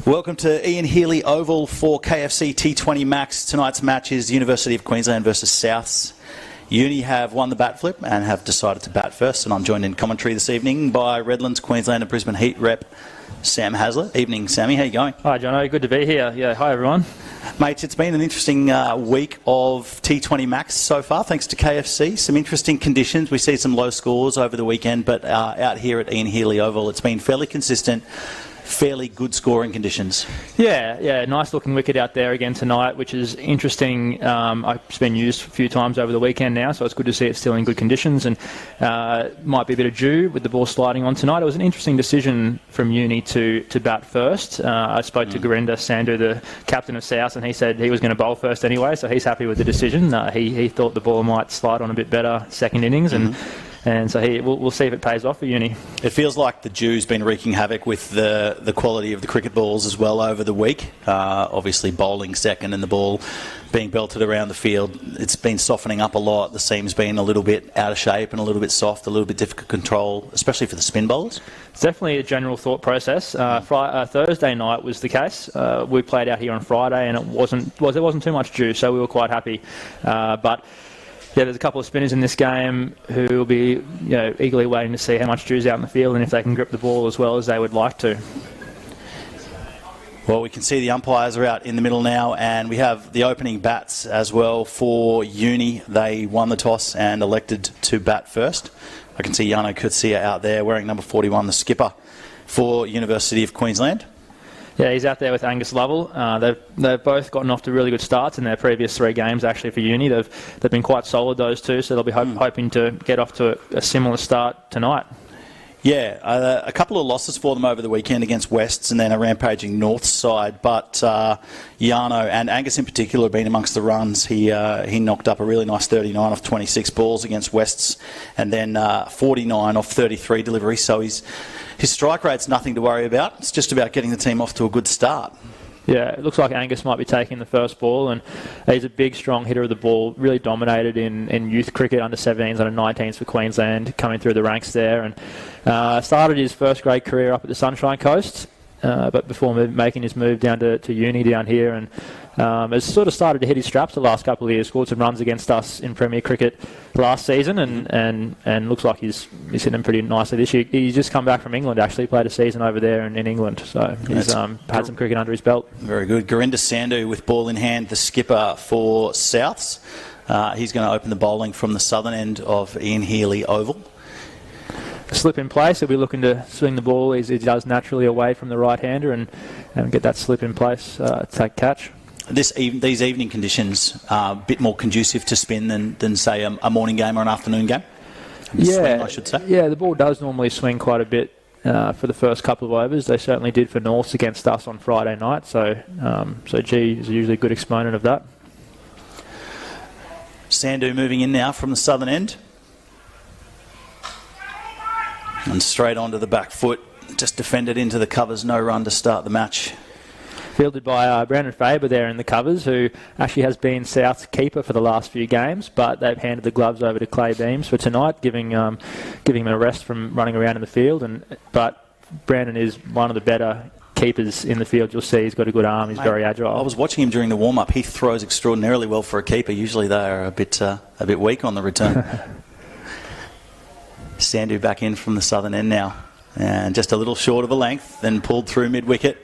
Welcome to Ian Healy Oval for KFC T20 Max. Tonight's match is University of Queensland versus Souths. Uni have won the bat flip and have decided to bat first, and I'm joined in commentary this evening by Redlands, Queensland and Brisbane Heat rep Sam Haslett. Evening, Sammy. How you going? Hi, Jono. Good to be here. Yeah, hi, everyone. Mates, it's been an interesting week of T20 Max so far, thanks to KFC. Some interesting conditions. We see some low scores over the weekend, but out here at Ian Healy Oval, it's been fairly consistent. Fairly good scoring conditions. Yeah, nice looking wicket out there again tonight, which is interesting. It's been used a few times over the weekend now, so it's good to see it still in good conditions, and might be a bit of dew with the ball sliding on tonight. It was an interesting decision from Uni to bat first. I spoke to Gurinder Sandhu, the captain of South, and he said he was going to bowl first anyway, so he's happy with the decision. He thought the ball might slide on a bit better second innings, and so we'll see if it pays off for Uni. It feels like the dew's been wreaking havoc with the quality of the cricket balls as well over the week. Obviously bowling second and the ball being belted around the field. It's been softening up a lot. The seam's been a little bit out of shape and a little bit soft, a little bit difficult to control, especially for the spin bowlers. It's definitely a general thought process. Thursday night was the case. We played out here on Friday and there wasn't too much dew, so we were quite happy. But yeah, there's a couple of spinners in this game who will be eagerly waiting to see how much dew's out in the field and if they can grip the ball as well as they would like to. Well, we can see the umpires are out in the middle now, and we have the opening bats as well for Uni. They won the toss and elected to bat first. I can see Yano Kutsia out there wearing number 41, the skipper for University of Queensland. Yeah, he's out there with Angus Lovell. They've both gotten off to really good starts in their previous three games, actually, for Uni. They've been quite solid, those two, so they'll be hoping to get off to a similar start tonight. Yeah, a couple of losses for them over the weekend against Wests and then a rampaging North side, but Yano and Angus in particular have been amongst the runs. He knocked up a really nice 39 off 26 balls against Wests and then 49 off 33 deliveries, so his strike rate's nothing to worry about. It's just about getting the team off to a good start. Yeah, it looks like Angus might be taking the first ball, and he's a big, strong hitter of the ball, really dominated in youth cricket, under 17s, under 19s for Queensland, coming through the ranks there, and started his first grade career up at the Sunshine Coast, but before making his move down to Uni down here, and has sort of started to hit his straps the last couple of years. Scored some runs against us in Premier Cricket last season, and looks like he's hitting them pretty nicely this year. He's just come back from England, actually played a season over there in England, so he's had some cricket under his belt. Very good. Gurinder Sandhu with ball in hand, the skipper for Souths. He's going to open the bowling from the southern end of Ian Healy Oval. Slip in place, he'll be looking to swing the ball as he does naturally away from the right-hander and get that slip in place, take catch. These evening conditions are a bit more conducive to spin than say, a morning game or an afternoon game? Swing, I should say. Yeah, the ball does normally swing quite a bit for the first couple of overs. They certainly did for Norths against us on Friday night, so G is usually a good exponent of that. Sandhu moving in now from the southern end. And straight onto the back foot, just defended into the covers, no run to start the match. Fielded by Brandon Faber there in the covers, who actually has been South's keeper for the last few games, but they've handed the gloves over to Clay Beams for tonight, giving him a rest from running around in the field. But Brandon is one of the better keepers in the field. You'll see he's got a good arm, he's very agile. I was watching him during the warm-up. He throws extraordinarily well for a keeper. Usually they are a bit weak on the return. Sandhu back in from the southern end now, and just a little short of a length, then pulled through mid-wicket.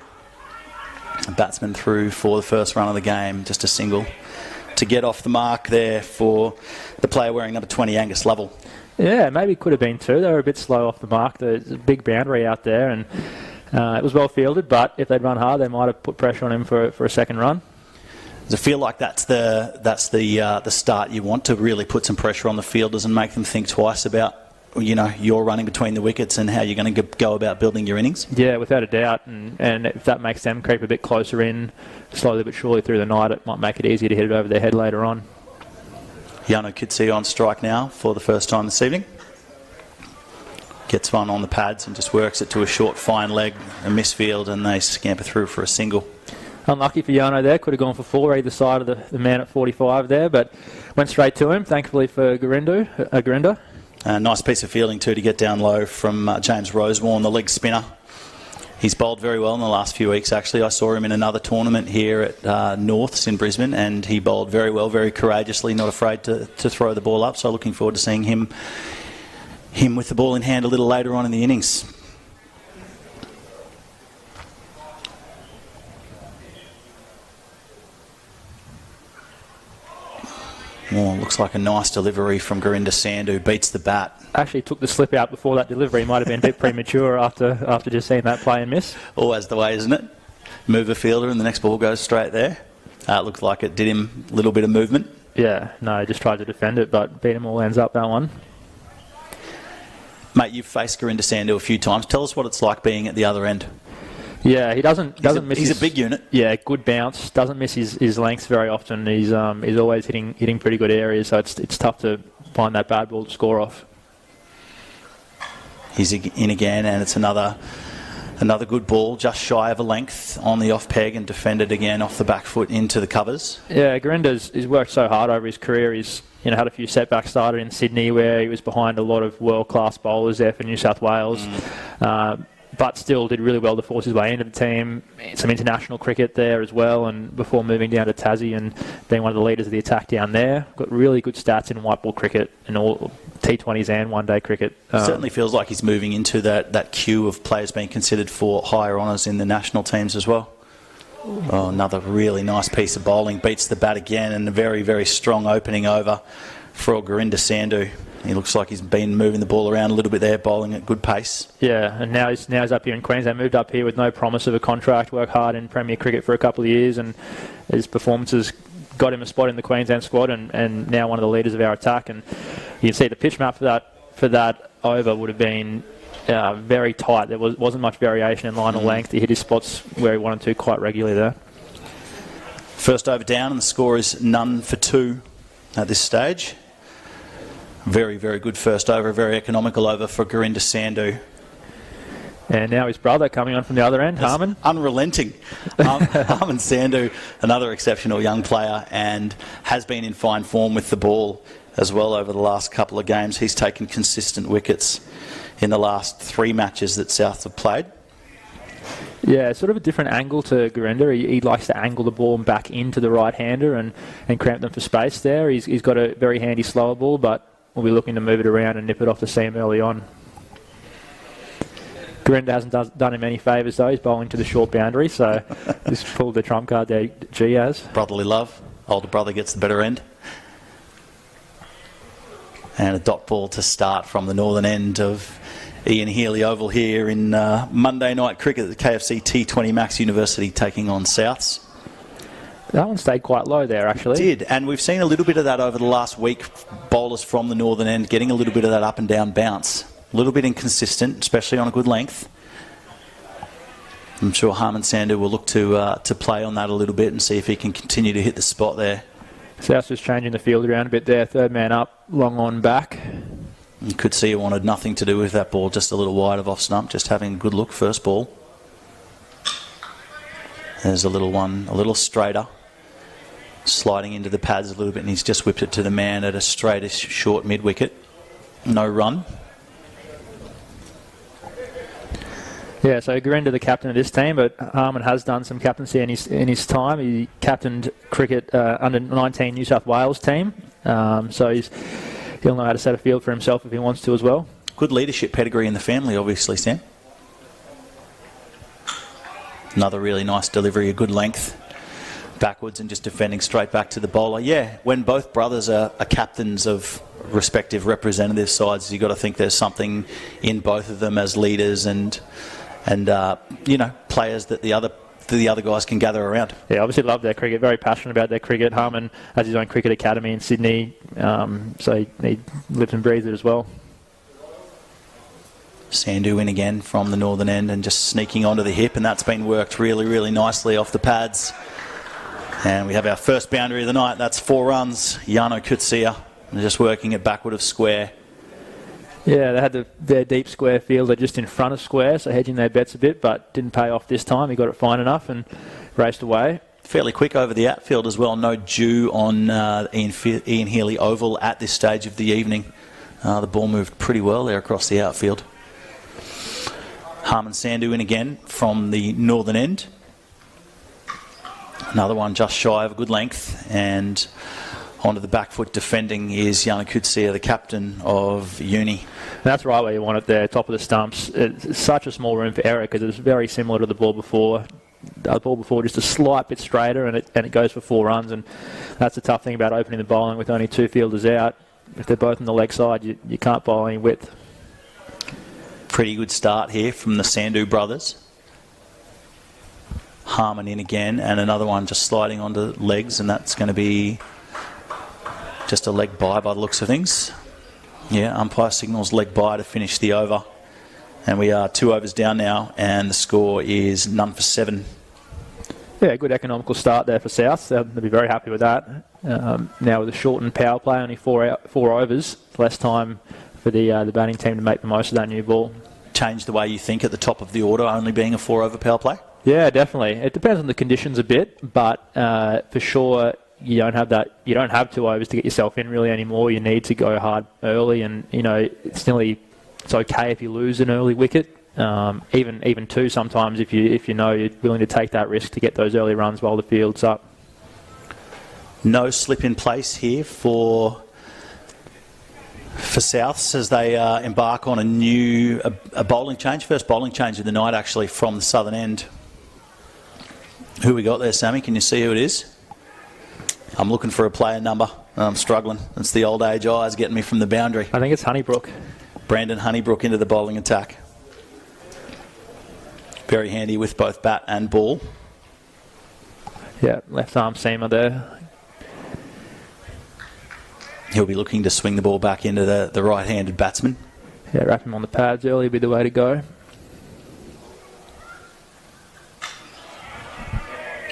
Batsman through for the first run of the game, just a single to get off the mark there for the player wearing number 20, Angus Lovell. Yeah, maybe could have been two. They were a bit slow off the mark. There's a big boundary out there, and it was well fielded, but if they'd run hard, they might have put pressure on him for a second run. Does it feel like that's the start you want, to really put some pressure on the fielders and make them think twice about you're running between the wickets and how you're going to go about building your innings? Yeah, without a doubt. And if that makes them creep a bit closer in, slowly but surely through the night, it might make it easier to hit it over their head later on. Yano Kutsia on strike now for the first time this evening. Gets one on the pads and just works it to a short, fine leg, a misfield, and they scamper through for a single. Unlucky for Yano there. Could have gone for four either side of the man at 45 there, but went straight to him, thankfully for Gurinder. Nice piece of fielding too to get down low from James Rosewarne, the leg spinner. He's bowled very well in the last few weeks, actually. I saw him in another tournament here at Norths in Brisbane, and he bowled very well, very courageously, not afraid to throw the ball up. So looking forward to seeing him with the ball in hand a little later on in the innings. Oh, looks like a nice delivery from Gurinder Sandhu. Beats the bat. Actually took the slip out before that delivery. Might have been a bit premature after just seeing that play and miss. Always the way, isn't it? Move a fielder and the next ball goes straight there. It looked like it did him a little bit of movement. Yeah, no, just tried to defend it, but beat him all ends up, that one. Mate, you've faced Gurinder Sandhu a few times. Tell us what it's like being at the other end. Yeah, he doesn't miss. He's a big unit. Yeah, good bounce. Doesn't miss his lengths very often. He's always hitting pretty good areas, so it's tough to find that bad ball to score off. He's in again, and it's another good ball, just shy of a length on the off peg, and defended again off the back foot into the covers. Yeah, Gurinder's worked so hard over his career. He's had a few setbacks. Started in Sydney, where he was behind a lot of world-class bowlers there for New South Wales. But still did really well to force his way into the team. Some international cricket there as well, and before moving down to Tassie and being one of the leaders of the attack down there. Got really good stats in white ball cricket and all T20s and one-day cricket. Certainly feels like he's moving into that queue of players being considered for higher honours in the national teams as well. Oh, another really nice piece of bowling. Beats the bat again, and a very, very strong opening over for Gurinder Sandhu. He looks like he's been moving the ball around a little bit there, bowling at good pace. Yeah, and now he's up here in Queensland. Moved up here with no promise of a contract. Worked hard in Premier Cricket for a couple of years, and his performances got him a spot in the Queensland squad, and now one of the leaders of our attack. And you can see the pitch map for that over would have been very tight. There wasn't much variation in line or length. He hit his spots where he wanted to quite regularly there. First over down, and the score is 0-for-2 at this stage. Very, very good first over, a very economical over for Gurinder Sandhu. And now his brother coming on from the other end, That's Harman. Unrelenting. Harman Sandhu, another exceptional young player, and has been in fine form with the ball as well over the last couple of games. He's taken consistent wickets in the last 3 matches that South have played. Yeah, sort of a different angle to Gurinder. He likes to angle the ball back into the right-hander and cramp them for space there. He's got a very handy slower ball, but we'll be looking to move it around and nip it off the seam early on. Gurinder hasn't done him any favours though. He's bowling to the short boundary, so just pulled the trump card there, G has. Brotherly love. Older brother gets the better end. And a dot ball to start from the northern end of Ian Healy Oval here in Monday night cricket at the KFC T20 Max University, taking on Souths. That one stayed quite low there, actually. It did, and we've seen a little bit of that over the last week. Bowlers from the northern end getting a little bit of that up and down bounce. A little bit inconsistent, especially on a good length. I'm sure Harman Sandhu will look to play on that a little bit and see if he can continue to hit the spot there. South's just changing the field around a bit there. Third man up, long on back. You could see he wanted nothing to do with that ball, just a little wide of off stump, just having a good look first ball. There's a little one, a little straighter. Sliding into the pads a little bit, and he's just whipped it to the man at a straightish short mid-wicket. No run. Yeah, so Gurinder the captain of this team, but Harman has done some captaincy in his time. He captained cricket under 19 New South Wales team, so he'll know how to set a field for himself if he wants to as well. Good leadership pedigree in the family, obviously, Sam. Another really nice delivery, a good length. Backwards and just defending straight back to the bowler. Yeah, when both brothers are captains of respective representative sides, you've got to think there's something in both of them as leaders and players that the other guys can gather around. Yeah, obviously love their cricket, very passionate about their cricket. Harman has his own cricket academy in Sydney, so he lives and breathes it as well. Sandhu in again from the northern end and just sneaking onto the hip, and that's been worked really, really nicely off the pads. And we have our first boundary of the night. That's 4 runs. Yano Kutsia just working it backward of square. Yeah, they had their deep square fielder just in front of square, so hedging their bets a bit, but didn't pay off this time. He got it fine enough and raced away. Fairly quick over the outfield as well. No dew on Ian Healy Oval at this stage of the evening. The ball moved pretty well there across the outfield. Harmon Sandhu in again from the northern end. Another one just shy of a good length, and onto the back foot defending is Yana Kutsia, the captain of Uni. That's right where you want it there, top of the stumps. It's such a small room for error because it's very similar to the ball before. The ball before just a slight bit straighter, and it goes for 4 runs. And that's the tough thing about opening the bowling with only 2 fielders out. If they're both on the leg side, you can't bowl any width. Pretty good start here from the Sandhu brothers. Harmon in again, and another one just sliding onto legs, and that's going to be just a leg by the looks of things. Yeah, umpire signals leg by to finish the over. And we are 2 overs down now, and the score is none for 7. Yeah, good economical start there for South. They'll be very happy with that. Now with a shortened power play, only 4 overs, less time for the batting team to make the most of that new ball. Change the way you think at the top of the order, only being a 4-over power play? Yeah, definitely. It depends on the conditions a bit, but for sure you don't have that. You don't have 2 overs to get yourself in really anymore. You need to go hard early, and it's okay if you lose an early wicket. Even 2 sometimes if you know you're willing to take that risk to get those early runs while the field's up. No slip in place here for Souths as they embark on a bowling change. First bowling change of the night actually from the southern end. Who we got there, Sammy? Can you see who it is? I'm looking for a player number. I'm struggling. It's the old age eyes getting me from the boundary. I think it's Honeybrook. Brandon Honeybrook into the bowling attack. Very handy with both bat and ball. Yeah, left arm seamer there. He'll be looking to swing the ball back into the right-handed batsman. Yeah, wrap him on the pads early would be the way to go.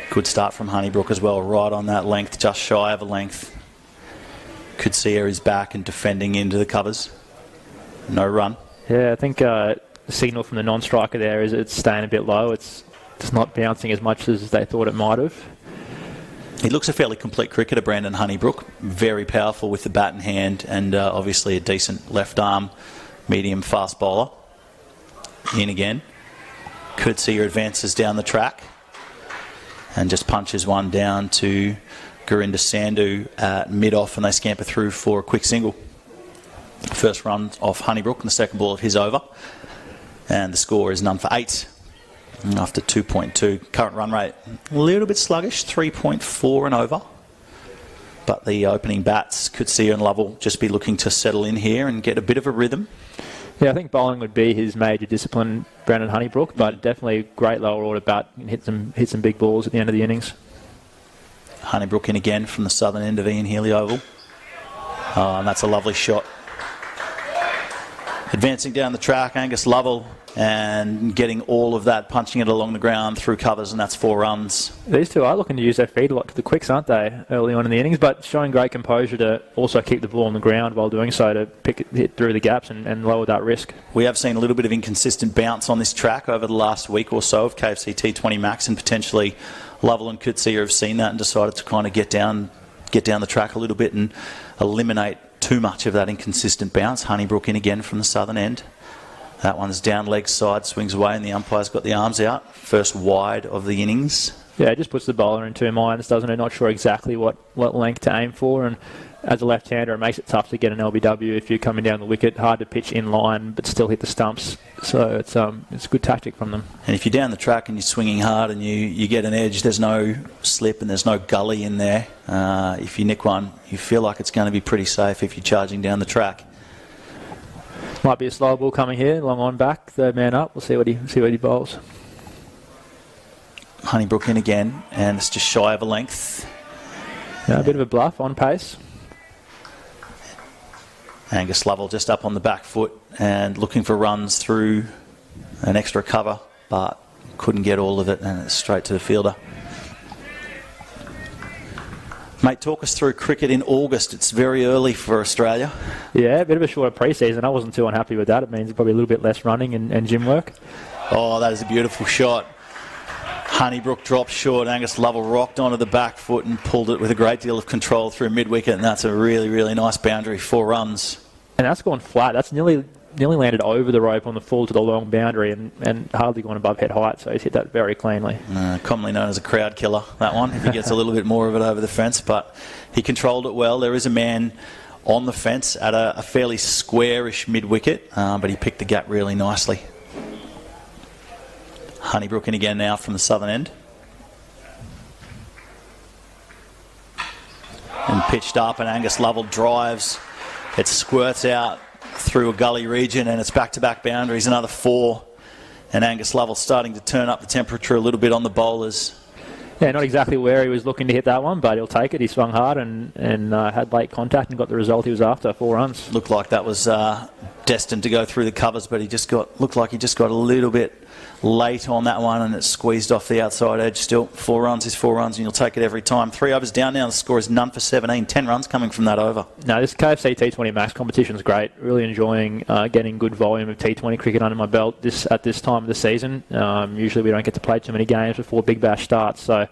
Good start from Honeybrook as well, right on that length, just shy of a length. Kutsia is back and defending into the covers. No run. Yeah, I think the signal from the non-striker there is it's staying a bit low. It's not bouncing as much as they thought it might have. He looks a fairly complete cricketer, Brandon Honeybrook. Very powerful with the bat in hand, and obviously a decent left arm, medium fast bowler. In again. Kutsia advances down the track and just punches one down to Gurinder Sandhu at mid-off, and they scamper through for a quick single. First run off Honeybrook and the second ball of his over. And the score is none for 8. After 2.2, current run rate a little bit sluggish, 3.4 and over. But the opening bats, Kutsia and Lovell, just be looking to settle in here and get a bit of a rhythm. Yeah, I think bowling would be his major discipline, Brandon Honeybrook, but definitely a great lower order bat and hit some big balls at the end of the innings. Honeybrook in again from the southern end of Ian Healy Oval. And that's a lovely shot. Advancing down the track, Angus Lovell, and getting all of that, punching it along the ground through covers, and that's 4 runs. These two are looking to use their feet a lot to the quicks, aren't they, early on in the innings, but showing great composure to also keep the ball on the ground while doing so to hit through the gaps and lower that risk. We have seen a little bit of inconsistent bounce on this track over the last week or so of KFC T20 Max, and potentially Lovell and Kutsia have seen that and decided to kind of get down the track a little bit and eliminate too much of that inconsistent bounce. Honeybrook in again from the southern end. That one's down leg side, swings away, and the umpire's got the arms out. First wide of the innings. Yeah, it just puts the bowler in 2 minds, doesn't it? Not sure exactly what length to aim for, and as a left-hander, it makes it tough to get an LBW if you're coming down the wicket. Hard to pitch in line, but still hit the stumps. So it's a good tactic from them. And if you're down the track and you're swinging hard and you get an edge, there's no slip and there's no gully in there. If you nick one, you feel like it's going to be pretty safe if you're charging down the track. Might be a slow ball coming here, long on back, third man up. We'll see what he bowls. Honeybrook in again, and it's just shy of a length. Yeah, a bit of a bluff on pace. Angus Lovell just up on the back foot and looking for runs through an extra cover, but couldn't get all of it, and it's straight to the fielder. Mate, talk us through cricket in August. It's very early for Australia. Yeah, a bit of a shorter pre-season. I wasn't too unhappy with that. It means probably a little bit less running and gym work. Oh, that is a beautiful shot. Honeybrook dropped short. Angus Lovell rocked onto the back foot and pulled it with a great deal of control through mid-wicket, and that's a really, really nice boundary, 4 runs. And that's gone flat. That's nearly nearly landed over the rope on the full to the long boundary and hardly gone above head height, so he's hit that very cleanly. Commonly known as a crowd killer, that one, if he gets a little bit more of it over the fence, but he controlled it well. There is a man on the fence at a fairly squarish mid-wicket, but he picked the gap really nicely. Honeybrook in again now from the southern end. And pitched up, and Angus Lovell drives. It squirts out through a gully region, and it's back-to-back boundaries, another 4. And Angus Lovell starting to turn up the temperature a little bit on the bowlers. Yeah, not exactly where he was looking to hit that one, but he'll take it. He swung hard and had late contact and got the result he was after, 4 runs. Looked like that was destined to go through the covers, but looked like he just got a little bit late on that one, and it squeezed off the outside edge. Still, 4 runs is 4 runs, and you'll take it every time. 3 overs down now. The score is none for 17. 10 runs coming from that over. No, this KFC T20 Max competition is great. Really enjoying getting good volume of T20 cricket under my belt at this time of the season. Usually we don't get to play too many games before Big Bash starts, so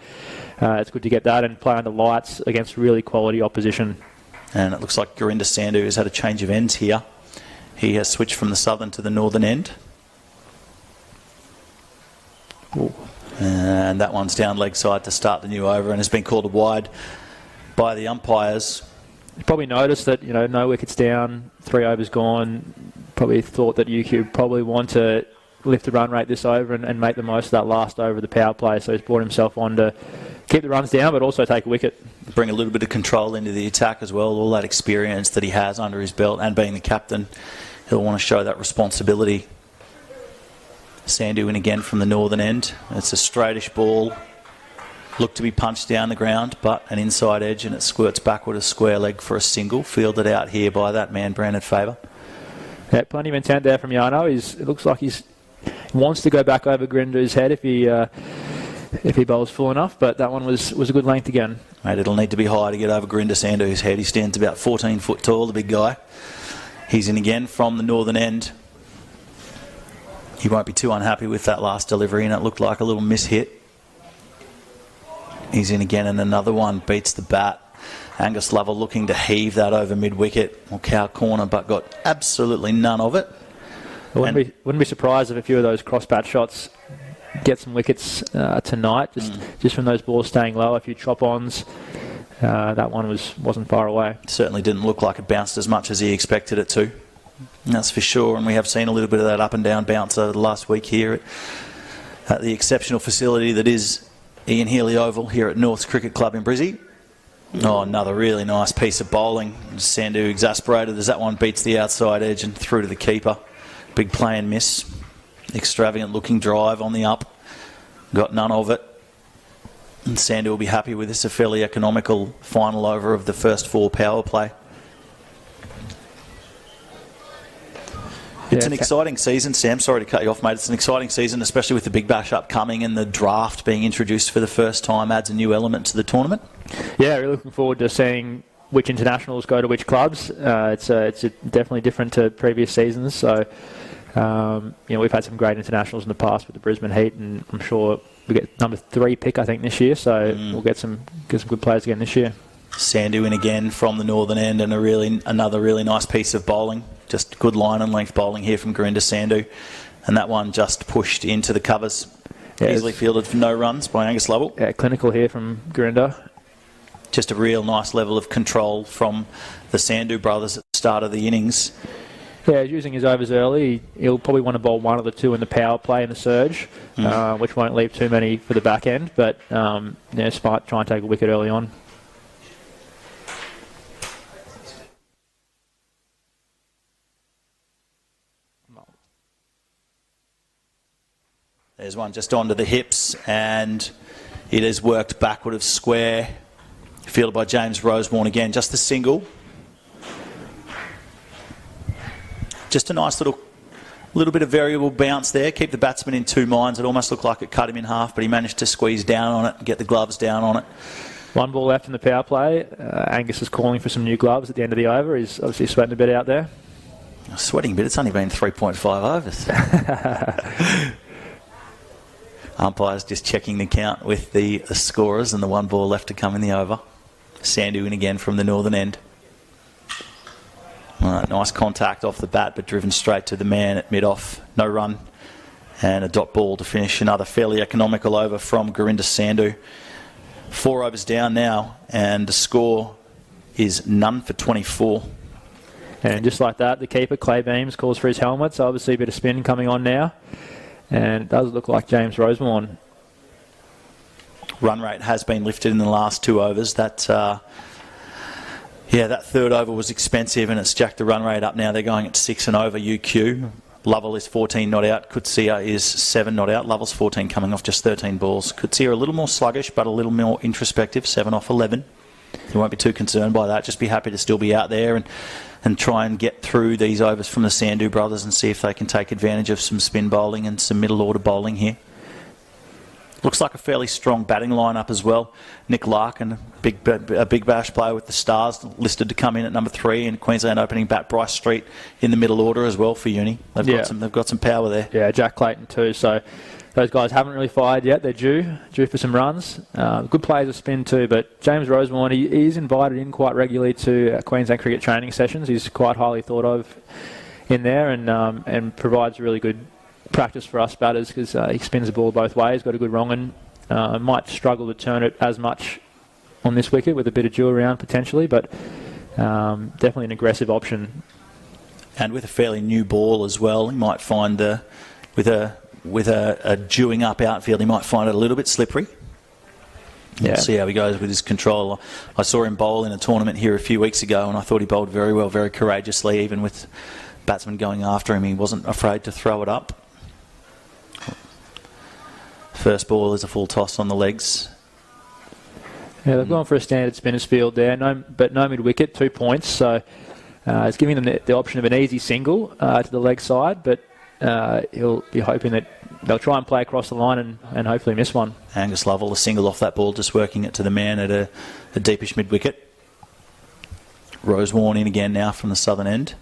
it's good to get that and play under lights against really quality opposition. And it looks like Gurinder Sandhu has had a change of ends here. He has switched from the southern to the northern end. Ooh. And that one's down leg side to start the new over and has been called a wide by the umpires. You probably noticed that, no wickets down, 3 overs gone. Probably thought that UQ probably want to lift the run rate this over and make the most of that last over of the power play. So he's brought himself on to keep the runs down but also take a wicket. Bring a little bit of control into the attack as well. All that experience that he has under his belt and being the captain, he'll want to show that responsibility. Sandhu in again from the northern end. It's a straightish ball. Looked to be punched down the ground, but an inside edge, and it squirts backward a square leg for a single. Fielded out here by that man, Brandon Faber. Yeah, plenty of intent there from Yano. It looks like he wants to go back over Grinder's head if he bowls full enough, but that one was a good length again. Mate, it'll need to be high to get over Gurinder Sandhu's head. He stands about 14 foot tall, the big guy. He's in again from the northern end. He won't be too unhappy with that last delivery, and it looked like a little miss-hit. He's in again, and another one beats the bat. Angus Lovell looking to heave that over mid-wicket or cow corner, but got absolutely none of it. I wouldn't be surprised if a few of those cross-bat shots get some wickets tonight, just from those balls staying low, a few chop-ons. That one wasn't far away. Certainly didn't look like it bounced as much as he expected it to. That's for sure, and we have seen a little bit of that up and down bounce over the last week here at the exceptional facility that is Ian Healy Oval here at North's Cricket Club in Brizzy. Oh, another really nice piece of bowling. Sandhu exasperated as that one beats the outside edge and through to the keeper. Big play and miss. Extravagant looking drive on the up. Got none of it. And Sandhu will be happy with this. A fairly economical final over of the first 4 power play. It's an exciting season, Sam. Sorry to cut you off, mate. It's an exciting season, especially with the Big Bash upcoming and the draft being introduced for the first time adds a new element to the tournament. Yeah, really looking forward to seeing which internationals go to which clubs. It's definitely different to previous seasons. So, we've had some great internationals in the past with the Brisbane Heat, and I'm sure we get number 3 pick, I think, this year. So we'll get some good players again this year. Sandhu in again from the northern end, and another really nice piece of bowling. Just good line and length bowling here from Gurinder Sandhu. And that one just pushed into the covers. Yeah, easily fielded for no runs by Angus Lovell. Yeah, clinical here from Gurinder. Just a real nice level of control from the Sandhu brothers at the start of the innings. Yeah, he's using his overs early. He'll probably want to bowl one of the 2 in the power play in the surge, which won't leave too many for the back end. But smart, try and take a wicket early on. There's one just onto the hips, and it has worked backward of square. Fielded by James Rosewarne again. Just a single. Just a nice little bit of variable bounce there. Keep the batsman in 2 minds. It almost looked like it cut him in half, but he managed to squeeze down on it and get the gloves down on it. 1 ball left in the power play. Angus is calling for some new gloves at the end of the over. He's obviously sweating a bit out there. Sweating a bit. It's only been 3.5 overs. Umpires just checking the count with the scorers, and the 1 ball left to come in the over. Sandhu in again from the northern end. Oh, Nice contact off the bat, but driven straight to the man at mid-off. No run. And a dot ball to finish another fairly economical over from Gurinder Sandhu. 4 overs down now, and the score is none for 24. And just like that, the keeper, Clay Beams, calls for his helmet, so obviously a bit of spin coming on now. And it does look like James Rosemore. Run rate has been lifted in the last 2 overs. That third over was expensive, and it's jacked the run rate up now. They're going at 6 and over UQ. Lovell is 14 not out. Kutsia is 7 not out. Lovell's 14 coming off just 13 balls. Kutsia a little more sluggish, but a little more introspective. 7 off 11. You won't be too concerned by that. Just be happy to still be out there and try and get through these overs from the Sandhu brothers and see if they can take advantage of some spin bowling and some middle order bowling here. Looks like a fairly strong batting lineup as well. Nick Larkin, a big bash player with the Stars, listed to come in at number 3, and Queensland opening bat Bryce Street in the middle order as well for Uni. They've got some power there. Yeah, Jack Clayton too. So those guys haven't really fired yet. They're due for some runs. Good players to spin too. But James Rosemore, he's invited in quite regularly to Queensland cricket training sessions. He's quite highly thought of in there, and provides really good practice for us batters because he spins the ball both ways, got a good wrong, and might struggle to turn it as much on this wicket with a bit of dew around potentially, but definitely an aggressive option. And with a fairly new ball as well, he might find with a dewing up outfield, he might find it a little bit slippery. Yeah. We'll see how he goes with his control. I saw him bowl in a tournament here a few weeks ago, and I thought he bowled very well, very courageously, even with batsmen going after him. He wasn't afraid to throw it up. First ball is a full toss on the legs. Yeah, they've gone for a standard spinner's field there, but no mid-wicket, 2 points. So it's giving them the option of an easy single to the leg side, but he'll be hoping that they'll try and play across the line and hopefully miss one. Angus Lovell, a single off that ball, just working it to the man at a deepish mid-wicket. Rosewarne in again now from the southern end.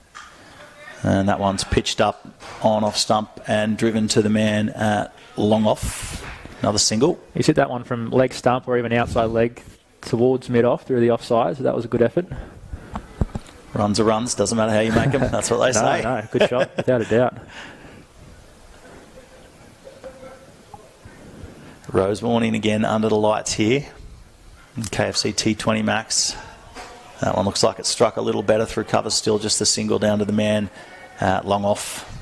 And that one's pitched up on off stump and driven to the man at long off. Another single. He's hit that one from leg stump or even outside leg towards mid-off through the offside, so that was a good effort. Runs are runs, doesn't matter how you make them. That's what they say. No, good shot, without a doubt. Rosewarne in again under the lights here. KFC T20 Max. That one looks like it struck a little better through cover, still just a single down to the man long off.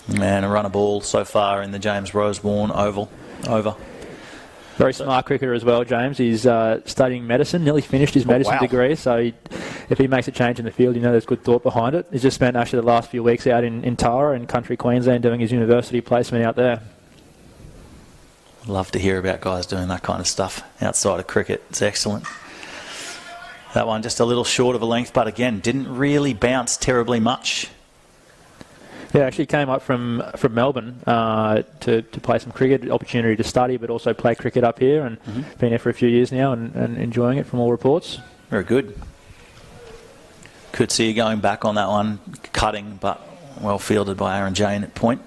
And a run of ball so far in the James Rosewarne oval. Over. Very smart cricketer as well, James. He's studying medicine, nearly finished his medicine degree, so if he makes a change in the field, there's good thought behind it. He's just spent actually the last few weeks out in Tara in country Queensland doing his university placement out there. Love to hear about guys doing that kind of stuff outside of cricket. It's excellent. That one just a little short of a length, but again, didn't really bounce terribly much. Yeah, actually came up from Melbourne to play some cricket, opportunity to study, but also play cricket up here, and been there for a few years now and enjoying it from all reports. Very good. Could see you going back on that one, cutting, but well fielded by Aaron Jane at point.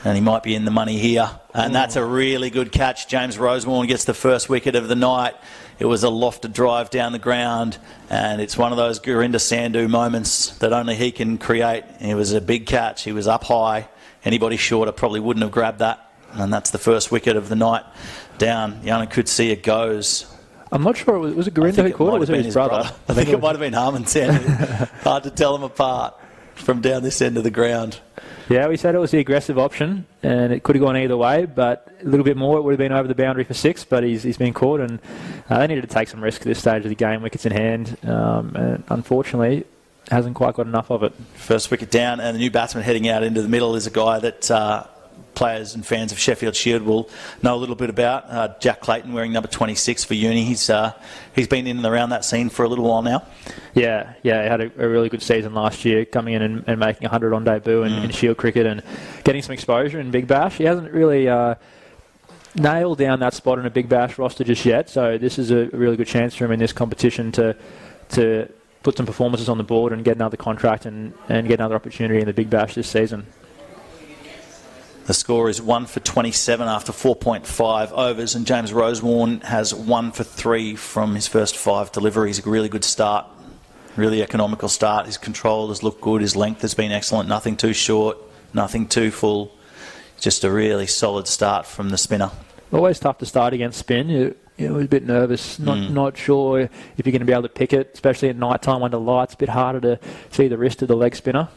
And he might be in the money here. And that's a really good catch. James Rosewarne gets the first wicket of the night. It was a lofted drive down the ground, and it's one of those Gurinder Sandhu moments that only he can create. It was a big catch. He was up high. Anybody shorter probably wouldn't have grabbed that. And that's the first wicket of the night down. Yana Kutsia goes. I'm not sure. Was it Gurinder who caught it, or was it his brother? I think it might have been Harman Sandhu. Hard to tell them apart from down this end of the ground. Yeah, we said it was the aggressive option, and it could have gone either way, but a little bit more, it would have been over the boundary for 6, but he's been caught, and they needed to take some risk at this stage of the game, wickets in hand, and unfortunately hasn't quite got enough of it. First wicket down, and the new batsman heading out into the middle is a guy that players and fans of Sheffield Shield will know a little bit about. Jack Clayton, wearing number 26 for Uni. He's been in and around that scene for a little while now. Yeah, he had a really good season last year, coming in and making 100 on debut in Shield cricket and getting some exposure in Big Bash. He hasn't really nailed down that spot in a Big Bash roster just yet, so this is a really good chance for him in this competition to put some performances on the board and get another contract and get another opportunity in the Big Bash this season. The score is 1 for 27 after 4.5 overs, and James Rosewarne has 1 for 3 from his first 5 deliveries. A really good start, really economical start. His control has looked good, his length has been excellent, nothing too short, nothing too full. Just a really solid start from the spinner. Always tough to start against spin. You was a bit nervous, not sure if you're going to be able to pick it, especially at night time under lights. A bit harder to see the wrist of the leg spinner.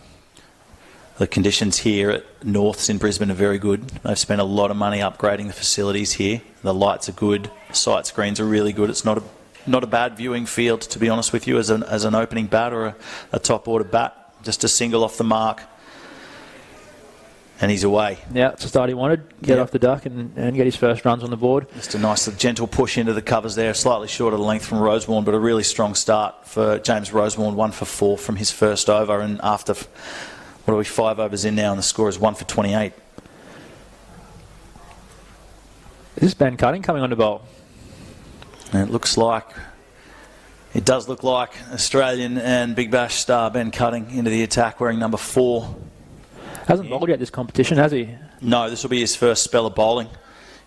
The conditions here at Norths in Brisbane are very good. They've spent a lot of money upgrading the facilities here. The lights are good, sight screens are really good. It's not a bad viewing field, to be honest with you, as an opening bat or a top order bat. Just a single off the mark, and he's away. Yeah, it's the start he wanted. Get off the duck and get his first runs on the board. Just a nice gentle push into the covers there, slightly short of the length from Rosewarne, but a really strong start for James Rosewarne. 1 for 4 from his first over, and after, 5 overs in now, and the score is 1 for 28. Is this Ben Cutting coming on to bowl? And it does look like Australian and Big Bash star Ben Cutting into the attack wearing number 4. Hasn't bowled yet this competition, has he? No, this will be his first spell of bowling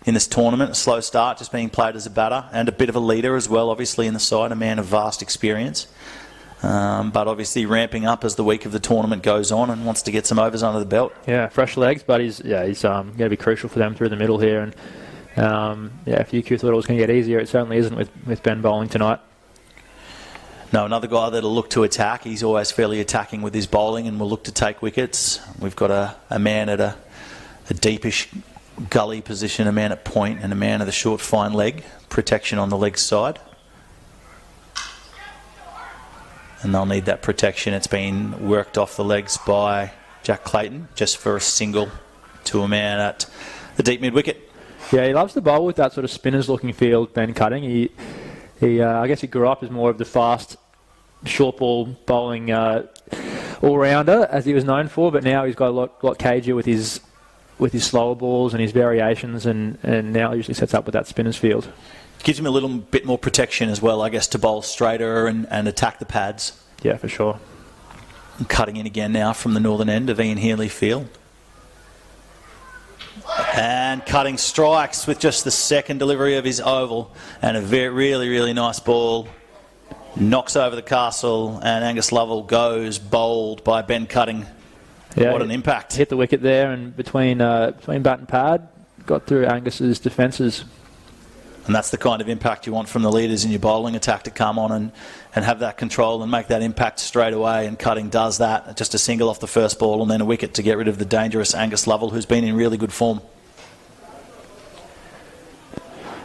in this tournament. A slow start, just being played as a batter, and a bit of a leader as well, obviously, in the side, a man of vast experience. But obviously ramping up as the week of the tournament goes on and wants to get some overs under the belt. Yeah, fresh legs, but he's going to be crucial for them through the middle here. And if you thought it was going to get easier, it certainly isn't with Ben bowling tonight. No, another guy that'll look to attack. He's always fairly attacking with his bowling and will look to take wickets. We've got a man at a deepish gully position, a man at point, and a man at the short fine leg. Protection on the leg side. And they'll need that protection. It's been worked off the legs by Jack Clayton just for a single to a man at the deep mid-wicket. Yeah, he loves to bowl with that sort of spinners-looking field, Ben Cutting. He I guess he grew up as more of the fast, short ball bowling all-rounder, as he was known for, but now he's got a lot cagier with his slower balls and his variations, and now he usually sets up with that spinners field. Gives him a little bit more protection as well, I guess, to bowl straighter and attack the pads. Yeah, for sure. Cutting in again now from the northern end of Ian Healy Field. And Cutting strikes with just the second delivery of his oval, and a really, really nice ball. Knocks over the castle, and Angus Lovell goes bowled by Ben Cutting. Yeah, what an impact. Hit the wicket there, and between bat and pad, got through Angus's defences. And that's the kind of impact you want from the leaders in your bowling attack, to come on and have that control and make that impact straight away. And Cutting does that. Just a single off the first ball and then a wicket to get rid of the dangerous Angus Lovell, who's been in really good form.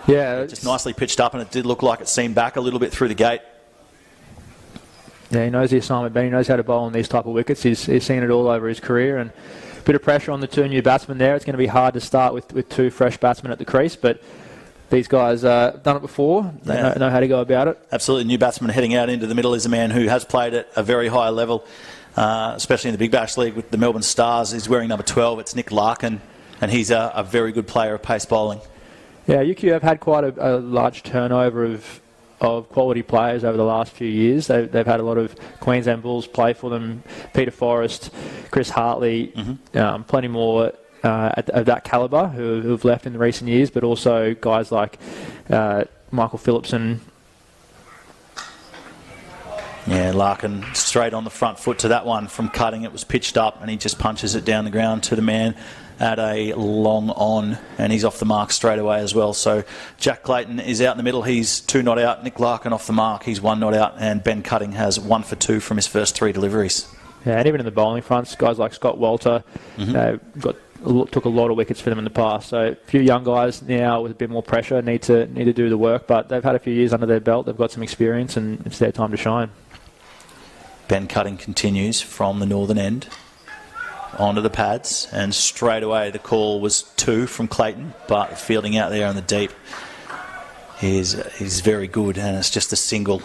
Yeah, just nicely pitched up, and it did look like it seemed back a little bit through the gate. Yeah, he knows the assignment, Ben. He knows how to bowl on these type of wickets. He's seen it all over his career, and a bit of pressure on the 2 new batsmen there. It's going to be hard to start with 2 fresh batsmen at the crease, but these guys done it before. They know how to go about it. Absolutely. New batsman heading out into the middle is a man who has played at a very high level, especially in the Big Bash League with the Melbourne Stars. He's wearing number 12. It's Nick Larkin, and he's a very good player of pace bowling. Yeah, UQ have had quite a large turnover of quality players over the last few years. They've had a lot of Queensland Bulls play for them. Peter Forrest, Chris Hartley, plenty more of that calibre who've left in the recent years, but also guys like Michael Phillipson. Yeah, Larkin straight on the front foot to that one from Cutting. It was pitched up, and he just punches it down the ground to the man at a long on, and he's off the mark straight away as well. So Jack Clayton is out in the middle. He's 2 not out. Nick Larkin off the mark. He's 1 not out, and Ben Cutting has 1 for 2 from his first 3 deliveries. Yeah, and even in the bowling fronts, guys like Scott Walter took a lot of wickets for them in the past. So a few young guys now with a bit more pressure need to do the work, but they've had a few years under their belt. They've got some experience, and it's their time to shine. Ben Cutting continues from the northern end onto the pads, and straight away the call was 2 from Clayton, but fielding out there in the deep is very good, and it's just a single.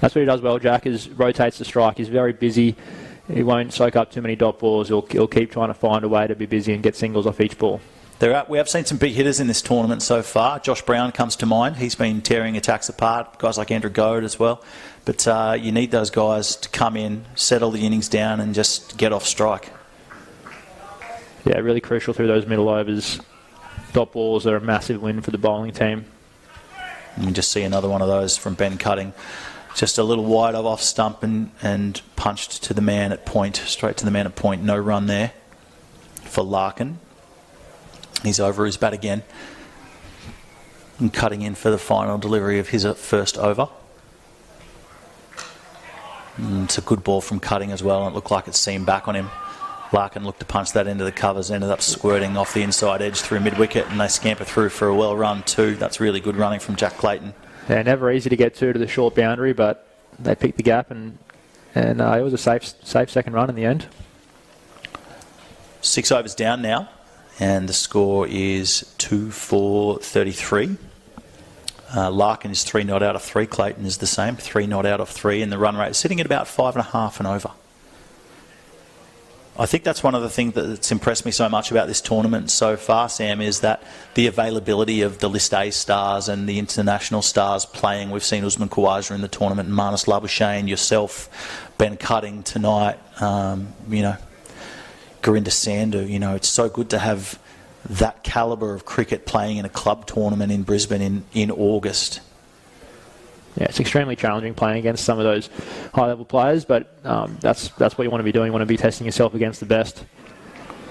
That's what he does well, Jack, is rotates the strike. He's very busy. He won't soak up too many dot balls. He'll keep trying to find a way to be busy and get singles off each ball. We have seen some big hitters in this tournament so far. Josh Brown comes to mind. He's been tearing attacks apart. Guys like Andrew Goad as well. But you need those guys to come in, settle the innings down, and just get off strike. Yeah, really crucial through those middle overs. Dot balls are a massive win for the bowling team. You can just see another one of those from Ben Cutting. Just a little wide of off stump and punched to the man at point, straight to the man at point. No run there for Larkin. He's over his bat again. And Cutting in for the final delivery of his first over. And it's a good ball from Cutting as well, and it looked like it seamed back on him. Larkin looked to punch that into the covers, ended up squirting off the inside edge through mid-wicket, and they scamper through for a well-run 2. That's really good running from Jack Clayton. Yeah, never easy to get to the short boundary, but they picked the gap, and it was a safe second run in the end. 6 overs down now, and the score is 2 for 33. Larkin is 3 not out of 3. Clayton is the same, 3 not out of 3, and the run rate is sitting at about 5.5 and over. I think that's one of the things that's impressed me so much about this tournament so far, Sam, is that the availability of the List A stars and the international stars playing. We've seen Usman Khawaja in the tournament, Marnus Labuschagne, yourself, Ben Cutting tonight, Gurinder Sandhu. It's so good to have that calibre of cricket playing in a club tournament in Brisbane in August. Yeah, it's extremely challenging playing against some of those high-level players, but that's what you want to be doing. You want to be testing yourself against the best.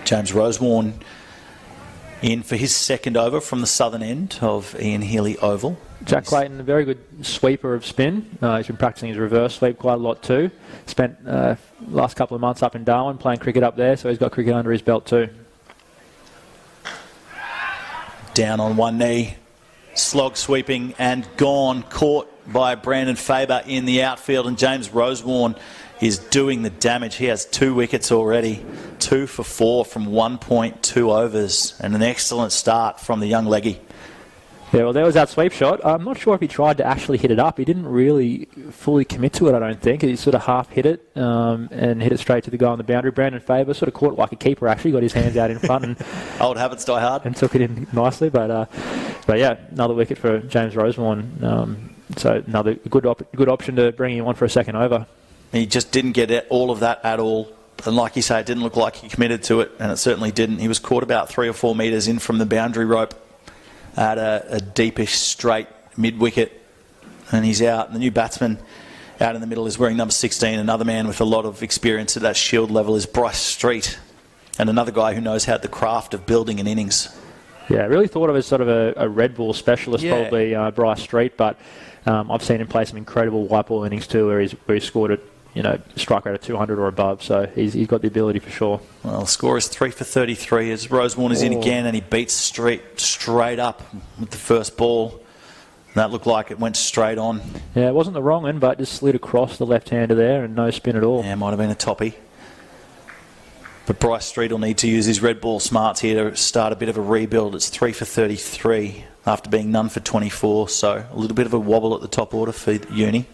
James Rosewarne in for his second over from the southern end of Ian Healy Oval. Jack Clayton, a very good sweeper of spin. He's been practicing his reverse sweep quite a lot too. Spent last couple of months up in Darwin playing cricket up there, so he's got cricket under his belt too. Down on one knee, slog sweeping and gone, caught by Brandon Faber in the outfield, and James Rosewarne is doing the damage. He has 2 wickets already, 2 for 4 from 1.2 overs, and an excellent start from the young leggy. Yeah, well, there was that sweep shot. I'm not sure if he tried to actually hit it up. He didn't really fully commit to it, I don't think. He sort of half hit it and hit it straight to the guy on the boundary. Brandon Faber sort of caught it like a keeper, actually, got his hands out in front. And old habits die hard. And took it in nicely. But yeah, another wicket for James Rosewarne. So another good option to bring him on for a second over. He just didn't get all of that at all. And like you say, it didn't look like he committed to it, and it certainly didn't. He was caught about 3 or 4 metres in from the boundary rope at a deepish straight mid-wicket, and he's out. The new batsman out in the middle is wearing number 16. Another man with a lot of experience at that Shield level is Bryce Street, and another guy who knows how the craft of building an innings. Yeah, I really thought of as sort of a red ball specialist, probably Bryce Street, but I've seen him play some incredible white ball innings too, where he's scored at strike rate of 200 or above, so he's got the ability for sure. Well, the score is 3 for 33 as Rosewarne is in again, and he beats Street straight up with the first ball. That looked like it went straight on. Yeah, it wasn't the wrong end, but just slid across the left-hander there and no spin at all. Yeah, might have been a toppy. But Bryce Street will need to use his red ball smarts here to start a bit of a rebuild. It's 3 for 33 after being none for 24, so a little bit of a wobble at the top order for Uni.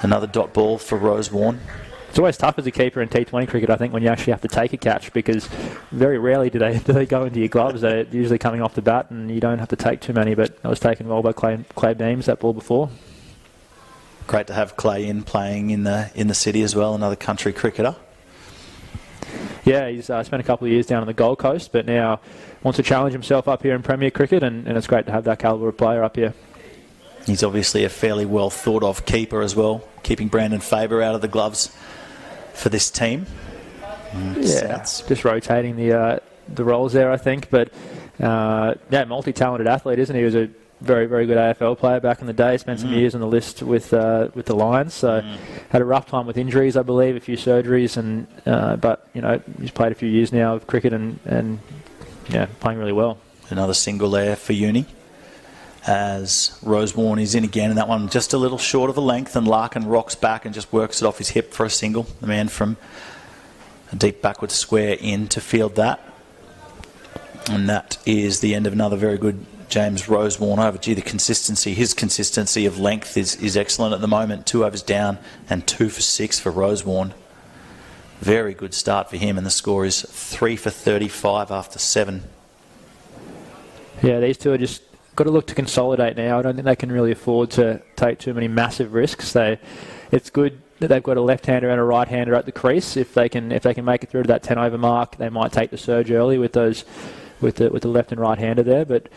Another dot ball for Rosewarne. It's always tough as a keeper in T20 cricket, I think, when you actually have to take a catch, because very rarely do they go into your gloves. They're usually coming off the bat and you don't have to take too many, but that was taken well by Clay Beams, that ball before. Great to have Clay in playing in the city as well, another country cricketer. Yeah, he's spent a couple of years down on the Gold Coast, but now wants to challenge himself up here in Premier Cricket, and it's great to have that calibre of player up here. He's obviously a fairly well thought of keeper as well, keeping Brandon Faber out of the gloves for this team. Just rotating the roles there, I think. But multi-talented athlete, isn't he? He was a very, very good AFL player back in the day. Spent some years on the list with the Lions. So had a rough time with injuries, I believe, a few surgeries, and but he's played a few years now of cricket and playing really well. Another single there for Uni, as Rosewarne is in again, and that one just a little short of a length, and Larkin rocks back and just works it off his hip for a single. The man from a deep backward square in to field that. And that is the end of another very good James Rosewarne over. His consistency of length is excellent at the moment. 2 overs down and 2 for 6 for Rosewarne. Very good start for him, and the score is 3 for 35 after 7. Yeah, these two are just got to look to consolidate now. I don't think they can really afford to take too many massive risks. It's good they've got a left-hander and a right-hander at the crease. If they can make it through to that 10-over mark, they might take the surge early with the left and right-hander there. But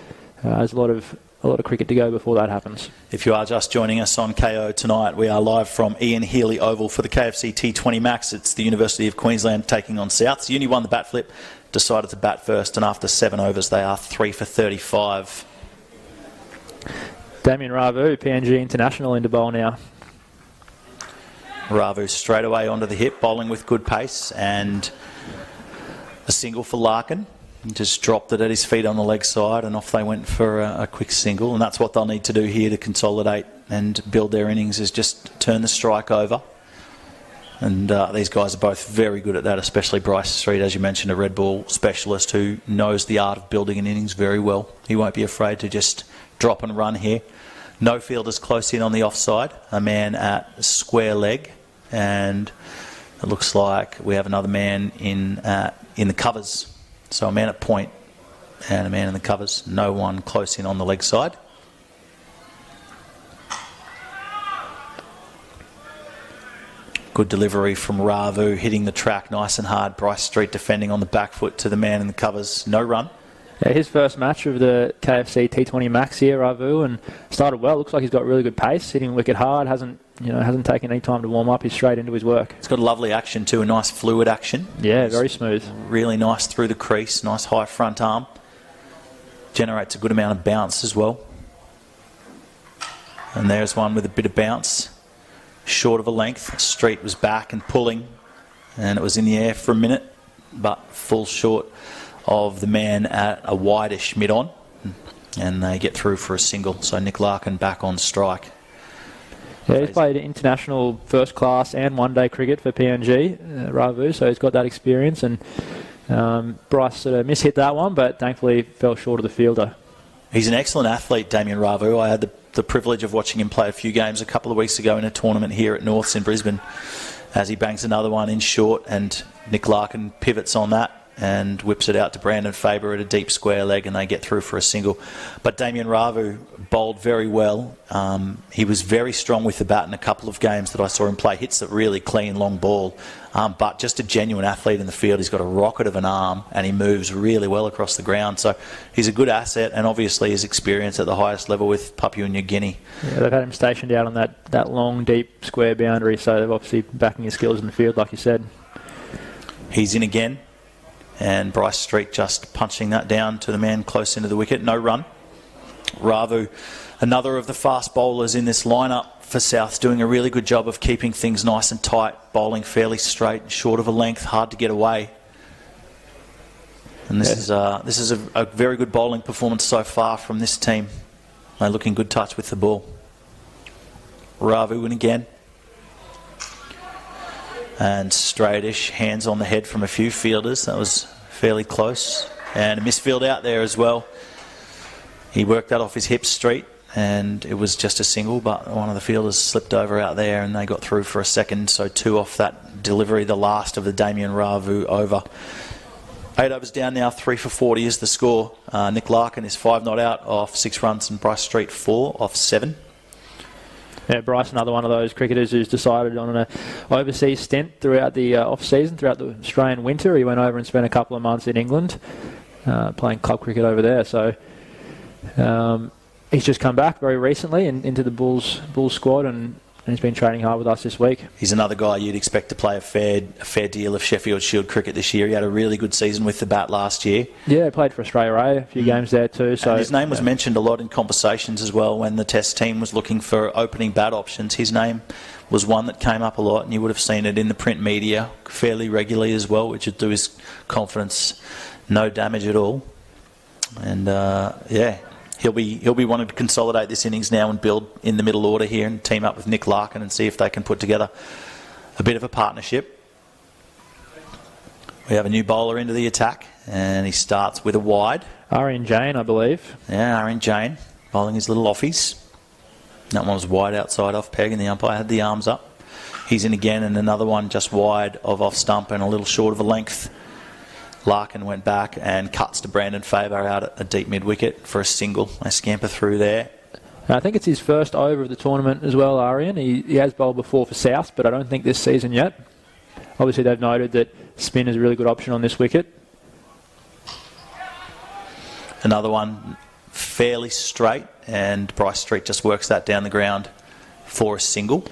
there's a lot of cricket to go before that happens. If you are just joining us on KO tonight, we are live from Ian Healy Oval for the KFC T20 Max. It's the University of Queensland taking on Souths. Uni won the bat flip, decided to bat first, and after 7 overs, they are 3 for 35. Damien Ravu, PNG International, into bowl now. Ravu straight away onto the hip, bowling with good pace, and a single for Larkin. He just dropped it at his feet on the leg side, and off they went for a quick single. And that's what they'll need to do here to consolidate and build their innings, is just turn the strike over. And these guys are both very good at that, especially Bryce Street, as you mentioned, a red ball specialist who knows the art of building an innings very well. He won't be afraid to just drop and run here. No fielders close in on the offside, a man at square leg, and it looks like we have another man in the covers. So a man at point and a man in the covers. No one close in on the leg side. Good delivery from Ravu, hitting the track nice and hard. Bryce Street defending on the back foot to the man in the covers. No run. Yeah, his first match of the KFC T20 Max here, Ravu, and started well. Looks like he's got really good pace, hitting wicket hard. Hasn't taken any time to warm up. He's straight into his work. It's got a lovely action too, a nice fluid action. Yeah, very smooth. Really nice through the crease, nice high front arm. Generates a good amount of bounce as well. And there's one with a bit of bounce. Short of a length. Street was back and pulling, and it was in the air for a minute, but full short of the man at a wideish mid-on, and they get through for a single. So Nick Larkin back on strike. Yeah, he's played international first class and one-day cricket for PNG, Ravu, so he's got that experience. And Bryce sort of mishit that one, but thankfully fell short of the fielder. He's an excellent athlete, Damien Ravu. I had the privilege of watching him play a few games a couple of weeks ago in a tournament here at Norths in Brisbane, as he bangs another one in short, and Nick Larkin pivots on that and whips it out to Brandon Faber at a deep square leg, and they get through for a single. But Damien Ravu bowled very well. He was very strong with the bat in a couple of games that I saw him play. Hits that really clean, long ball. But just a genuine athlete in the field. He's got a rocket of an arm, and he moves really well across the ground. So he's a good asset, and obviously his experience at the highest level with Papua New Guinea. Yeah, they've had him stationed out on that long, deep square boundary, so they're obviously backing his skills in the field, like you said. He's in again. And Bryce Street just punching that down to the man close into the wicket. No run. Ravu, another of the fast bowlers in this lineup for Souths, doing a really good job of keeping things nice and tight, bowling fairly straight, short of a length, hard to get away. And this is a very good bowling performance so far from this team. They look in good touch with the ball. Ravu in again. And straightish, hands on the head from a few fielders. That was fairly close. And a misfield out there as well. He worked that off his hip, Street, and it was just a single, but one of the fielders slipped over out there and they got through for a second. So 2 off that delivery, the last of the Damien Ravu over. 8 overs down now, 3 for 40 is the score. Nick Larkin is 5 not out off 6 runs, and Bryce Street 4 off 7. Yeah, Bryce, another one of those cricketers who's decided on an overseas stint throughout the off-season, throughout the Australian winter. He went over and spent a couple of months in England playing club cricket over there. So he's just come back very recently into the Bulls squad, and he's been training hard with us this week. He's another guy you'd expect to play a fair deal of Sheffield Shield cricket this year. He had a really good season with the bat last year. Yeah, he played for Australia A, a few games there too. So and his name was mentioned a lot in conversations as well when the Test team was looking for opening bat options. His name was one that came up a lot, and you would have seen it in the print media fairly regularly as well, which would do his confidence no damage at all. And He'll be wanting to consolidate this innings now and build in the middle order here and team up with Nick Larkin and see if they can put together a bit of a partnership. We have a new bowler into the attack, and he starts with a wide. Arian Jane, I believe. Yeah, Arian Jane bowling his little offies. That one was wide outside off peg, and the umpire had the arms up. He's in again, and another one just wide of off stump and a little short of a length. Larkin went back and cuts to Brandon Faber out at a deep mid-wicket for a single. They scamper through there. I think it's his first over of the tournament as well, Arian. He has bowled before for South, but I don't think this season yet. Obviously, they've noted that spin is a really good option on this wicket. Another one fairly straight, and Bryce Street just works that down the ground for a single.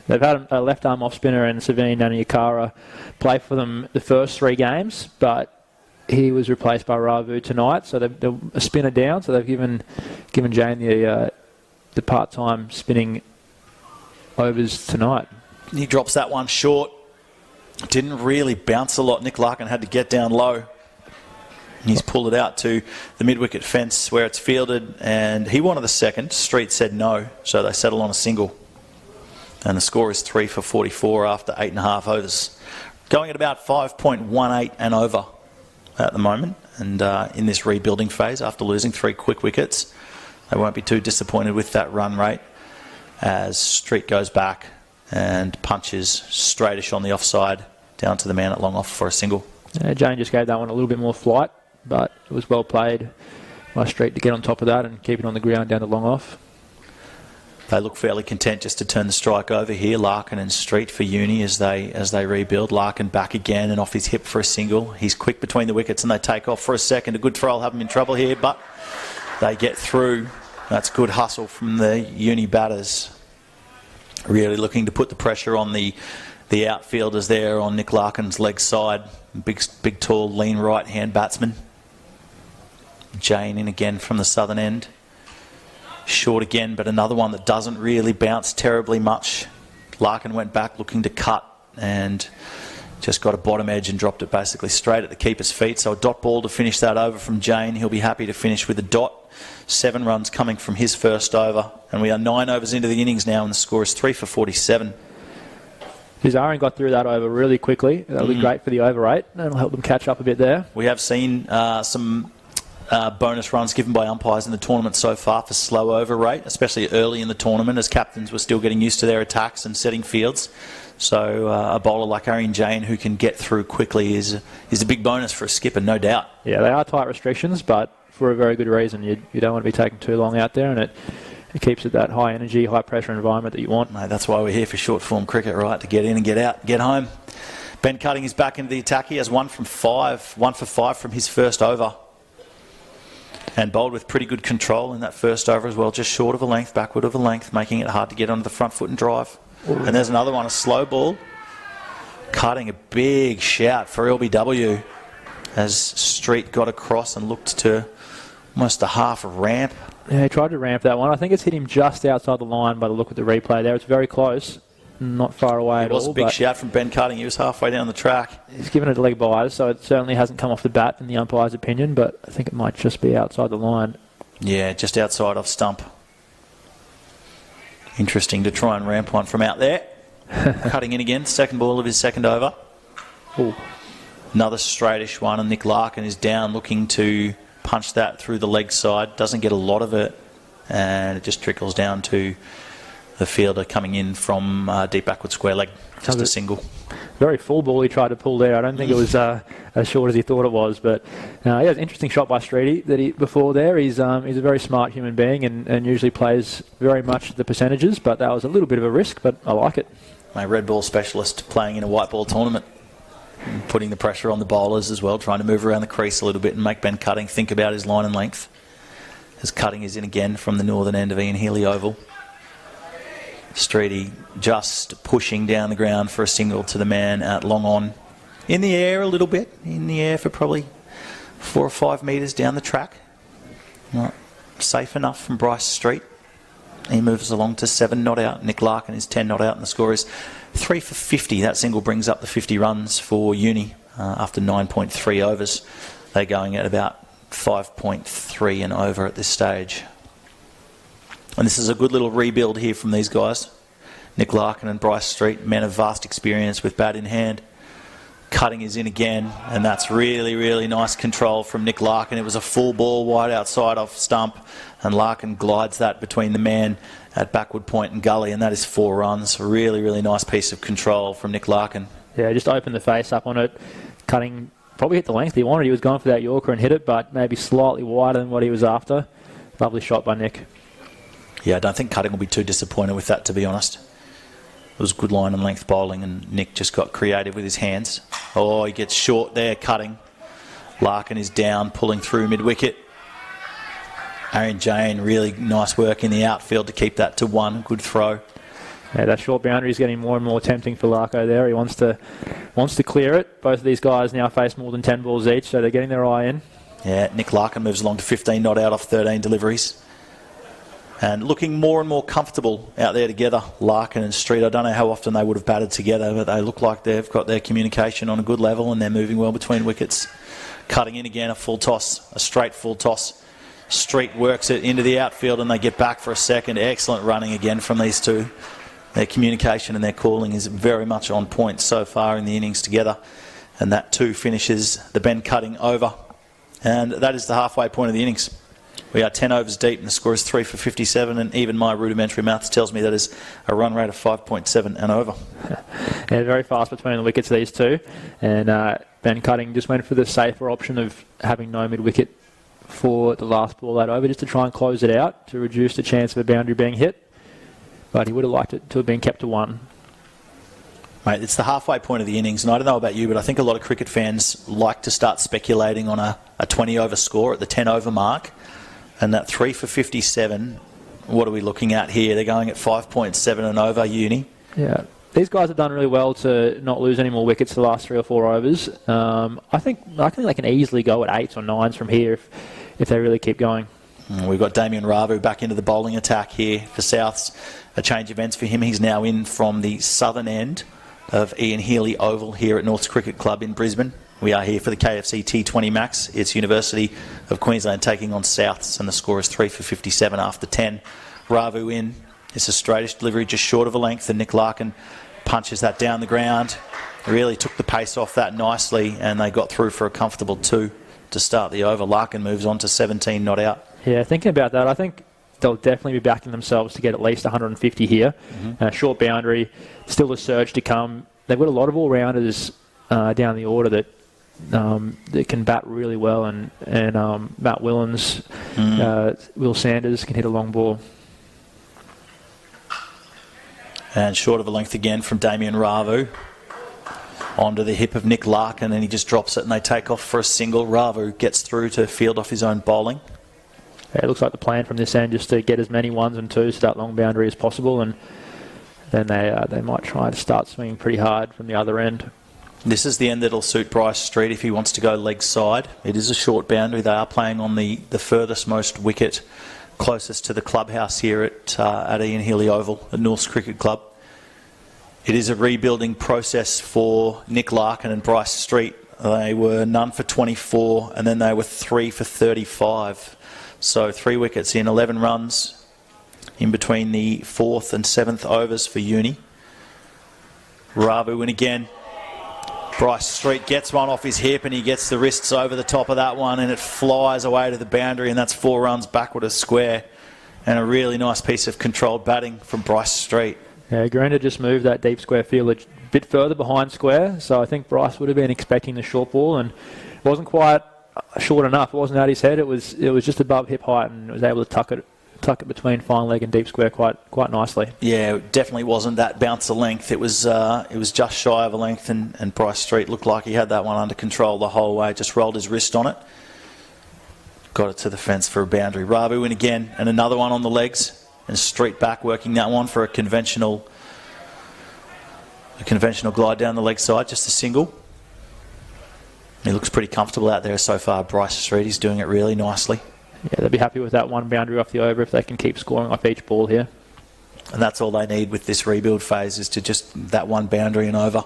They've had a left-arm off-spinner and Savine Nanayakkara play for them the first 3 games, but he was replaced by Ravu tonight, so they're a spinner down, so they've given Jane the part-time spinning overs tonight. He drops that one short. Didn't really bounce a lot. Nick Larkin had to get down low. He's pulled it out to the mid-wicket fence where it's fielded, and he wanted the second. Street said no, so they settle on a single. And the score is 3 for 44 after 8.5 overs. Going at about 5.18 and over at the moment. And in this rebuilding phase, after losing 3 quick wickets, they won't be too disappointed with that run rate as Street goes back and punches straightish on the offside down to the man at long off for a single. Jane just gave that one a little bit more flight, but it was well played by Street to get on top of that and keep it on the ground down to long off. They look fairly content just to turn the strike over here. Larkin and Street for Uni as they rebuild. Larkin back again and off his hip for a single. He's quick between the wickets and they take off for a second. A good throw will have them in trouble here, but they get through. That's good hustle from the Uni batters. Really looking to put the pressure on the outfielders there on Nick Larkin's leg side. Big tall, lean right-hand batsman. Jane in again from the southern end. Short again, but another one that doesn't really bounce terribly much. Larkin went back looking to cut and just got a bottom edge and dropped it basically straight at the keeper's feet. So a dot ball to finish that over from Jane. He'll be happy to finish with a dot. 7 runs coming from his first over. And we are 9 overs into the innings now and the score is 3 for 47. Aaron got through that over really quickly. That'll be great for the over 8. That'll help them catch up a bit there. We have seen some bonus runs given by umpires in the tournament so far for slow over rate, especially early in the tournament as captains were still getting used to their attacks and setting fields. So a bowler like Arian Jane who can get through quickly is a big bonus for a skipper, no doubt. Yeah, they are tight restrictions, but for a very good reason. You don't want to be taking too long out there, and it keeps it that high energy, high pressure environment that you want. Mate, that's why we're here for short form cricket, right? To get in and get out, get home. Ben Cutting is back into the attack. He has 1 for 5 from his first over. And bowled with pretty good control in that first over as well, just short of a length, backward of a length, making it hard to get onto the front foot and drive. Ooh. And there's another one, a slow ball. Cutting a big shout for LBW as Street got across and looked to almost a half ramp. Yeah, he tried to ramp that one. I think it's hit him just outside the line by the look of the replay there. It's very close. Not far away at all. It was a big shout from Ben Cutting. He was halfway down the track. He's given it a leg bias, so it certainly hasn't come off the bat in the umpire's opinion, but I think it might just be outside the line. Yeah, just outside off stump. Interesting to try and ramp one from out there. Cutting in again, second ball of his second over. Ooh. Another straightish one, and Nick Larkin is down looking to punch that through the leg side. Doesn't get a lot of it, and it just trickles down to the fielder coming in from deep backward square leg. Just a single. Very full ball he tried to pull there. I don't think it was as short as he thought it was, but yeah, it was an interesting shot by Streety that before there. He's a very smart human being and usually plays very much the percentages, but that was a little bit of a risk, but I like it. A red ball specialist playing in a white ball tournament. Putting the pressure on the bowlers as well, trying to move around the crease a little bit and make Ben Cutting think about his line and length. As Cutting is in again from the northern end of Ian Healy Oval. Streety just pushing down the ground for a single to the man at long on. In the air a little bit. In the air for probably 4 or 5 metres down the track. Not safe enough from Bryce Street. He moves along to 7 not out. Nick Larkin is 10 not out and the score is 3 for 50. That single brings up the 50 runs for Uni after 9.3 overs. They're going at about 5.3 and over at this stage. And this is a good little rebuild here from these guys. Nick Larkin and Bryce Street, men of vast experience with bat in hand. Cutting is in again, and that's really, really nice control from Nick Larkin. It was a full ball wide outside off stump, and Larkin glides that between the man at backward point and gully, and that is 4 runs. A really, really nice piece of control from Nick Larkin. Yeah, just opened the face up on it. Cutting probably hit the length he wanted. He was going for that Yorker and hit it, but maybe slightly wider than what he was after. Lovely shot by Nick. Yeah, I don't think Cutting will be too disappointed with that, to be honest. It was good line and length bowling, and Nick just got creative with his hands. Oh, he gets short there, Cutting. Larkin is down, pulling through mid-wicket. Aaron Jane, really nice work in the outfield to keep that to 1. Good throw. Yeah, that short boundary is getting more and more tempting for Larko there. He wants to clear it. Both of these guys now face more than 10 balls each, so they're getting their eye in. Yeah, Nick Larkin moves along to 15 not out off 13 deliveries. And looking more and more comfortable out there together, Larkin and Street. I don't know how often they would have batted together, but they look like they've got their communication on a good level and they're moving well between wickets. Cutting in again, a full toss, a straight full toss. Street works it into the outfield and they get back for a second. Excellent running again from these two. Their communication and their calling is very much on point so far in the innings together. And that too finishes the Ben Cutting over. And that is the halfway point of the innings. We are 10 overs deep and the score is 3 for 57, and even my rudimentary maths tells me that is a run rate of 5.7 and over. Yeah, very fast between the wickets, these two. And Ben Cutting just went for the safer option of having no mid-wicket for the last ball that over, just to try and close it out, to reduce the chance of a boundary being hit. But he would have liked it to have been kept to 1. Mate, it's the halfway point of the innings, and I don't know about you, but I think a lot of cricket fans like to start speculating on a 20-over score at the 10-over mark. And that 3 for 57, what are we looking at here? They're going at 5.7 and over, Uni. Yeah. These guys have done really well to not lose any more wickets the last 3 or 4 overs. I think they can easily go at 8s or 9s from here if they really keep going. We've got Damien Ravu back into the bowling attack here for Souths. A change of ends for him. He's now in from the southern end of Ian Healy Oval here at Norths Cricket Club in Brisbane. We are here for the KFC T20 Max. It's University of Queensland taking on Souths, and the score is 3 for 57 after 10. Ravu in. It's a straightish delivery, just short of a length, and Nick Larkin punches that down the ground. Really took the pace off that nicely, and they got through for a comfortable 2 to start the over. Larkin moves on to 17 not out. Yeah, thinking about that, I think they'll definitely be backing themselves to get at least 150 here. Short boundary, still a surge to come. They've got a lot of all-rounders down the order that can bat really well, and Matt Willens, Will Sanders can hit a long ball. And short of a length again from Damien Ravu. Onto the hip of Nick Larkin, and he just drops it and they take off for a single. Ravu gets through to field off his own bowling. Yeah, it looks like the plan from this end just to get as many 1s and 2s to that long boundary as possible, and then they might try to start swinging pretty hard from the other end. This is the end that'll suit Bryce Street if he wants to go leg side. It is a short boundary. They are playing on the furthest most wicket closest to the clubhouse here at Ian Healy Oval at Norths Cricket Club. It is a rebuilding process for Nick Larkin and Bryce Street. They were none for 24 and then they were 3 for 35. So 3 wickets in 11 runs in between the 4th and 7th overs for Uni. Ravu in again. Bryce Street gets one off his hip and he gets the wrists over the top of that one and it flies away to the boundary, and that's 4 runs backward of square, and a really nice piece of controlled batting from Bryce Street. Yeah, Grinder just moved that deep square field a bit further behind square, so I think Bryce would have been expecting the short ball, and it wasn't quite short enough. It wasn't at his head. It was just above hip height, and was able to tuck it between fine leg and deep square quite nicely. Yeah, it definitely wasn't that bounce of length. It was just shy of a length, and Bryce Street looked like he had that one under control the whole way. Just rolled his wrist on it. Got it to the fence for a boundary. Ravu in again, and another one on the legs. And Street back working that one for a conventional glide down the leg side, just a single. He looks pretty comfortable out there so far, Bryce Street. He's doing it really nicely. Yeah, they'll be happy with that one boundary off the over if they can keep scoring off each ball here. And that's all they need with this rebuild phase, is to just that one boundary and over.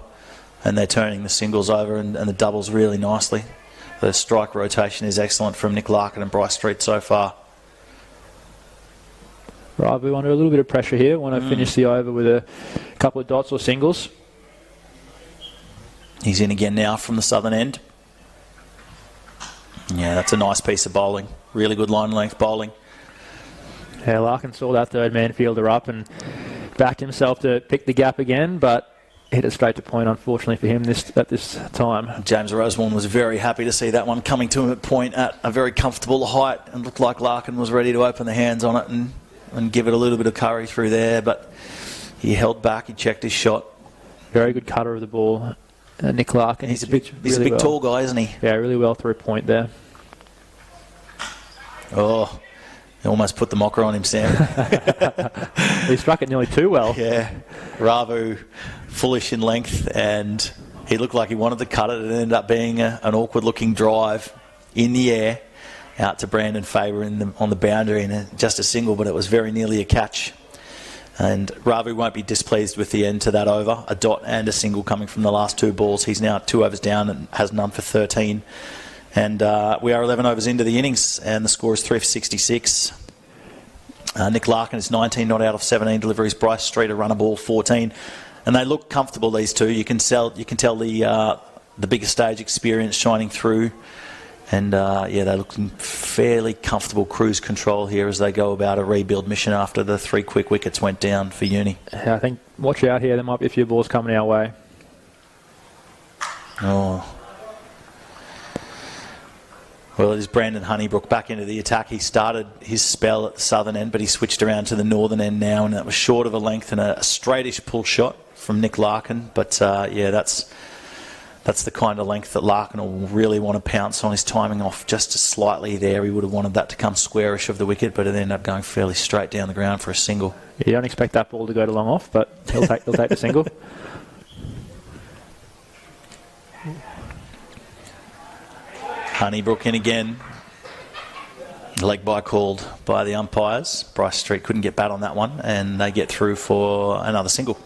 And they're turning the singles over and the doubles really nicely. The strike rotation is excellent from Nick Larkin and Bryce Street so far. Ravu under a little bit of pressure here. Want to finish the over with a couple of dots or singles. He's in again now from the southern end. Yeah, that's a nice piece of bowling. Really good line length bowling. Yeah, Larkin saw that third man fielder up and backed himself to pick the gap again, but hit it straight to point, unfortunately for him at this time. James Rosewarne was very happy to see that one coming to him at point at a very comfortable height, and looked like Larkin was ready to open the hands on it, and and give it a little bit of curry through there, but he held back, he checked his shot. Very good cutter of the ball, Nick Larkin. He's a big tall guy, isn't he? Yeah, really well through point there. Oh, he almost put the mocker on him, Sam. He struck it nearly too well. Yeah, Ravu foolish in length, and he looked like he wanted to cut it. It ended up being an awkward-looking drive in the air out to Brandon Faber on the boundary, and just a single, but it was very nearly a catch. And Ravu won't be displeased with the end to that over. A dot and a single coming from the last 2 balls. He's now 2 overs down and has none for 13. And we are 11 overs into the innings, and the score is 3 for 66. Nick Larkin is 19 not out of 17 deliveries. Bryce Street a runner ball 14. And they look comfortable, these two. You can tell the bigger stage experience shining through. And they're looking fairly comfortable cruise control here as they go about a rebuild mission after the 3 quick wickets went down for Uni. Yeah, I think watch out here. There might be a few balls coming our way. Oh. Well, it is Brandon Honeybrook back into the attack. He started his spell at the southern end, but he switched around to the northern end now, and that was short of a length and a straightish pull shot from Nick Larkin. But that's the kind of length that Larkin will really want to pounce on. His timing off just slightly there. He would have wanted that to come squarish of the wicket, but it ended up going fairly straight down the ground for a single. You don't expect that ball to go to long off, but he'll take the single. Honeybrook in again. Leg bye called by the umpires. Bryce Street couldn't get bat on that one, and they get through for another single.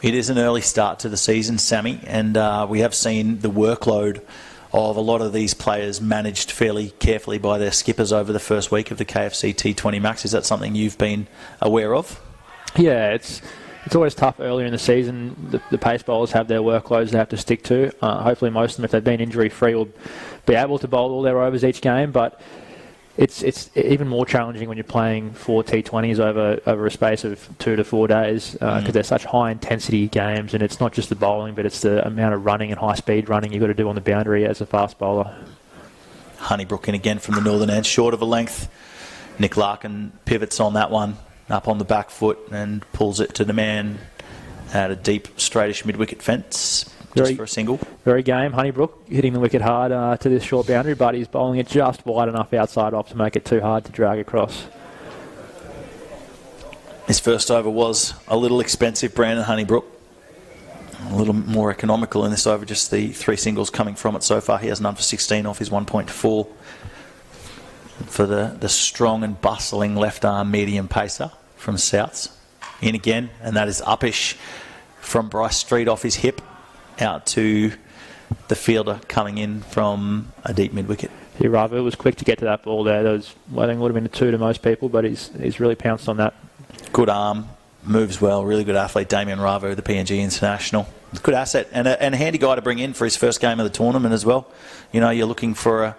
It is an early start to the season, Sammy, and we have seen the workload of a lot of these players managed fairly carefully by their skippers over the first week of the KFC T20 Max. Is that something you've been aware of? Yeah, it's always tough earlier in the season. The pace bowlers have their workloads they have to stick to. Hopefully most of them, if they've been injury-free, will be able to bowl all their overs each game, but it's even more challenging when you're playing 4 T20s over a space of 2 to 4 days because they're such high-intensity games, and it's not just the bowling, but it's the amount of running and high-speed running you've got to do on the boundary as a fast bowler. Honeybrook in again from the northern end, short of a length. Nick Larkin pivots on that one, up on the back foot, and pulls it to the man at a deep, straightish mid-wicket fence. Just for a single. Very game. Honeybrook hitting the wicket hard to this short boundary, but he's bowling it just wide enough outside off to make it too hard to drag across. His first over was a little expensive, Brandon Honeybrook. A little more economical in this over, just the 3 singles coming from it so far. He has none for 16 off his 1.4. For the strong and bustling left arm medium pacer from Souths. In again, and that is uppish from Bryce Street off his hip out to the fielder coming in from a deep mid-wicket. Yeah, Ravu was quick to get to that ball there. That was, I think, would have been a 2 to most people, but he's really pounced on that. Good arm, moves well, really good athlete, Damien Ravu, the PNG international. Good asset and a handy guy to bring in for his first game of the tournament as well. You know, you're looking for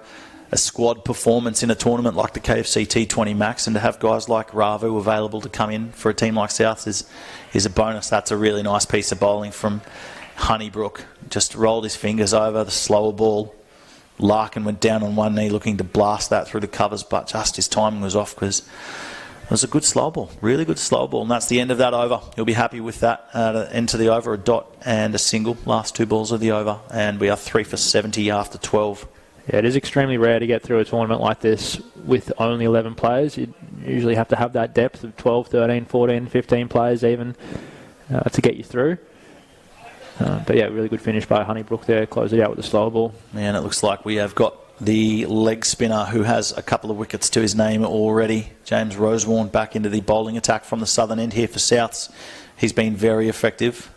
a squad performance in a tournament like the KFC T20 Max, and to have guys like Ravu available to come in for a team like South is a bonus. That's a really nice piece of bowling from Honeybrook. Just rolled his fingers over the slower ball. Larkin went down on one knee looking to blast that through the covers, but just his timing was off because it was a good slow ball, really good slow ball, and that's the end of that over. He'll be happy with that. Into the over, a dot and a single, last 2 balls of the over, and we are 3 for 70 after 12. Yeah, it is extremely rare to get through a tournament like this with only 11 players. You usually have to have that depth of 12, 13, 14, 15 players even to get you through. But yeah, really good finish by Honeybrook there. Close it out with the slow ball. And it looks like we have got the leg spinner who has a couple of wickets to his name already. James Rosewarne back into the bowling attack from the southern end here for Souths. He's been very effective.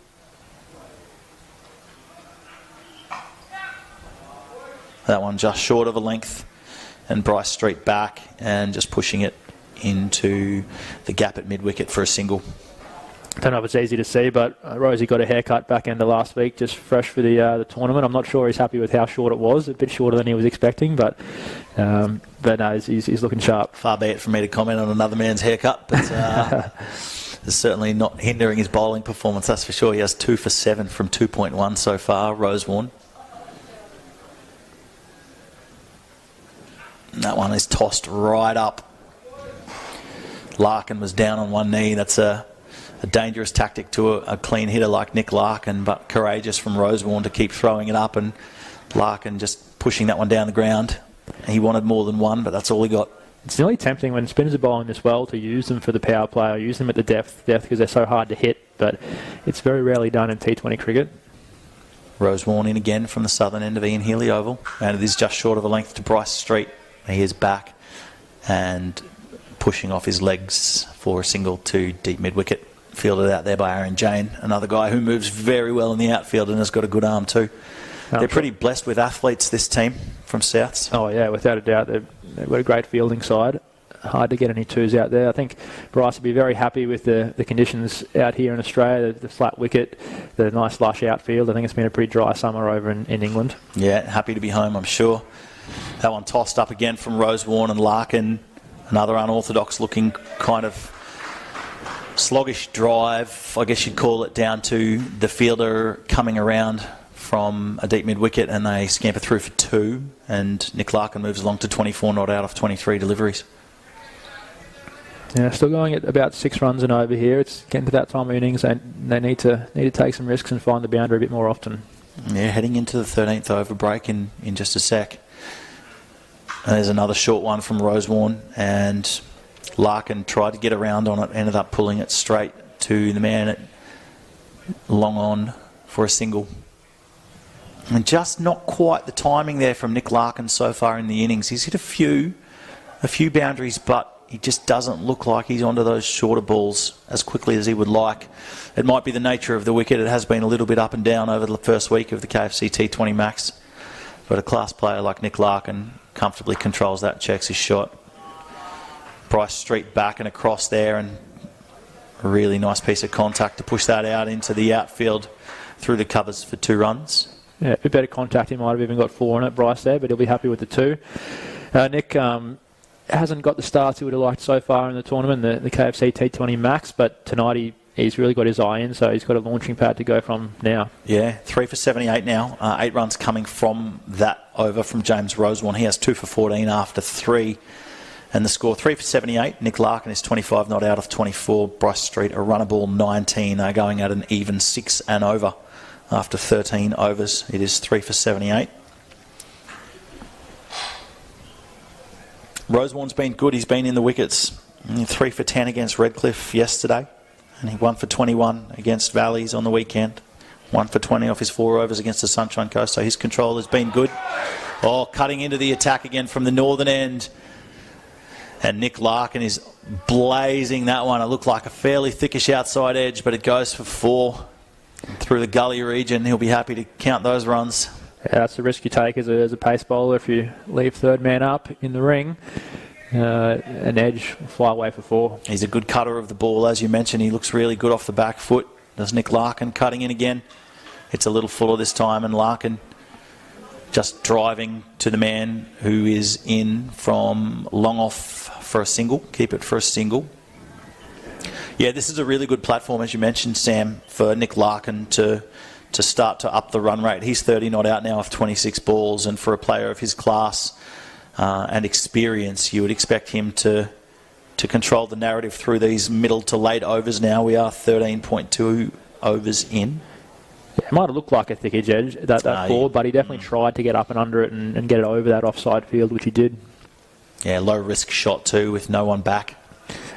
That one just short of a length, and Bryce Street back and just pushing it into the gap at mid-wicket for a single. I don't know if it's easy to see, but Rosie got a haircut back end of last week, just fresh for the tournament. I'm not sure he's happy with how short it was, a bit shorter than he was expecting, but no, he's looking sharp. Far be it from me to comment on another man's haircut, but it's certainly not hindering his bowling performance, that's for sure. He has 2 for 7 from 2.1 so far, Rosewarne. And that one is tossed right up. Larkin was down on one knee. That's a dangerous tactic to a clean hitter like Nick Larkin, but courageous from Rosewarne to keep throwing it up, and Larkin just pushing that one down the ground. He wanted more than one, but that's all he got. It's nearly tempting when spinners are bowling this well to use them for the power play or use them at the depth because they're so hard to hit, but it's very rarely done in T20 cricket. Rosewarne in again from the southern end of Ian Healy Oval, and it is just short of a length to Bryce Street. He is back and pushing off his legs for a single to deep mid-wicket. Fielded out there by Aaron Jane, another guy who moves very well in the outfield and has got a good arm too. They're pretty blessed with athletes, this team from Souths. Oh yeah, without a doubt. They've got a great fielding side. Hard to get any twos out there. I think Bryce would be very happy with the conditions out here in Australia, the flat wicket, the nice lush outfield. I think it's been a pretty dry summer over in England. Yeah, happy to be home, I'm sure. That one tossed up again from Rosewarne, and Larkin, another unorthodox looking kind of sluggish drive, I guess you'd call it, down to the fielder coming around from a deep mid-wicket, and they scamper through for 2, and Nick Larkin moves along to 24 not out of 23 deliveries. Yeah, still going at about 6 runs and over here. It's getting to that time of innings. They need to take some risks and find the boundary a bit more often. Yeah, heading into the 13th over break in just a sec. And there's another short one from Rosewarne, and Larkin tried to get around on it, ended up pulling it straight to the man at long on for a single. And just not quite the timing there from Nick Larkin so far in the innings. He's hit a few boundaries, but he just doesn't look like he's onto those shorter balls as quickly as he would like. It might be the nature of the wicket. It has been a little bit up and down over the first week of the KFC T20 Max. But a class player like Nick Larkin comfortably controls that, checks his shot. Bryce Street back and across there, and a really nice piece of contact to push that out into the outfield through the covers for 2 runs. Yeah, a bit better contact. He might have even got 4 on it, Bryce, there, but he'll be happy with the 2. Nick hasn't got the starts he would have liked so far in the tournament, the KFC T20 Max, but tonight he's really got his eye in, so he's got a launching pad to go from now. Yeah, 3 for 78 now. 8 runs coming from that over from James Rosewarne. He has 2 for 14 after 3. And the score, 3 for 78. Nick Larkin is 25 not out of 24. Bryce Street, a runnable 19. They're going at an even 6 and over after 13 overs. It is 3 for 78. Rosewarne's been good. He's been in the wickets. 3 for 10 against Redcliffe yesterday. And he 1 for 21 against Valleys on the weekend. 1 for 20 off his 4 overs against the Sunshine Coast. So his control has been good. Oh, cutting into the attack again from the northern end. And Nick Larkin is blazing that one. It looked like a fairly thickish outside edge, but it goes for 4 through the gully region. He'll be happy to count those runs. Yeah, that's the risk you take as a pace bowler if you leave third man up in the ring. An edge, fly away for 4. He's a good cutter of the ball, as you mentioned. He looks really good off the back foot. There's Nick Larkin cutting in again. It's a little fuller this time, and Larkin just driving to the man who is in from long off for a single. Keep it for a single. Yeah, this is a really good platform, as you mentioned, Sam, for Nick Larkin to start to up the run rate. He's 30 not out now of 26 balls, and for a player of his class and experience, you would expect him to control the narrative through these middle to late overs now. We are 13.2 overs in. Yeah, it might have looked like a thick edge, that ball, but he definitely tried to get up and under it and get it over that offside field, which he did. Yeah, low risk shot too with no one back.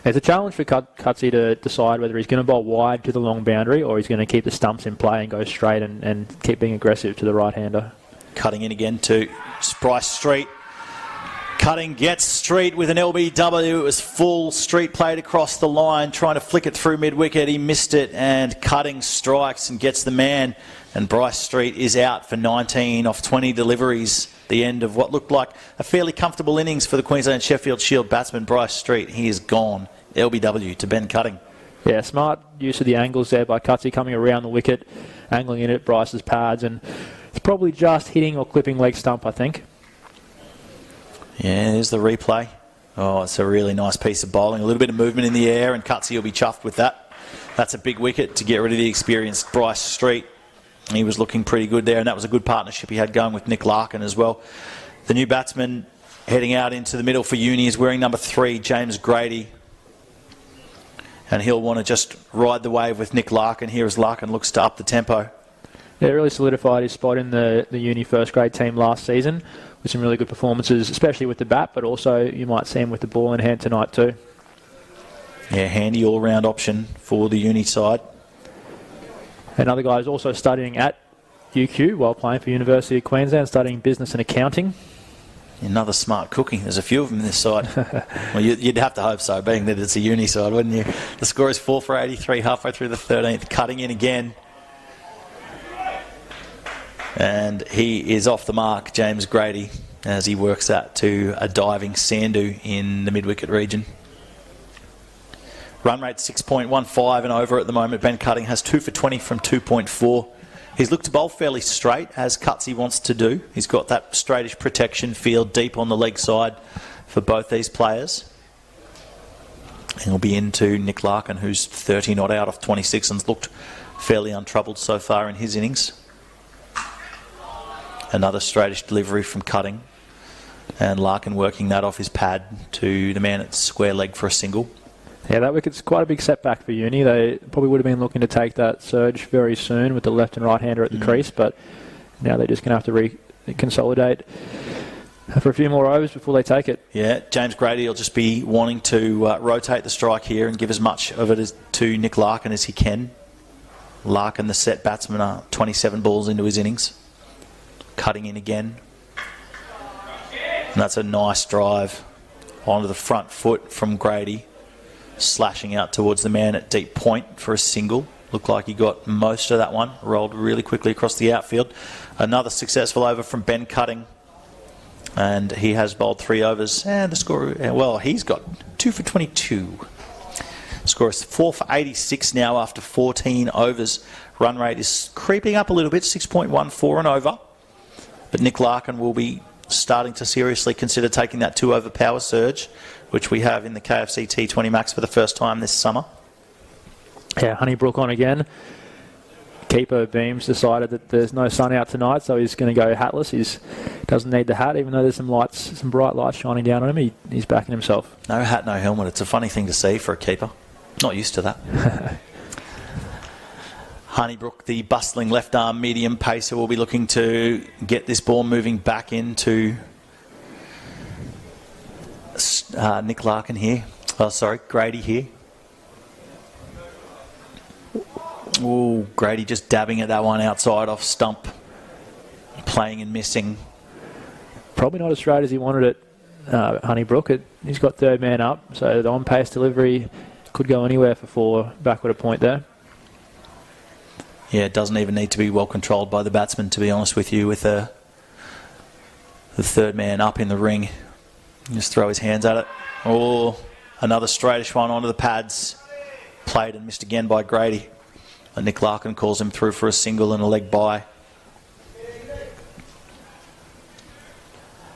It's a challenge for Cutsy to decide whether he's going to bowl wide to the long boundary or he's going to keep the stumps in play and go straight and keep being aggressive to the right-hander. Cutting in again to Bryce Street. Cutting gets Street with an LBW. It was full. Street played across the line, trying to flick it through mid-wicket. He missed it, and Cutting strikes and gets the man. And Bryce Street is out for 19 off 20 deliveries. The end of what looked like a fairly comfortable innings for the Queensland Sheffield Shield batsman, Bryce Street. He is gone. LBW to Ben Cutting. Yeah, smart use of the angles there by Cutsy, coming around the wicket, angling in at Bryce's pads, and it's probably just hitting or clipping leg stump, I think. Yeah, there's the replay. Oh, it's a really nice piece of bowling. A little bit of movement in the air, and Cutsy will be chuffed with that. That's a big wicket to get rid of the experienced Bryce Street. He was looking pretty good there, and that was a good partnership he had going with Nick Larkin as well. The new batsman Heading out into the middle for Uni is wearing number 3, James Grady. And he'll want to just ride the wave with Nick Larkin here as Larkin looks to up the tempo. Yeah, really solidified his spot in the Uni first grade team last season with some really good performances, especially with the bat, but also you might see him with the ball in hand tonight too. Yeah, handy all-round option for the Uni side. Another guy who's also studying at UQ while playing for University of Queensland, studying business and accounting. Another smart cookie. There's a few of them in this side. Well, you'd have to hope so, being that it's a Uni side, wouldn't you? The score is 4 for 83, halfway through the 13th. Cutting in again. And he is off the mark, James Grady, as he works that to a diving Sandu in the mid-wicket region. Run rate 6.15 and over at the moment. Ben Cutting has 2 for 20 from 2.4. He's looked to bowl fairly straight, as Cutsy wants to do. He's got that straightish protection field deep on the leg side for both these players. And he'll be into Nick Larkin, who's 30 not out of 26 and's looked fairly untroubled so far in his innings. Another straightish delivery from Cutting. And Larkin working that off his pad to the man at square leg for a single. Yeah, that wicket's quite a big setback for Uni. They probably would have been looking to take that surge very soon with the left and right hander at the crease, but now they're just going to have to consolidate for a few more overs before they take it. Yeah, James Grady will just be wanting to rotate the strike here and give as much of it to Nick Larkin as he can. Larkin, the set batsman, 27 balls into his innings. Cutting in again. And that's a nice drive onto the front foot from Grady. Slashing out towards the man at deep point for a single. Looked like he got most of that one. Rolled really quickly across the outfield. Another successful over from Ben Cutting. And he has bowled 3 overs. And the score, well, he's got 2 for 22. Score is 4 for 86 now after 14 overs. Run rate is creeping up a little bit, 6.14 and over. But Nick Larkin will be starting to seriously consider taking that 2-over power surge, which we have in the KFC T20 Max for the first time this summer. Yeah, Honeybrook on again. Keeper Beams decided that there's no sun out tonight, so he's going to go hatless. He doesn't need the hat, even though there's some bright lights shining down on him. He's backing himself. No hat, no helmet. It's a funny thing to see for a keeper. Not used to that. Honeybrook, the bustling left-arm medium pacer, will be looking to get this ball moving back into Nick Larkin here. Oh, sorry, Grady here. Ooh, Grady just dabbing at that one outside off stump. Playing and missing. Probably not as straight as he wanted it, Honeybrook. He's got third man up, so the on-pace delivery could go anywhere for 4 backward a point there. Yeah, it doesn't even need to be well controlled by the batsman, to be honest with you, with the third man up in the ring. Just throw his hands at it. Oh, another straightish one onto the pads. Played and missed again by Grady. And Nick Larkin calls him through for a single and a leg bye.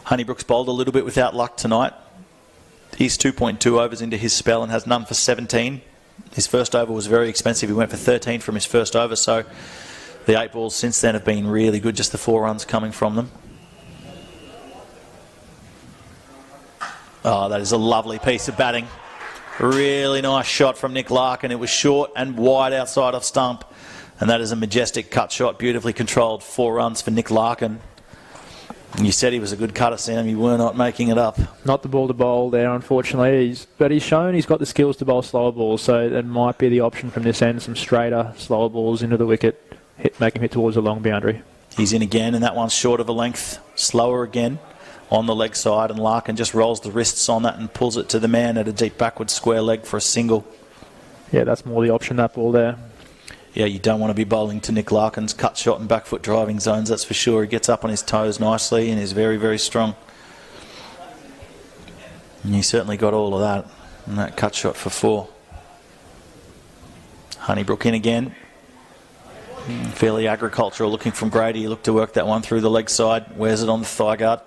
Honeybrook's bowled a little bit without luck tonight. He's 2.2 overs into his spell and has none for 17. His first over was very expensive. He went for 13 from his first over, so the 8 balls since then have been really good, just the 4 runs coming from them. Oh, that is a lovely piece of batting. Really nice shot from Nick Larkin. It was short and wide outside of stump, and that is a majestic cut shot, beautifully controlled. 4 runs for Nick Larkin. You said he was a good cutter, Sam. You were not making it up. Not the ball to bowl there, unfortunately. But he's shown he's got the skills to bowl slower balls, so that might be the option from this end. Some straighter, slower balls into the wicket, make him hit towards the long boundary. He's in again, and that one's short of a length. Slower again on the leg side, and Larkin just rolls the wrists on that and pulls it to the man at a deep backward square leg for a single. Yeah, that's more the option, that ball there. Yeah, you don't want to be bowling to Nick Larkin's cut shot and back foot driving zones, that's for sure. He gets up on his toes nicely and is very, very strong. And he certainly got all of that. And that cut shot for 4. Honeybrook in again. Fairly agricultural looking from Grady. He looked to work that one through the leg side. Wears it on the thigh guard.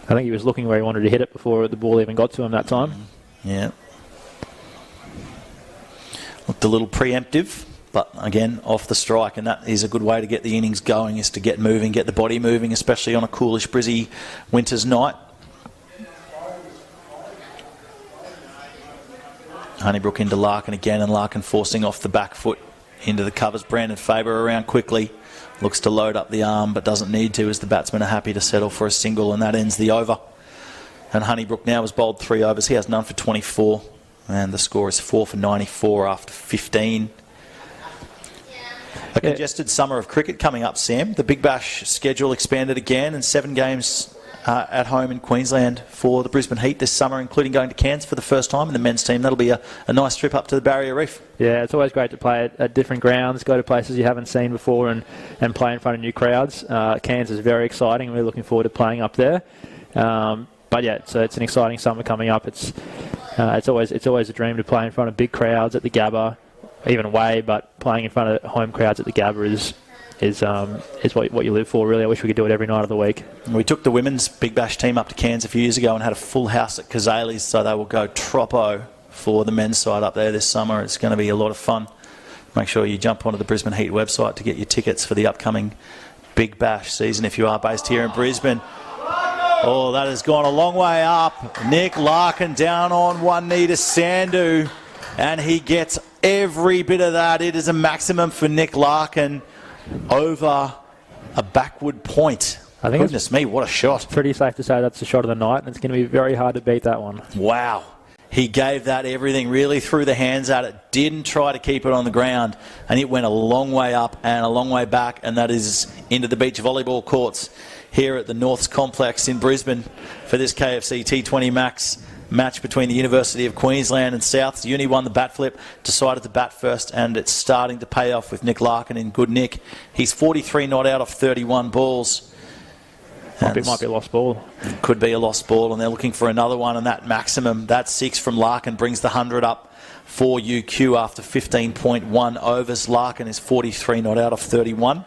I think he was looking where he wanted to hit it before the ball even got to him that time. Yeah. Looked a little preemptive. But again, off the strike, and that is a good way to get the innings going, is to get moving, get the body moving, especially on a coolish, brizzy winter's night. Honeybrook into Larkin again, and Larkin forcing off the back foot into the covers. Brandon Faber around quickly, looks to load up the arm, but doesn't need to, as the batsmen are happy to settle for a single, and that ends the over. And Honeybrook now has bowled 3 overs. He has none for 24, and the score is 4 for 94 after 15. A congested summer of cricket coming up, Sam. The Big Bash schedule expanded again, and 7 games at home in Queensland for the Brisbane Heat this summer, including going to Cairns for the first time in the men's team. That'll be a nice trip up to the Barrier Reef. Yeah, it's always great to play at different grounds, go to places you haven't seen before, and play in front of new crowds. Cairns is very exciting. We're looking forward to playing up there. But yeah, so it's an exciting summer coming up. It's always a dream to play in front of big crowds at the Gabba, even away, but playing in front of home crowds at the Gabba is what you live for, really. I wish we could do it every night of the week. We took the women's Big Bash team up to Cairns a few years ago and had a full house at Kazali's, so they will go troppo for the men's side up there this summer. It's going to be a lot of fun. Make sure you jump onto the Brisbane Heat website to get your tickets for the upcoming Big Bash season if you are based here in Brisbane. Oh, that has gone a long way up. Nick Larkin down on one knee to Sandhu, and he gets every bit of that. It is a maximum for Nick Larkin over a backward point. I think Goodness me, what a shot. Pretty safe to say that's the shot of the night, and it's going to be very hard to beat that one. Wow. He gave that everything, really threw the hands at it, didn't try to keep it on the ground, and it went a long way up and a long way back, and that is into the beach volleyball courts here at the Norths Complex in Brisbane for this KFC T20 Max match between the University of Queensland and Souths. Uni won the bat flip, decided to bat first, and it's starting to pay off with Nick Larkin in good nick. He's 43 not out of 31 balls. Might be a lost ball. Could be a lost ball, and they're looking for another one, and that maximum, that 6 from Larkin, brings the 100 up for UQ after 15.1 overs. Larkin is 43 not out of 31.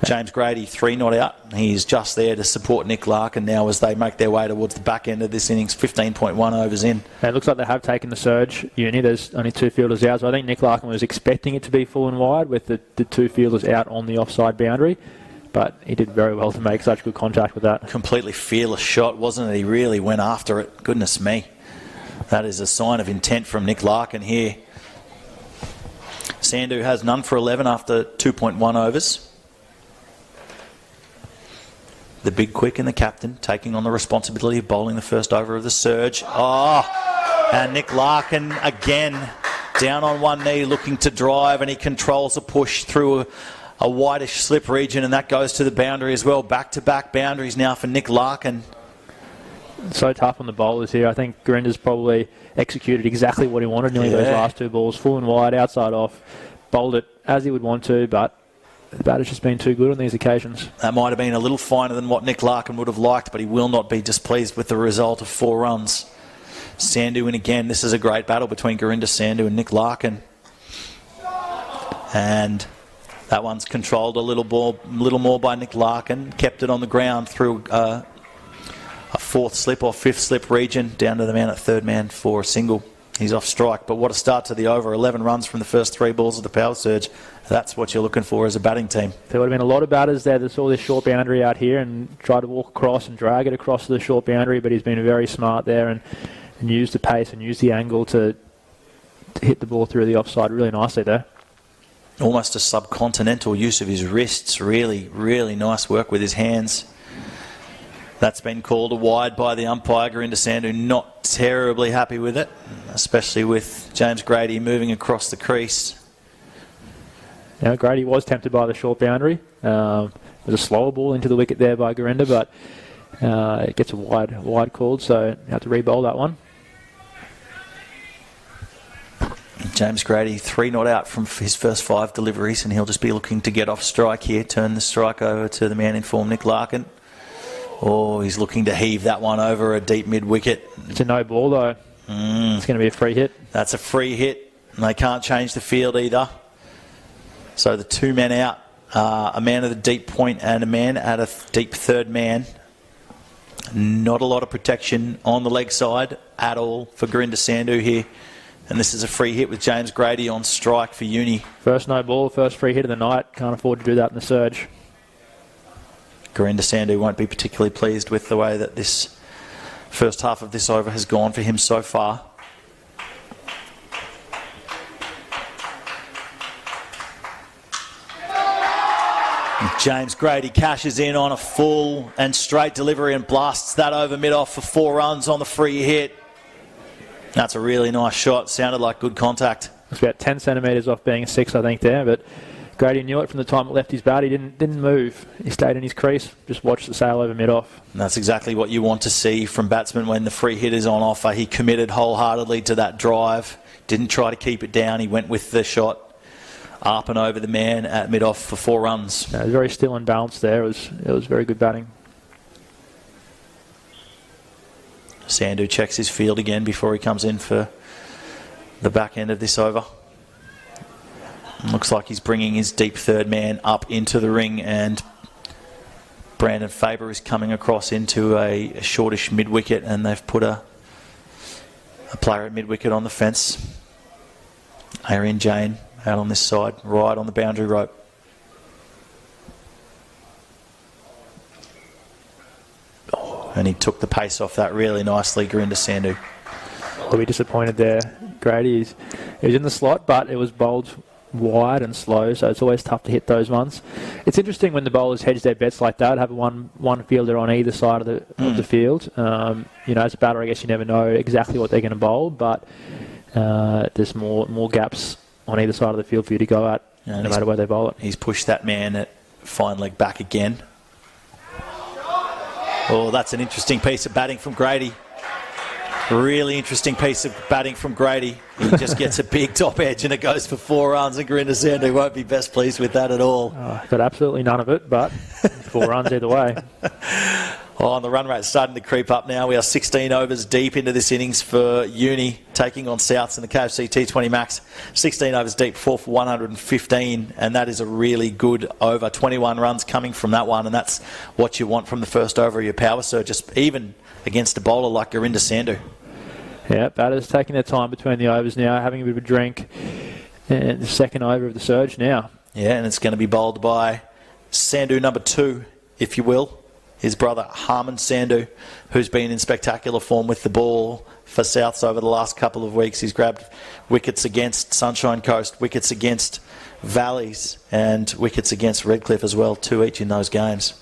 James Grady, 3 not out. He's just there to support Nick Larkin now as they make their way towards the back end of this innings, 15.1 overs in. It looks like they have taken the surge, Uni. There's only 2 fielders out, so I think Nick Larkin was expecting it to be full and wide with the 2 fielders out on the offside boundary, but he did very well to make such good contact with that. Completely fearless shot, wasn't it? He really went after it. Goodness me. That is a sign of intent from Nick Larkin here. Sandhu has none for 11 after 2.1 overs. The big quick and the captain taking on the responsibility of bowling the first over of the surge. Oh, and Nick Larkin again down on one knee looking to drive, and he controls a push through a whitish slip region, and that goes to the boundary as well. Back-to-back boundaries now for Nick Larkin. So tough on the bowlers here. I think Garinda's probably executed exactly what he wanted. Nearly those last 2 balls, full and wide, outside off. Bowled it as he would want to, but the batter's just been too good on these occasions. That might have been a little finer than what Nick Larkin would have liked, but he will not be displeased with the result of 4 runs. Sandhu in again. This is a great battle between Garinda Sandhu and Nick Larkin. And that one's controlled a little more by Nick Larkin. Kept it on the ground through a 4th slip or 5th slip region down to the man at 3rd man for a single. He's off strike, but what a start to the over. 11 runs from the first 3 balls of the power surge. That's what you're looking for as a batting team. There would have been a lot of batters there that saw this short boundary out here and tried to walk across and drag it across to the short boundary, but he's been very smart there and used the pace and used the angle to hit the ball through the offside really nicely there. Almost a subcontinental use of his wrists. Really, really nice work with his hands. That's been called a wide by the umpire. Garinda Sandhu not terribly happy with it, especially with James Grady moving across the crease. Now, Grady was tempted by the short boundary. It was a slower ball into the wicket there by Garinda, but it gets a wide called, so you have to re-bowl that one. James Grady 3 not out from his first 5 deliveries, and he'll just be looking to get off strike here, turn the strike over to the man in form, Nick Larkin. Oh, he's looking to heave that one over a deep mid-wicket. It's a no ball, though. It's going to be a free hit. That's a free hit, and they can't change the field either. So the 2 men out, a man at the deep point and a man at a deep 3rd man. Not a lot of protection on the leg side at all for Garinda Sandhu here. And this is a free hit with James Grady on strike for Uni. First no ball, first free hit of the night. Can't afford to do that in the surge. Gurinder Sandhu won't be particularly pleased with the way that this first half of this over has gone for him so far. James Grady cashes in on a full and straight delivery and blasts that over mid-off for 4 runs on the free hit. That's a really nice shot. Sounded like good contact. It's about 10 centimetres off being a 6, I think, there, but Grady knew it from the time it left his bat. He didn't move. He stayed in his crease, just watched the sail over mid-off. And that's exactly what you want to see from batsmen when the free hit is on offer. He committed wholeheartedly to that drive. Didn't try to keep it down. He went with the shot up and over the man at mid-off for 4 runs. No, it was very still and balanced there. It was very good batting. Sandhu checks his field again before he comes in for the back end of this over. Looks like he's bringing his deep third man up into the ring, and Brandon Faber is coming across into a shortish mid-wicket, and they've put a player at mid-wicket on the fence. Arian Jain out on this side, right on the boundary rope. And he took the pace off that really nicely, Gurinder Sandhu. I'll be disappointed there. Grady, he was in the slot, but it was bowled wide and slow, so it's always tough to hit those ones. It's interesting when the bowlers hedge their bets like that, have one fielder on either side of the field. As a batter, I guess you never know exactly what they're going to bowl, but there's more gaps on either side of the field for you to go at, no matter where they bowl it. He's pushed that man at fine leg back again. Oh, that's an interesting piece of batting from Grady. Really interesting piece of batting from Grady. He just gets a big top edge and it goes for 4 runs, and Gurinder Sandhu won't be best pleased with that at all. Got absolutely none of it, but 4 runs either way. And the run rate's starting to creep up now. We are 16 overs deep into this innings for Uni, taking on Souths in the KFC T20 Max. 16 overs deep, 4 for 115, and that is a really good over. 21 runs coming from that one, and that's what you want from the first over of your power surge, just even against a bowler like Gurinder Sandhu. Yeah, batters taking their time between the overs now, having a bit of a drink, and the second over of the surge now. Yeah, and it's going to be bowled by Sandhu number 2, if you will. His brother Harman Sandhu, who's been in spectacular form with the ball for Souths over the last couple of weeks. He's grabbed wickets against Sunshine Coast, wickets against Valleys, and wickets against Redcliffe as well, 2 each in those games.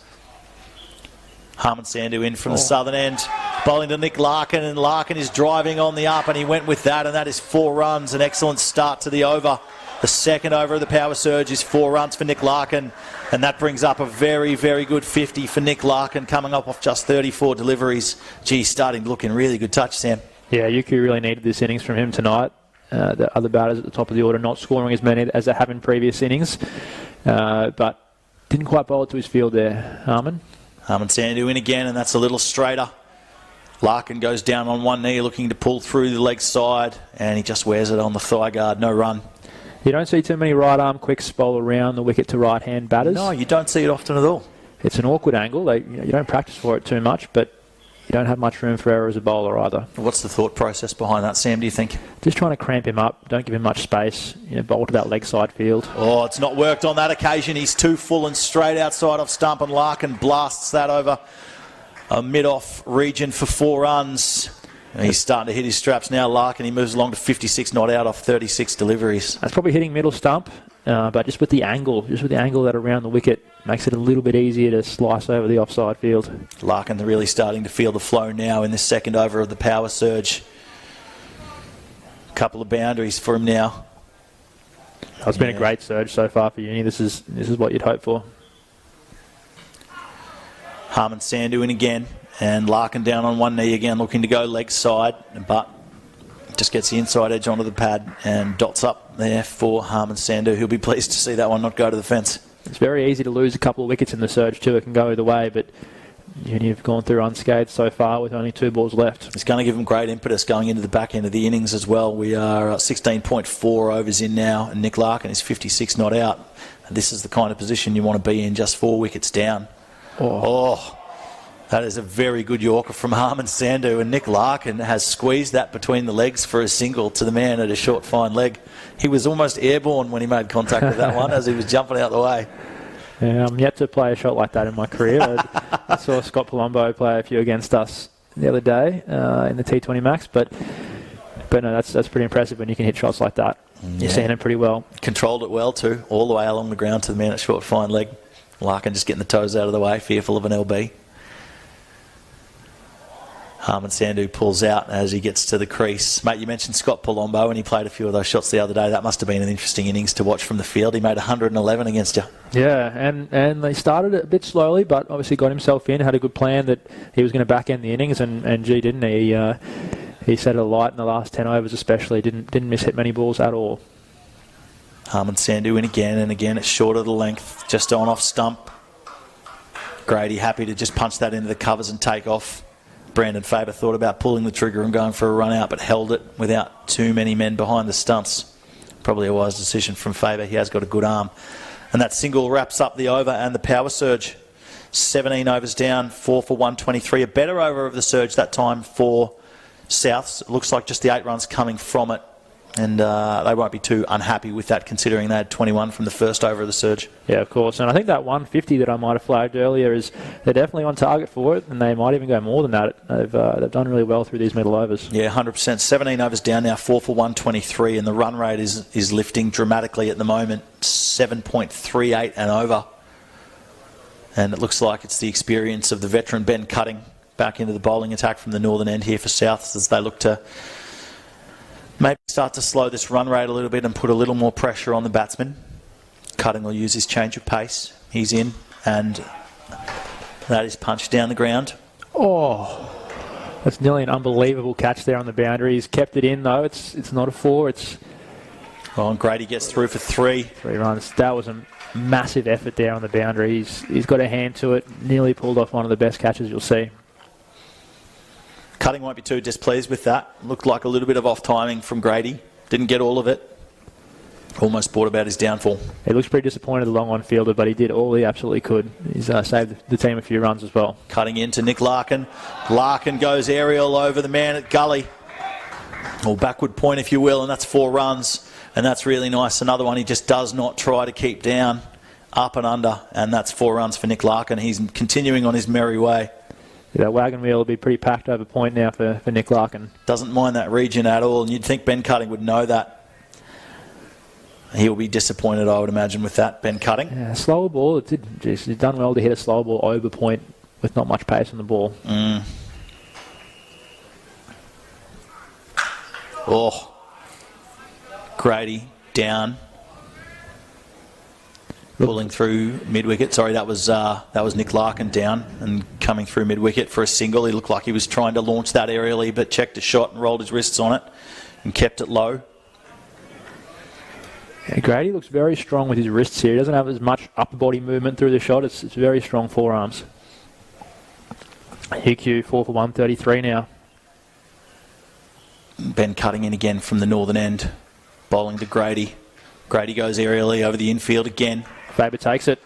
Harman Sandhu in from the southern end, bowling to Nick Larkin, and Larkin is driving on the up, and he went with that, and that is 4 runs. An excellent start to the over. The second over of the power surge is 4 runs for Nick Larkin, and that brings up a very, very good 50 for Nick Larkin, coming up off just 34 deliveries. Gee, starting to look in really good touch, Sam. Yeah, Yuku really needed this innings from him tonight. The other batters at the top of the order not scoring as many as they have in previous innings, but didn't quite bowl it to his field there, Harman. Harman Sandhu in again, and that's a little straighter. Larkin goes down on one knee looking to pull through the leg side, and he just wears it on the thigh guard. No run. You don't see too many right-arm quicks bowl around the wicket to right-hand batters. No, you don't see it often at all. It's an awkward angle. You don't practice for it too much, but you don't have much room for error as a bowler either. What's the thought process behind that, Sam, do you think? Just trying to cramp him up. Don't give him much space. Bowl to that leg side field. Oh, it's not worked on that occasion. He's too full and straight outside off stump, and Larkin blasts that over a mid-off region for 4 runs. And he's starting to hit his straps now, Larkin. He moves along to 56 not out off 36 deliveries. That's probably hitting middle stump, but just with the angle that around the wicket, makes it a little bit easier to slice over the offside field. Larkin really starting to feel the flow now in this second over of the power surge. A couple of boundaries for him now. It's been a great surge so far for Uni. This is what you'd hope for. Harman Sandhu in again. And Larkin down on one knee again, looking to go leg side, but just gets the inside edge onto the pad and dots up there for Harman Sandhu. He'll be pleased to see that one not go to the fence. It's very easy to lose a couple of wickets in the surge too. It can go either way, but you've gone through unscathed so far with only 2 balls left. It's going to give them great impetus going into the back end of the innings as well. We are 16.4 overs in now, and Nick Larkin is 56 not out. And this is the kind of position you want to be in, just 4 wickets down. That is a very good Yorker from Harman Sandhu, and Nick Larkin has squeezed that between the legs for a single to the man at a short fine leg. He was almost airborne when he made contact with that one as he was jumping out the way. Yeah, I'm yet to play a shot like that in my career. I saw Scott Palumbo play a few against us the other day in the T20 Max, but no, that's pretty impressive when you can hit shots like that. Yeah. You're seeing it pretty well. Controlled it well too, all the way along the ground to the man at short fine leg. Larkin just getting the toes out of the way, fearful of an LB. Harman Sandhu pulls out as he gets to the crease. Mate, you mentioned Scott Palumbo, and he played a few of those shots the other day. That must have been an interesting innings to watch from the field. He made 111 against you. Yeah, and they started it a bit slowly, but obviously got himself in, had a good plan that he was going to back end the innings, and gee, didn't he? He set it alight in the last 10 overs especially. Didn't miss hit many balls at all. Harman Sandhu in again, and again it's short of the length, just on off stump. Grady happy to just punch that into the covers and take off. Brandon Faber thought about pulling the trigger and going for a run out, but held it without too many men behind the stumps. Probably a wise decision from Faber. He has got a good arm. And that single wraps up the over and the power surge. 17 overs down, 4 for 123. A better over of the surge that time for Souths. It looks like just the 8 runs coming from it. And they won't be too unhappy with that, considering they had 21 from the first over of the surge. Yeah, of course. And I think that 150 that I might have flagged earlier they're definitely on target for it, and they might even go more than that. They've done really well through these middle overs. Yeah, 100%. 17 overs down now, 4 for 123, and the run rate is lifting dramatically at the moment, 7.38 and over. And it looks like it's the experience of the veteran Ben Cutting back into the bowling attack from the northern end here for Souths as they look to maybe start to slow this run rate a little bit and put a little more pressure on the batsman. Cutting will use his change of pace. He's in, and that is punched down the ground. Oh, that's nearly an unbelievable catch there on the boundary. He's kept it in, though. It's not a 4. Well, and Grady gets through for 3. 3 runs. That was a massive effort there on the boundary. He's got a hand to it. Nearly pulled off one of the best catches you'll see. Cutting won't be too displeased with that. Looked like a little bit of off timing from Grady. Didn't get all of it. Almost brought about his downfall. He looks pretty disappointed, the long on fielder, but he did all he absolutely could. He's saved the team a few runs as well. Cutting into Nick Larkin. Larkin goes aerial over the man at gully. Or backward point, if you will, and that's 4 runs. And that's really nice. Another one he just does not try to keep down. Up and under, and that's 4 runs for Nick Larkin. He's continuing on his merry way. Yeah, that wagon wheel will be pretty packed over point now for Nick Larkin. Doesn't mind that region at all, and you'd think Ben Cutting would know that. He'll be disappointed, I would imagine, with that, Ben Cutting. Yeah, slower ball. He's done well to hit a slow ball over point with not much pace on the ball. Oh. Grady down. Pulling through mid-wicket. Sorry, that was Nick Larkin down and coming through mid-wicket for a single. He looked like he was trying to launch that aerially, but checked a shot and rolled his wrists on it and kept it low. Yeah, Grady looks very strong with his wrists here. He doesn't have as much upper body movement through the shot. It's very strong forearms. UQ 4 for 133 now. Ben Cutting in again from the northern end, bowling to Grady. Grady goes aerially over the infield again. Faber takes it.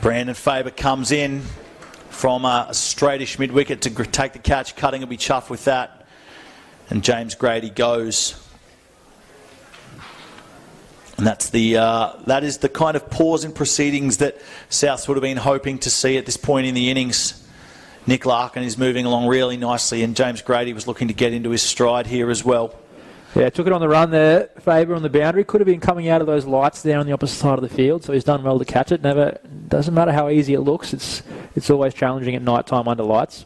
Brandon Faber comes in from a straightish mid-wicket to take the catch. Cutting will be chuffed with that. And James Grady goes. And that is the kind of pause in proceedings that Souths would have been hoping to see at this point in the innings. Nick Larkin is moving along really nicely, and James Grady was looking to get into his stride here as well. Yeah, took it on the run there. Faber on the boundary. Could have been coming out of those lights there on the opposite side of the field, so he's done well to catch it. Doesn't matter how easy it looks. It's always challenging at night time under lights.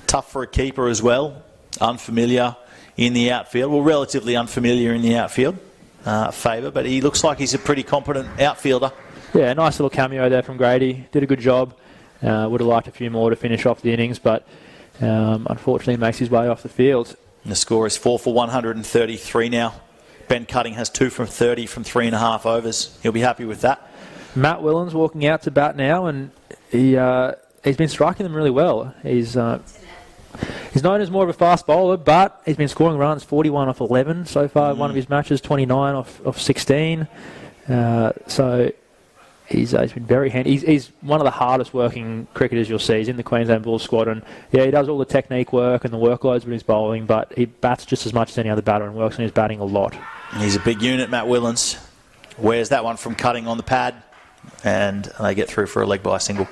Tough for a keeper as well. Unfamiliar in the outfield. Well, relatively unfamiliar in the outfield, Faber, but he looks like he's a pretty competent outfielder. Yeah, nice little cameo there from Grady. Did a good job. Would have liked a few more to finish off the innings, but unfortunately makes his way off the field. And the score is 4 for 133 now. Ben Cutting has 2 from 30 from 3.5 overs. He'll be happy with that. Matt Willens walking out to bat now, and he's been striking them really well. He's known as more of a fast bowler, but he's been scoring runs 41 off 11 so far. One of his matches, 29 off 16. So he's been very handy. He's one of the hardest working cricketers you'll see. He's in the Queensland Bulls squad, and he does all the technique work and the workloads with his bowling, but he bats just as much as any other batter and works on his batting a lot. He's a big unit, Matt Willens. Wears that one from cutting on the pad, and they get through for a leg by single.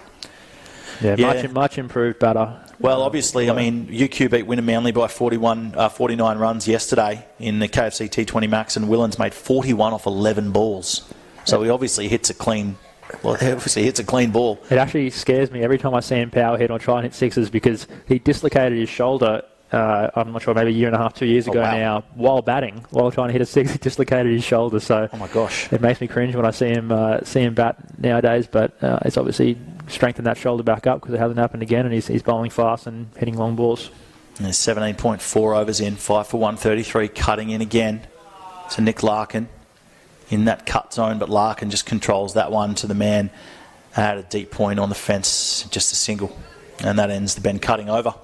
Yeah, much improved batter. Well, obviously, I mean, UQ beat Wynnum Manly by 49 runs yesterday in the KFC T20 Max, and Willens made 41 off 11 balls. So he obviously hits a clean. Well, he obviously hits a clean ball. It actually scares me every time I see him power hit or try and hit sixes, because he dislocated his shoulder. I'm not sure, maybe a year and a half, 2 years ago now, while batting, while trying to hit a six, he dislocated his shoulder. So, oh my gosh, it makes me cringe when I see him bat nowadays. But it's obviously strengthened that shoulder back up, because it hasn't happened again, and he's bowling fast and hitting long balls. And there's 17.4 overs in, 5 for 133, cutting in again to Nick Larkin in that cut zone, but Larkin just controls that one to the man at a deep point on the fence, just a single, and that ends the Ben Cutting over.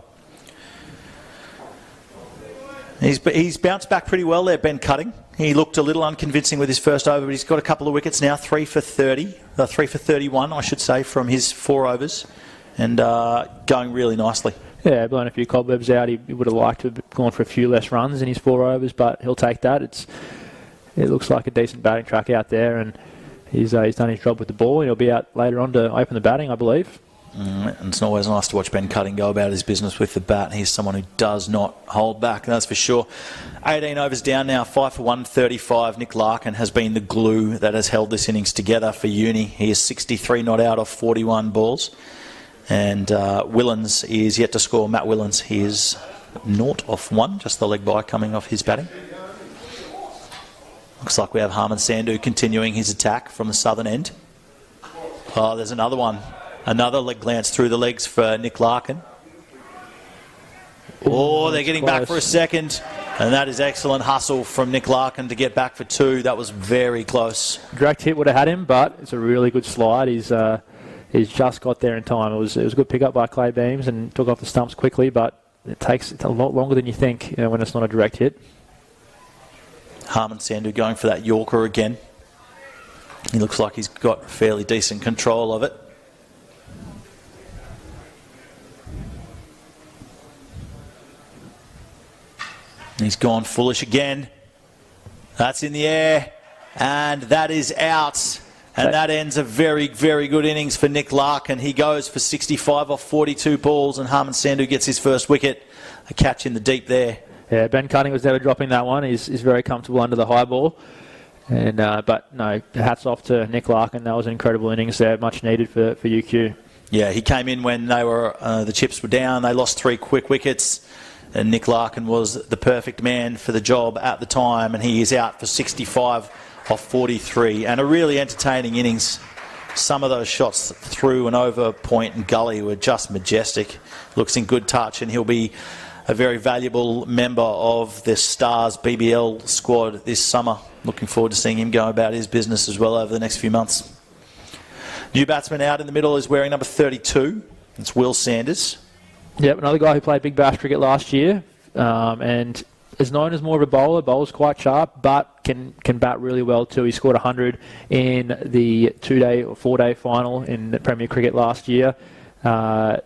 He's bounced back pretty well there, Ben Cutting. He looked a little unconvincing with his first over, but he's got a couple of wickets now, 3 for 31, I should say, from his 4 overs, and going really nicely. Yeah, blowing a few cobwebs out. He would have liked to have gone for a few less runs in his 4 overs, but he'll take that. It looks like a decent batting track out there, and he's done his job with the ball. He'll be out later on to open the batting, I believe. And it's always nice to watch Ben Cutting go about his business with the bat. He's someone who does not hold back, that's for sure. 18 overs down now, 5 for 135. Nick Larkin has been the glue that has held this innings together for Uni. He is 63 not out off 41 balls. And Willens is yet to score. Matt Willens, he is 0 off 1, just the leg by coming off his batting. Looks like we have Harman Sandhu continuing his attack from the southern end. Oh, there's another one. Another leg glance through the legs for Nick Larkin. Oh, they're getting back for a second. And that is excellent hustle from Nick Larkin to get back for 2. That was very close. Direct hit would have had him, but it's a really good slide. He's just got there in time. It was a good pick up by Clay Beams and took off the stumps quickly, but it takes a lot longer than you think when it's not a direct hit. Harman Sandhu going for that Yorker again. He looks like he's got fairly decent control of it. He's gone foolish again. That's in the air, and that is out. And that ends a very, very good innings for Nick Larkin. He goes for 65 off 42 balls, and Harman Sandhu gets his first wicket. A catch in the deep there. Yeah, Ben Cutting was never dropping that one. He's very comfortable under the high ball. And but no, hats off to Nick Larkin. That was an incredible innings there, much needed for UQ. Yeah, he came in when they were the chips were down. They lost 3 quick wickets. And Nick Larkin was the perfect man for the job at the time, and he is out for 65 off 43. And a really entertaining innings. Some of those shots through and over point and gully were just majestic. Looks in good touch, and he'll be a very valuable member of the Stars BBL squad this summer. Looking forward to seeing him go about his business as well over the next few months. New batsman out in the middle is wearing number 32. It's Will Sanders. Yep, another guy who played Big Bash cricket last year and is known as more of a bowler. Bowls quite sharp, but can bat really well too. He scored 100 in the 2-day or 4-day final in the Premier Cricket last year to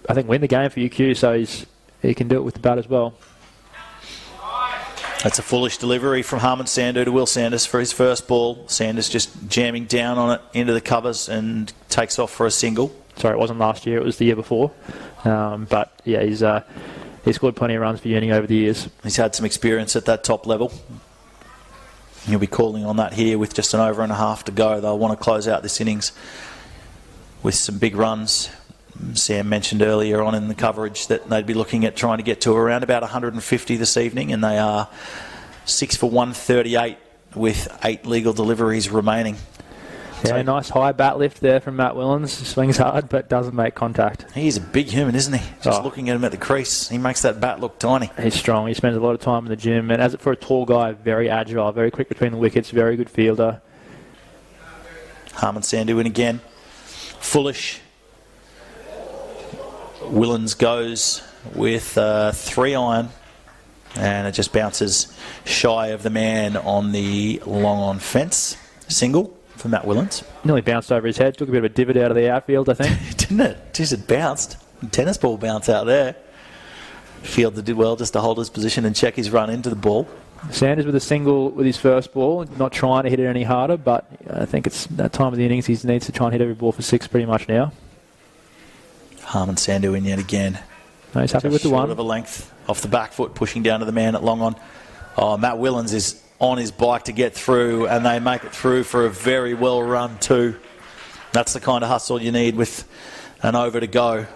I think win the game for UQ. So he can do it with the bat as well. That's a foolish delivery from Harman Sandhu to Will Sanders for his first ball. Sanders just jamming down on it into the covers and takes off for a single. Sorry, it wasn't last year, it was the year before. But yeah, he's scored plenty of runs for Uni over the years. He's had some experience at that top level. He'll be calling on that here with just an over and a half to go. They'll want to close out this innings with some big runs. Sam mentioned earlier on in the coverage that they'd be looking at trying to get to around about 150 this evening, and they are 6 for 138 with 8 legal deliveries remaining. Yeah, so, nice high bat lift there from Matt Willens. Swings hard but doesn't make contact. He's a big human, isn't he? Just looking at him at the crease, he makes that bat look tiny. He's strong. He spends a lot of time in the gym, and for a tall guy, very agile, very quick between the wickets, very good fielder. Harman Sandhu in again. Foolish. Willens goes with 3 iron, and it just bounces shy of the man on the long on fence. Single. for Matt Willens. Nearly bounced over his head. Took a bit of a divot out of the outfield, I think. Didn't it? Just it bounced. Tennis ball bounce out there. Fielder did well just to hold his position and check his run into the ball. Sanders with a single with his first ball, not trying to hit it any harder, but I think it's that time of the innings he needs to try and hit every ball for 6 pretty much now. Harman Sandu in yet again. No, he's happy Just with the short one. of a length off the back foot, pushing down to the man at long on. Oh, Matt Willens is on his bike to get through, and they make it through for a very well run too. That's the kind of hustle you need with an over to go.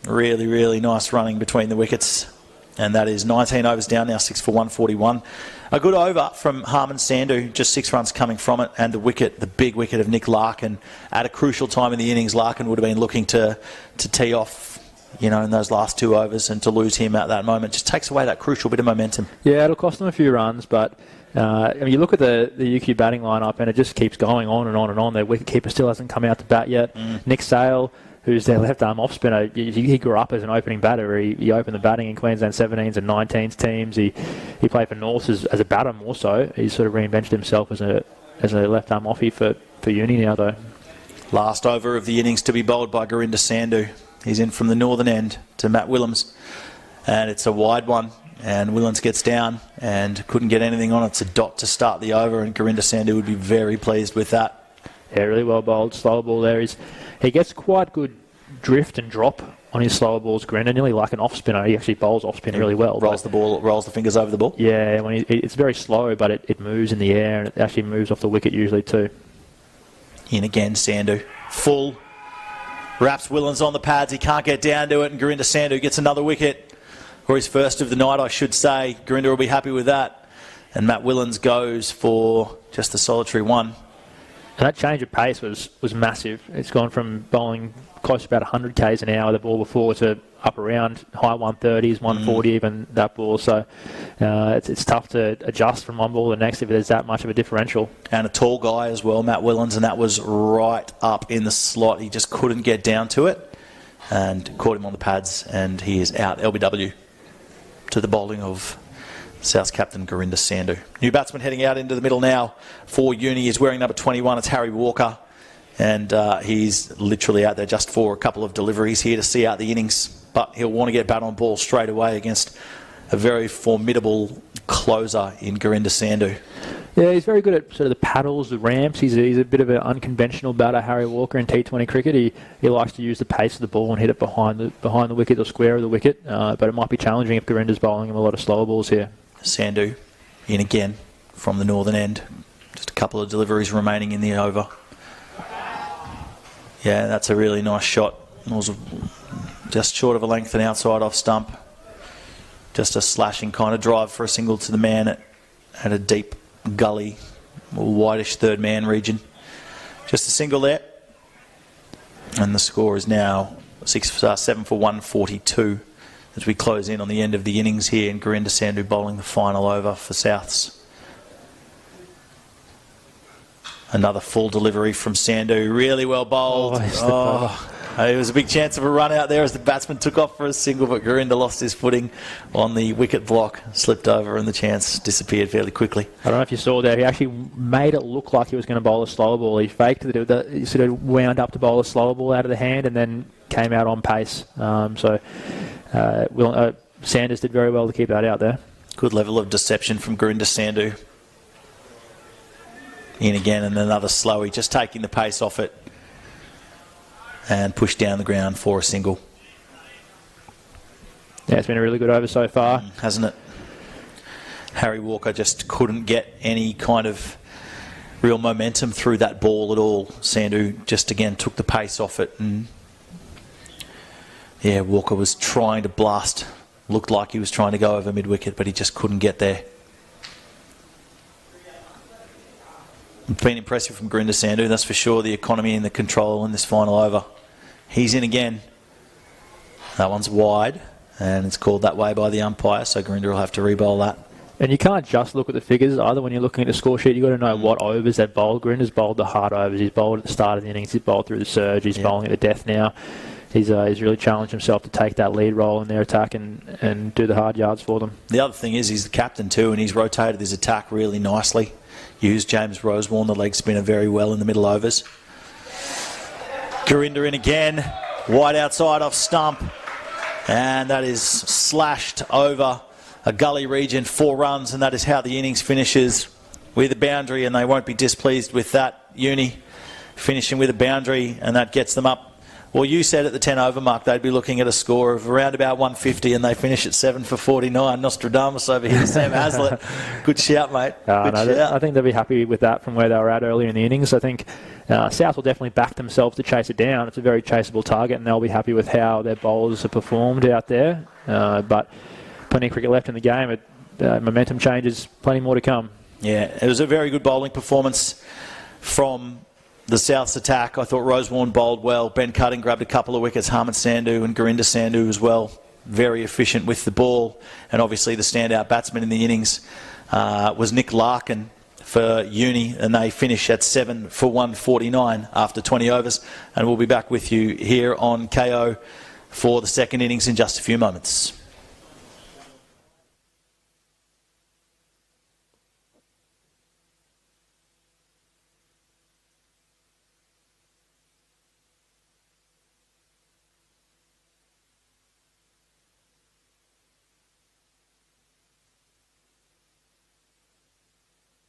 Really, really nice running between the wickets. And that is 19 overs down now, 6 for 141. A good over from Harman Sandu, just 6 runs coming from it. And the wicket, the big wicket of Nick Larkin. At a crucial time in the innings, Larkin would have been looking to tee off, in those last 2 overs, and to lose him at that moment just takes away that crucial bit of momentum. Yeah, it'll cost them a few runs, but you look at the UQ batting lineup and it just keeps going on and on and on. Their wicketkeeper still hasn't come out to bat yet. Nick Sale, who's their left-arm off-spinner, he grew up as an opening batter. He opened the batting in Queensland 17s and 19s teams. He played for Norths as a batter more so. He's sort of reinvented himself as a left-arm offie for uni now, though. Last over of the innings to be bowled by Gurinder Sandhu. He's in from the northern end to Matt Willems. And it's a wide one. And Willens gets down and couldn't get anything on it. It's a dot to start the over, and Gurinder Sandhu would be very pleased with that. Yeah, really well bowled. Slower ball there. He gets quite good drift and drop on his slower balls, Gurinder, nearly like an off-spinner. He actually bowls off-spin really well. Rolls the fingers over the ball. Yeah, it's very slow, but it moves in the air, and it actually moves off the wicket usually too. In again, Sandhu. Full. Wraps Willens on the pads. He can't get down to it, and Gurinder Sandhu gets another wicket. Or his first of the night, I should say. Gurinder will be happy with that. And Matt Willens goes for just a solitary one. And that change of pace was massive. It's gone from bowling close to about 100 k's an hour the ball before to up around high 130s, 140 even that ball. So it's tough to adjust from one ball to the next if there's that much of a differential. And a tall guy as well, Matt Willens, and that was right up in the slot. He just couldn't get down to it and caught him on the pads, and he is out. LBW to the bowling of South's captain Gurinder Sandhu. New batsman heading out into the middle now for Uni. He's wearing number 21. It's Harry Walker. And he's literally out there just for a couple of deliveries here to see out the innings. But he'll want to get bat on ball straight away against a very formidable closer in Gurinder Sandhu. Yeah, he's very good at sort of the paddles, the ramps. He's a bit of an unconventional batter, Harry Walker, in T20 cricket. He likes to use the pace of the ball and hit it behind the wicket or square of the wicket. But it might be challenging if Gurinder's bowling him a lot of slower balls here. Sandhu in again from the northern end. Just a couple of deliveries remaining in the over. Yeah, that's a really nice shot. It was just short of a length and outside off stump. Just a slashing kind of drive for a single to the man at a deep gully, whitish third man region. Just a single there. And the score is now 7 for 142 as we close in on the end of the innings here, and Gurinder Sandhu bowling the final over for Souths. Another full delivery from Sandhu. Really well bowled. It was a big chance of a run out there as the batsman took off for a single, but Gurinder lost his footing on the wicket block, slipped over, and the chance disappeared fairly quickly. I don't know if you saw that. He actually made it look like he was going to bowl a slower ball. He faked it. He sort of wound up to bowl a slower ball out of the hand and then came out on pace. Sanders did very well to keep that out there. Good level of deception from Gurinder Sandhu. In again, and another slowie, just taking the pace off it and pushed down the ground for a single. Yeah, it's been a really good over so far. Hasn't it? Harry Walker just couldn't get any kind of real momentum through that ball at all. Sandhu just again took the pace off it, and yeah, Walker was trying to blast. Looked like he was trying to go over mid-wicket, but he just couldn't get there. It's been impressive from Gurinder Sandhu, that's for sure. The economy and the control in this final over. He's in again. That one's wide, and it's called that way by the umpire, so Gurinder will have to re-bowl that. And you can't just look at the figures either when you're looking at the score sheet. You've got to know what overs they've bowled. Gurinder's bowled the hard overs. He's bowled at the start of the innings. He's bowled through the surge. He's bowling at the death now. he's really challenged himself to take that lead role in their attack and do the hard yards for them. The other thing is he's the captain too, and he's rotated his attack really nicely. Used James Rosewarne, the leg spinner, very well in the middle overs. Gurinder in again, wide outside off stump, and that is slashed over a gully region, 4 runs, and that is how the innings finishes, with a boundary, and they won't be displeased with that. Uni finishing with a boundary, and that gets them up. Well, you said at the 10 over mark they'd be looking at a score of around about 150, and they finish at 7 for 49. Nostradamus over here, Sam Hazlitt. Good shout, mate. Good shout. I think they'll be happy with that from where they were at earlier in the innings. I think South will definitely back themselves to chase it down. It's a very chaseable target, and they'll be happy with how their bowlers have performed out there. But plenty of cricket left in the game. Momentum changes, plenty more to come. Yeah, it was a very good bowling performance from the South's attack. I thought Rosewarne bowled well. Ben Cutting grabbed a couple of wickets. Harman Sandhu and Gurinder Sandhu as well. Very efficient with the ball. And obviously the standout batsman in the innings was Nick Larkin for Uni, and they finish at 7 for 149 after 20 overs. And we'll be back with you here on KO for the second innings in just a few moments.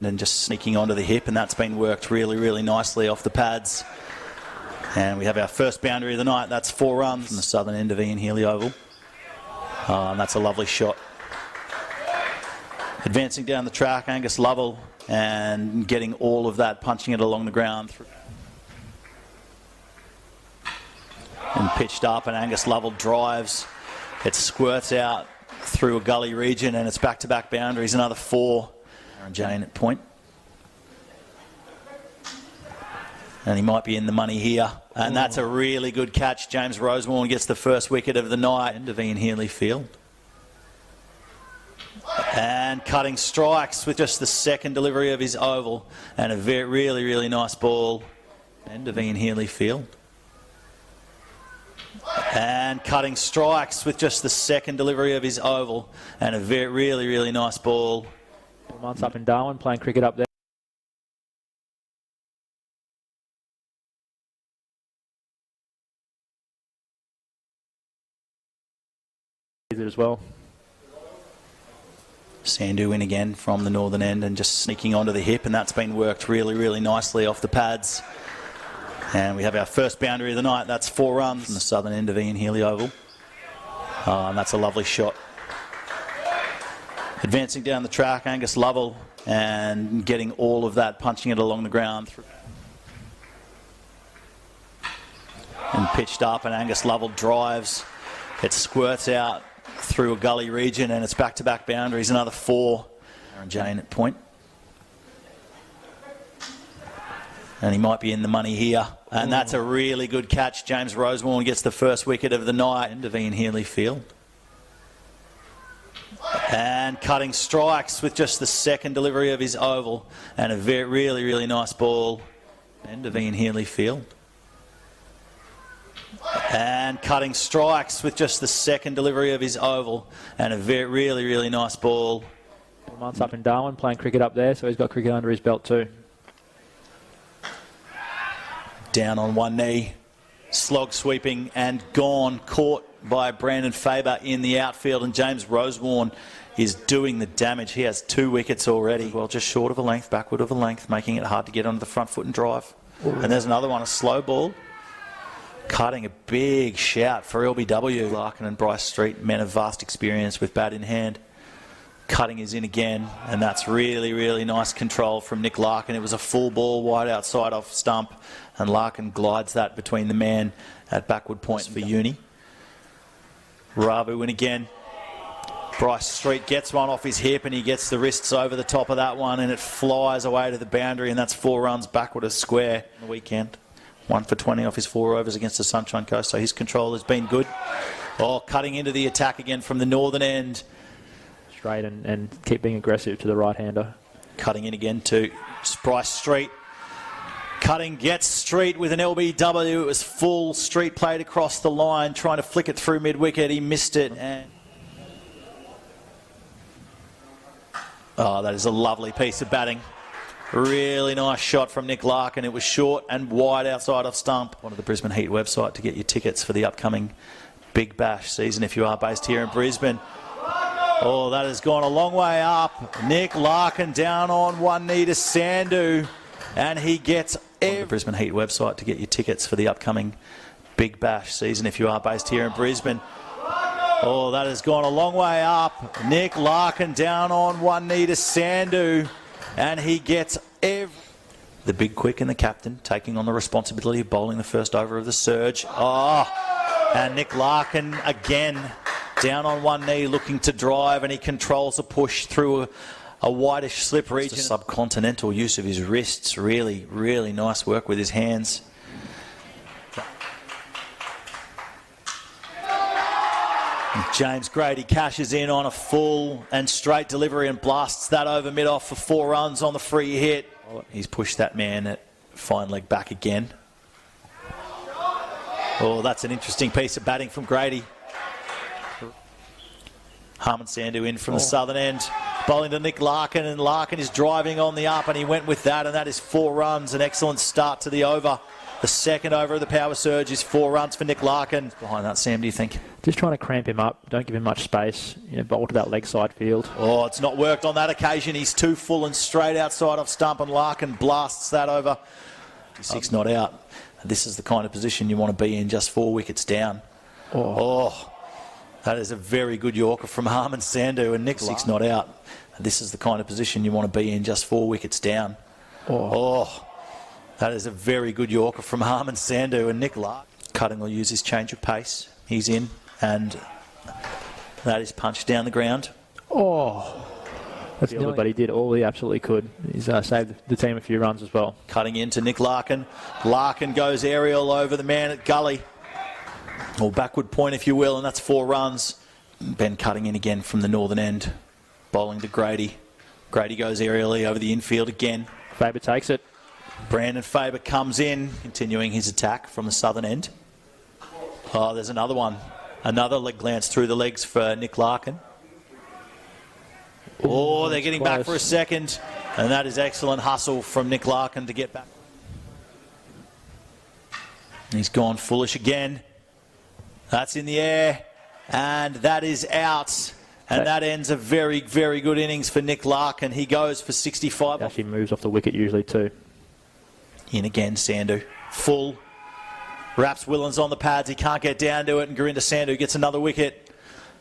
And just sneaking onto the hip, and that's been worked really, really nicely off the pads. And we have our first boundary of the night. That's 4 runs from the southern end of Ian Healy Oval. And that's a lovely shot. Advancing down the track, Angus Lovell, and getting all of that, punching it along the ground. And pitched up, and Angus Lovell drives. It squirts out through a gully region, and it's back-to-back boundaries, another 4. Aaron Jane at point. And he might be in the money here. And that's a really good catch. James Rosewarne gets the first wicket of the night. End of Ian Healy Field. And Cutting strikes with just the second delivery of his oval. And a really, really nice ball. End of Ian Healy Field. And Cutting strikes with just the second delivery of his oval. And a really, really nice ball. Months up in Darwin, playing cricket up there. As well. Sandhu in again from the northern end and just sneaking onto the hip, and that's been worked really, really nicely off the pads. And we have our first boundary of the night. That's 4 runs from the southern end of Ian Healy Oval. And that's a lovely shot. Advancing down the track, Angus Lovell, and getting all of that, punching it along the ground. And pitched up, and Angus Lovell drives. It squirts out through a gully region, and it's back-to-back boundaries, another 4. Aaron Jane at point. And he might be in the money here. And that's a really good catch. James Rosewarne gets the first wicket of the night. End of Ian Healy Field. And Cutting strikes with just the second delivery of his oval. And a really, really nice ball. End of Ian Healy Field. And Cutting strikes with just the second delivery of his oval. And a really, really nice ball. Months up in Darwin, playing cricket up there, so he's got cricket under his belt too. Down on one knee. Slog sweeping and gone. Caught by Brandon Faber in the outfield, and James Rosewarne is doing the damage. He has 2 wickets already. Well, just short of a length, backward of a length, making it hard to get onto the front foot and drive. And there's another one, a slow ball. Cutting a big shout for LBW. Larkin and Bryce Street, men of vast experience with bat in hand. Cutting is in again, and that's really, really nice control from Nick Larkin. It was a full ball wide outside off stump, and Larkin glides that between the man at backward point for Uni. Ravu in again. Bryce Street gets one off his hip, and he gets the wrists over the top of that one, and it flies away to the boundary, and that's 4 runs backward a square on the weekend. 1 for 20 off his 4 overs against the Sunshine Coast, so his control has been good. Oh, cutting into the attack again from the northern end. Straight and keep being aggressive to the right-hander. Cutting in again to Bryce Street. Cutting gets Street with an LBW. It was full. Street played across the line, trying to flick it through mid-wicket. He missed it. And oh, that is a lovely piece of batting. Really nice shot from Nick Larkin. It was short and wide outside of stump. One of the Brisbane Heat website to get your tickets for the upcoming Big Bash season if you are based here in Brisbane. Oh, that has gone a long way up. Nick Larkin down on one knee to Sandhu, and he gets the Brisbane Heat website to get your tickets for the upcoming Big Bash season if you are based here in Brisbane. Oh, that has gone a long way up. Nick Larkin down on one knee to Sandhu, and he gets the big quick and the captain taking on the responsibility of bowling the first over of the surge. Oh, and Nick Larkin again down on one knee looking to drive, and he controls a push through a whitish slip region. Subcontinental use of his wrists. Really, really nice work with his hands. James Grady cashes in on a full and straight delivery and blasts that over mid-off for 4 runs on the free hit. He's pushed that man at fine leg back again. Oh, that's an interesting piece of batting from Grady. Harman Sandhu in from the southern end, bowling to Nick Larkin, and Larkin is driving on the up, and he went with that, and that is 4 runs. An excellent start to the over. The second over of the power surge is 4 runs for Nick Larkin. Behind that, Sam, do you think? Just trying to cramp him up. Don't give him much space. Bowl to that leg side field. Oh, it's not worked on that occasion. He's too full and straight outside of stump, and Larkin blasts that over. 6 not out. This is the kind of position you want to be in, just 4 wickets down. Oh, that is a very good Yorker from Harman Sandhu, and Nick 6 not out. This is the kind of position you want to be in, just 4 wickets down. Oh, that is a very good Yorker from Harman Sandhu, and Nick Larkin. Cutting will use his change of pace. He's in, and that is punched down the ground. Oh, that's nearly, but he did all he absolutely could. He's saved the team a few runs as well. Cutting into Nick Larkin. Larkin goes aerial over the man at gully, or backward point if you will, and that's 4 runs. Ben cutting in again from the northern end, bowling to Grady. Grady goes aerially over the infield again. Faber takes it. Brandon Faber comes in, continuing his attack from the southern end. Oh, there's another one. Another leg glance through the legs for Nick Larkin. Oh, they're getting back for a second, and that is excellent hustle from Nick Larkin to get back. He's gone foolish again. That's in the air, and that is out. And that ends a very, very good innings for Nick Larkin. He goes for 65. He actually moves off the wicket usually too. In again, Sandhu. Full. Wraps Willens on the pads. He can't get down to it, and Gurinder Sandhu gets another wicket,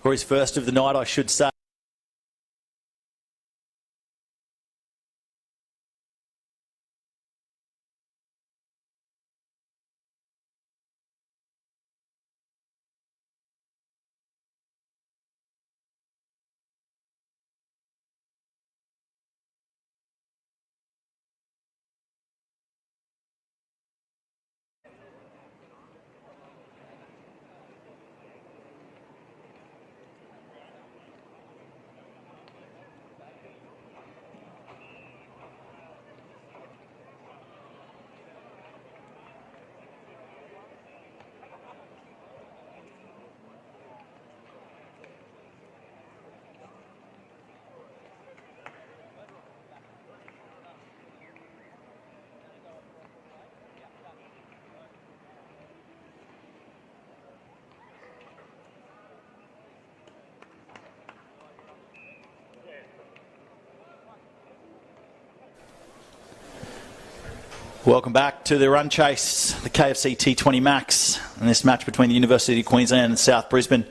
or his first of the night, I should say. Welcome back to the run chase, the KFC T20 Max, and this match between the University of Queensland and South Brisbane.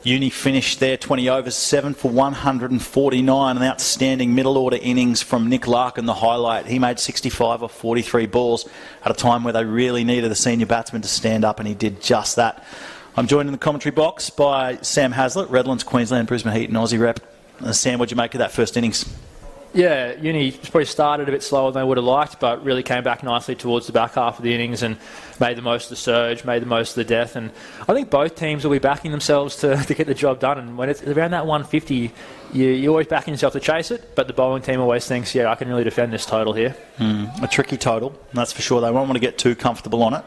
Uni finished their 20 overs, 7 for 149, an outstanding middle order innings from Nick Larkin, the highlight. He made 65 off 43 balls at a time where they really needed a senior batsman to stand up, and he did just that. I'm joined in the commentary box by Sam Haslett, Redlands, Queensland, Brisbane Heat and Aussie rep. Sam, what did you make of that first innings? Yeah, Uni probably started a bit slower than they would have liked, but really came back nicely towards the back half of the innings and made the most of the surge, made the most of the death. And I think both teams will be backing themselves to get the job done. And when it's around that 150, you're always backing yourself to chase it, but the bowling team always thinks, I can really defend this total here. A tricky total, that's for sure. They won't want to get too comfortable on it.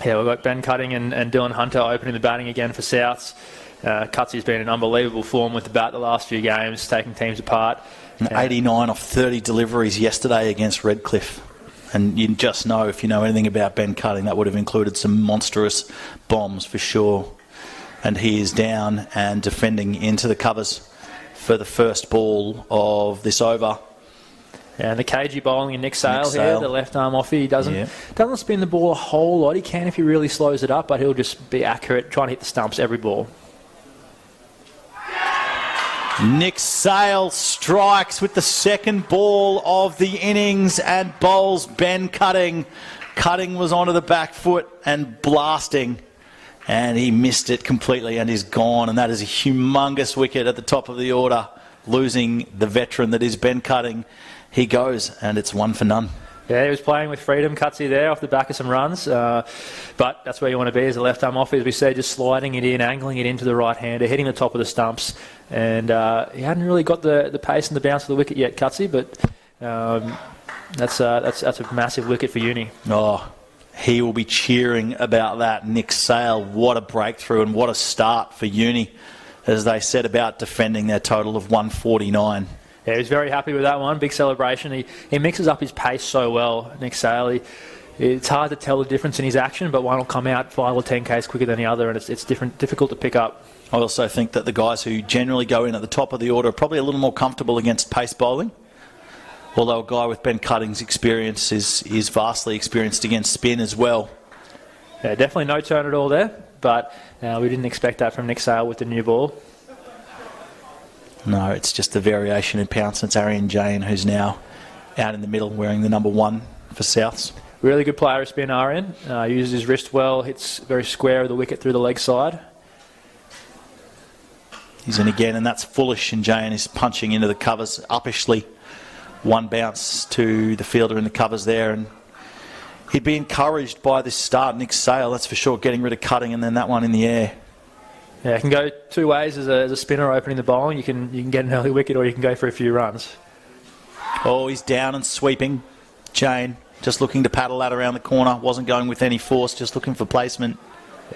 Yeah, we've got Ben Cutting and Dylan Hunter opening the batting again for Souths. Cutsy's been in unbelievable form with the bat the last few games, taking teams apart. 89 off 30 deliveries yesterday against Redcliffe. And you just know, if you know anything about Ben Cutting, that would have included some monstrous bombs for sure. And he is down and defending into the covers for the first ball of this over. And the cagey bowling in Nick Sale here, the left arm offie. He doesn't spin the ball a whole lot. He can if he really slows it up, but he'll just be accurate, trying to hit the stumps every ball. Nick Sale strikes with the second ball of the innings and bowls Ben Cutting. Cutting was onto the back foot and blasting, and he missed it completely and is gone. And that is a humongous wicket at the top of the order, losing the veteran that is Ben Cutting. He goes, and it's 1 for none. Yeah, he was playing with freedom, Cutsy there, off the back of some runs. But that's where you want to be as a left-arm off, as we said, just sliding it in, angling it into the right-hander, hitting the top of the stumps. And he hadn't really got the pace and the bounce of the wicket yet, Cutsy, but that's a massive wicket for Uni. Oh, he will be cheering about that. Nick Sale, what a breakthrough and what a start for Uni, as they set about defending their total of 149. Yeah, he was very happy with that one. Big celebration. He mixes up his pace so well, Nick Sale. It's hard to tell the difference in his action, but one will come out 5 or 10 k's quicker than the other, and it's difficult to pick up. I also think that the guys who generally go in at the top of the order are probably a little more comfortable against pace bowling. Although a guy with Ben Cutting's experience is vastly experienced against spin as well. Yeah, definitely no turn at all there, but we didn't expect that from Nick Sale with the new ball. No, it's just the variation in pounce. It's Arian Jane who's now out in the middle wearing the number 1 for Souths. Really good player of spin, Arian. Uses his wrist well, hits very square of the wicket through the leg side. He's in again, and that's Foolish, and Jane is punching into the covers uppishly. 1 bounce to the fielder in the covers there, and he'd be encouraged by this start, Nick Sale, that's for sure, getting rid of Cutting and then that one in the air. Yeah, it can go 2 ways as a spinner opening the bowling. You can get an early wicket, or you can go for a few runs. Oh, he's down and sweeping. Jane just looking to paddle that around the corner. Wasn't going with any force, just looking for placement.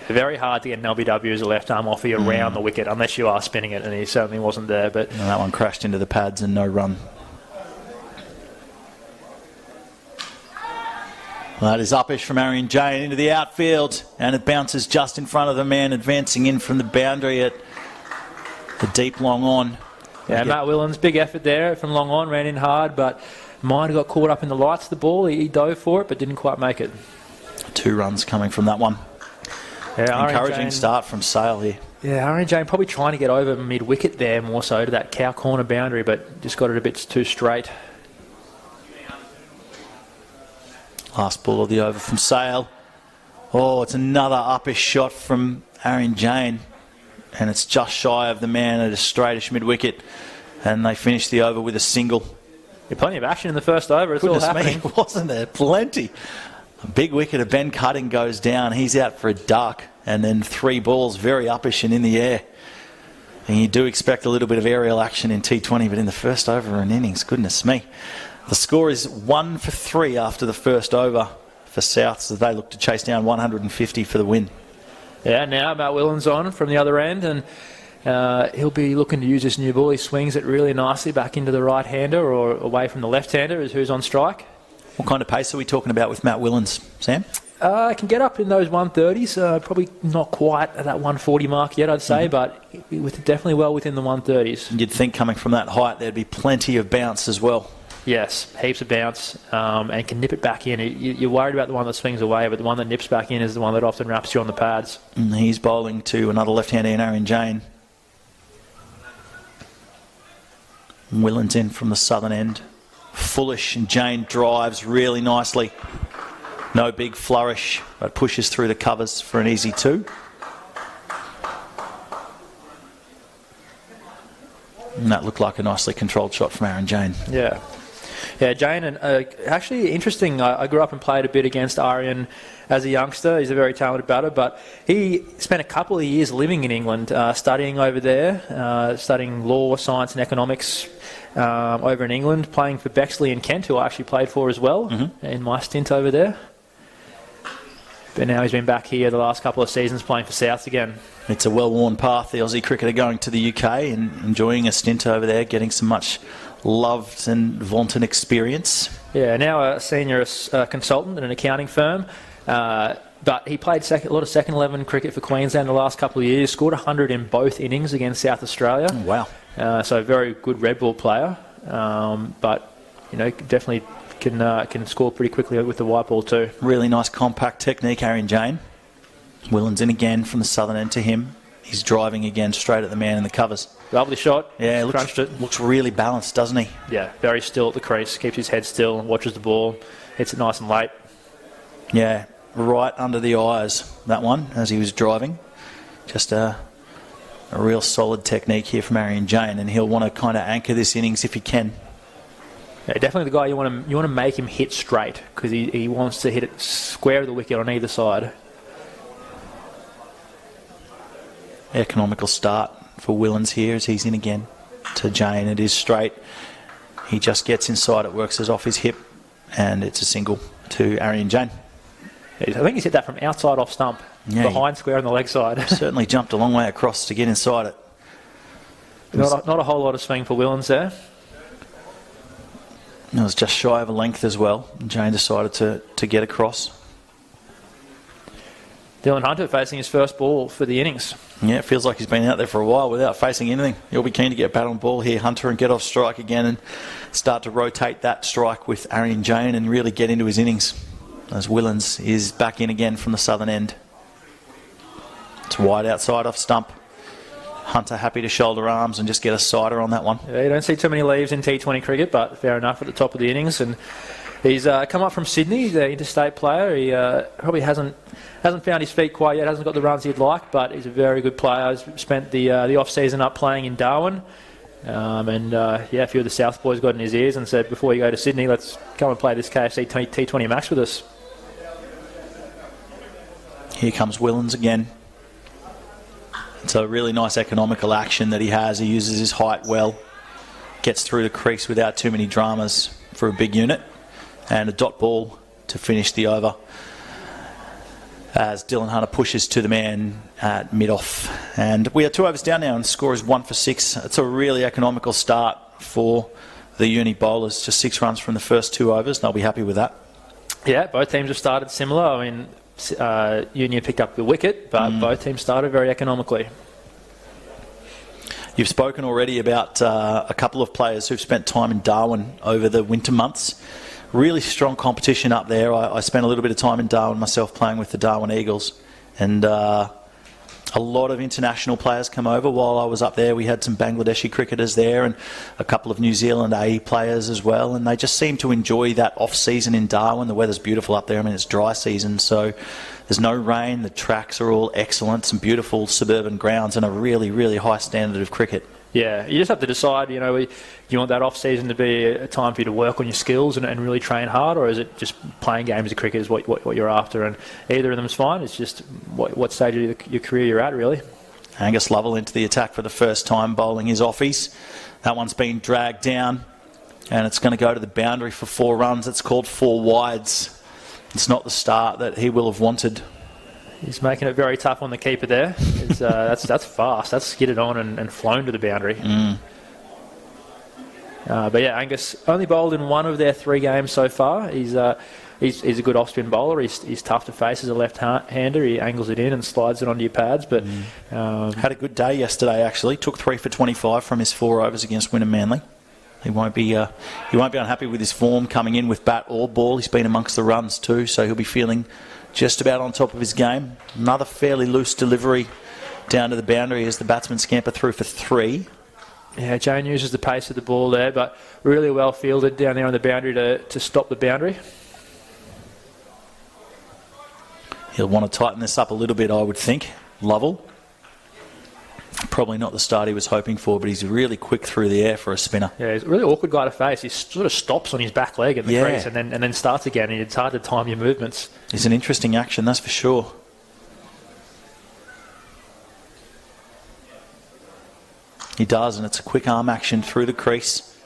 Very hard to get an LBW as a left-arm offie around the wicket, unless you are spinning it, and he certainly wasn't there. But and that one crashed into the pads and no run. Well, that is uppish from Arian Jane into the outfield, and it bounces just in front of the man advancing in from the boundary at the deep long on. Yeah, Matt Willens, big effort there from long on, ran in hard, but might have got caught up in the lights of the ball. He dove for it, but didn't quite make it. 2 runs coming from that one. Yeah, encouraging start from Sale here. Yeah, Arian Jane probably trying to get over mid-wicket there more so to that cow corner boundary, but just got it a bit too straight. Last ball of the over from Sale. Oh, it's another uppish shot from Arian Jane. And it's just shy of the man at a straightish mid-wicket. And they finish the over with a single. Yeah, plenty of action in the first over. It's all happening. Me, wasn't there? Plenty. A big wicket of Ben Cutting goes down. He's out for a duck. And then 3 balls, very uppish and in the air. And you do expect a little bit of aerial action in T20, but in the first over an innings, goodness me. The score is 1 for 3 after the first over for Souths, as they look to chase down 150 for the win. Yeah, now Matt Willens on from the other end, and he'll be looking to use this new ball. He swings it really nicely back into the right-hander or away from the left-hander is who's on strike. What kind of pace are we talking about with Matt Willens, Sam? I can get up in those 130s, probably not quite at that 140 mark yet, I'd say, but definitely well within the 130s. You'd think coming from that height there'd be plenty of bounce as well. Yes, heaps of bounce, and can nip it back in. You're worried about the one that swings away, but the one that nips back in is the one that often wraps you on the pads. And he's bowling to another left-hander in Arian Jane. Willens in from the southern end. Foolish, and Jane drives really nicely. No big flourish, but pushes through the covers for an easy 2. And that looked like a nicely controlled shot from Arian Jane. Yeah. Yeah, Jane, and actually interesting. I grew up and played a bit against Aryan as a youngster. He's a very talented batter, but he spent a couple of years living in England, studying over there, studying law, science and economics over in England, playing for Bexley and Kent, who I actually played for as well in my stint over there. But now he's been back here the last couple of seasons playing for Souths again. It's a well-worn path, the Aussie cricketer going to the UK and enjoying a stint over there, getting some much loved and vaunted experience. Yeah, now a senior consultant at an accounting firm. But he played a lot of second 11 cricket for Queensland the last couple of years, scored 100 in both innings against South Australia. Oh, wow. So a very good red ball player. But, definitely can score pretty quickly with the white ball too. Really nice compact technique, Aaron Jane. Willens in again from the southern end to him. He's driving again straight at the man in the covers. Lovely shot. Yeah, crunched it. Looks really balanced, doesn't he? Yeah, very still at the crease. Keeps his head still and watches the ball. Hits it nice and late. Yeah, right under the eyes, that one, as he was driving. Just a real solid technique here from Aaron Jane, and he'll want to kind of anchor this innings if he can. Yeah, definitely the guy you want to make him hit straight, because he wants to hit it square of the wicket on either side. Economical start for Willens here as he's in again to Jane. It is straight. He just gets inside, it works as off his hip, and it's a single to Aaron Jane. I think he's hit that from outside off stump, behind square on the leg side. Certainly jumped a long way across to get inside it. Not a whole lot of swing for Willens there. It was just shy of a length as well. Jane decided to get across. Dylan Hunter facing his first ball for the innings. Yeah, it feels like he's been out there for a while without facing anything. He'll be keen to get bat on ball here, Hunter, and get off strike again and start to rotate that strike with Aaron Jane and really get into his innings. As Willens is back in again from the southern end. It's wide outside off stump. Hunter happy to shoulder arms and just get a sider on that one. Yeah, you don't see too many leaves in T20 cricket, but fair enough at the top of the innings. And he's come up from Sydney, the interstate player. He probably hasn't found his feet quite yet, hasn't got the runs he'd like, but he's a very good player. He's spent the off-season up playing in Darwin. A few of the South boys got in his ears and said, before you go to Sydney, let's come and play this KFC T20 Max with us. Here comes Willens again. It's a really nice economical action that he has. He uses his height well, gets through the crease without too many dramas for a big unit, and a dot ball to finish the over as Dylan Hunter pushes to the man at mid-off. And we are 2 overs down now and the score is 1 for 6. It's a really economical start for the uni bowlers. Just 6 runs from the first 2 overs, and they'll be happy with that. Yeah, both teams have started similar. I mean, Union picked up the wicket, but both teams started very economically. You've spoken already about a couple of players who've spent time in Darwin over the winter months. Really strong competition up there. I spent a little bit of time in Darwin myself playing with the Darwin Eagles, and a lot of international players come over while I was up there. We had some Bangladeshi cricketers there and a couple of New Zealand A players as well, and they just seem to enjoy that off-season in Darwin. The weather's beautiful up there. I mean, it's dry season, so there's no rain. The tracks are all excellent, some beautiful suburban grounds and a really, really high standard of cricket. Yeah, you just have to decide, you want that off-season to be a time for you to work on your skills and really train hard, or is it just playing games of cricket is what you're after? And either of them is fine. It's just what stage of your career you're at, really. Angus Lovell into the attack for the first time, bowling his offies. That one's been dragged down, and it's going to go to the boundary for 4 runs. It's called 4 wides. It's not the start that he will have wanted. He's making it very tough on the keeper there. It's, that's fast. That's skidded on and flown to the boundary. But yeah, Angus only bowled in 1 of their 3 games so far. He's a good off-spin bowler. He's tough to face as a left-hander. He angles it in and slides it onto your pads. But had a good day yesterday, actually. Took 3 for 25 from his 4 overs against Wynnum Manly. He won't be unhappy with his form coming in with bat or ball. He's been amongst the runs too, so he'll be feeling just about on top of his game. Another fairly loose delivery down to the boundary as the batsmen scamper through for 3. Yeah, Jane uses the pace of the ball there, but really well fielded down there on the boundary to stop the boundary. He'll want to tighten this up a little bit, I would think. Lovell. Probably not the start he was hoping for, but he's really quick through the air for a spinner. Yeah, he's a really awkward guy to face. He sort of stops on his back leg at the crease and then starts again, and it's hard to time your movements. He's an interesting action, that's for sure. He does, and it's a quick arm action through the crease.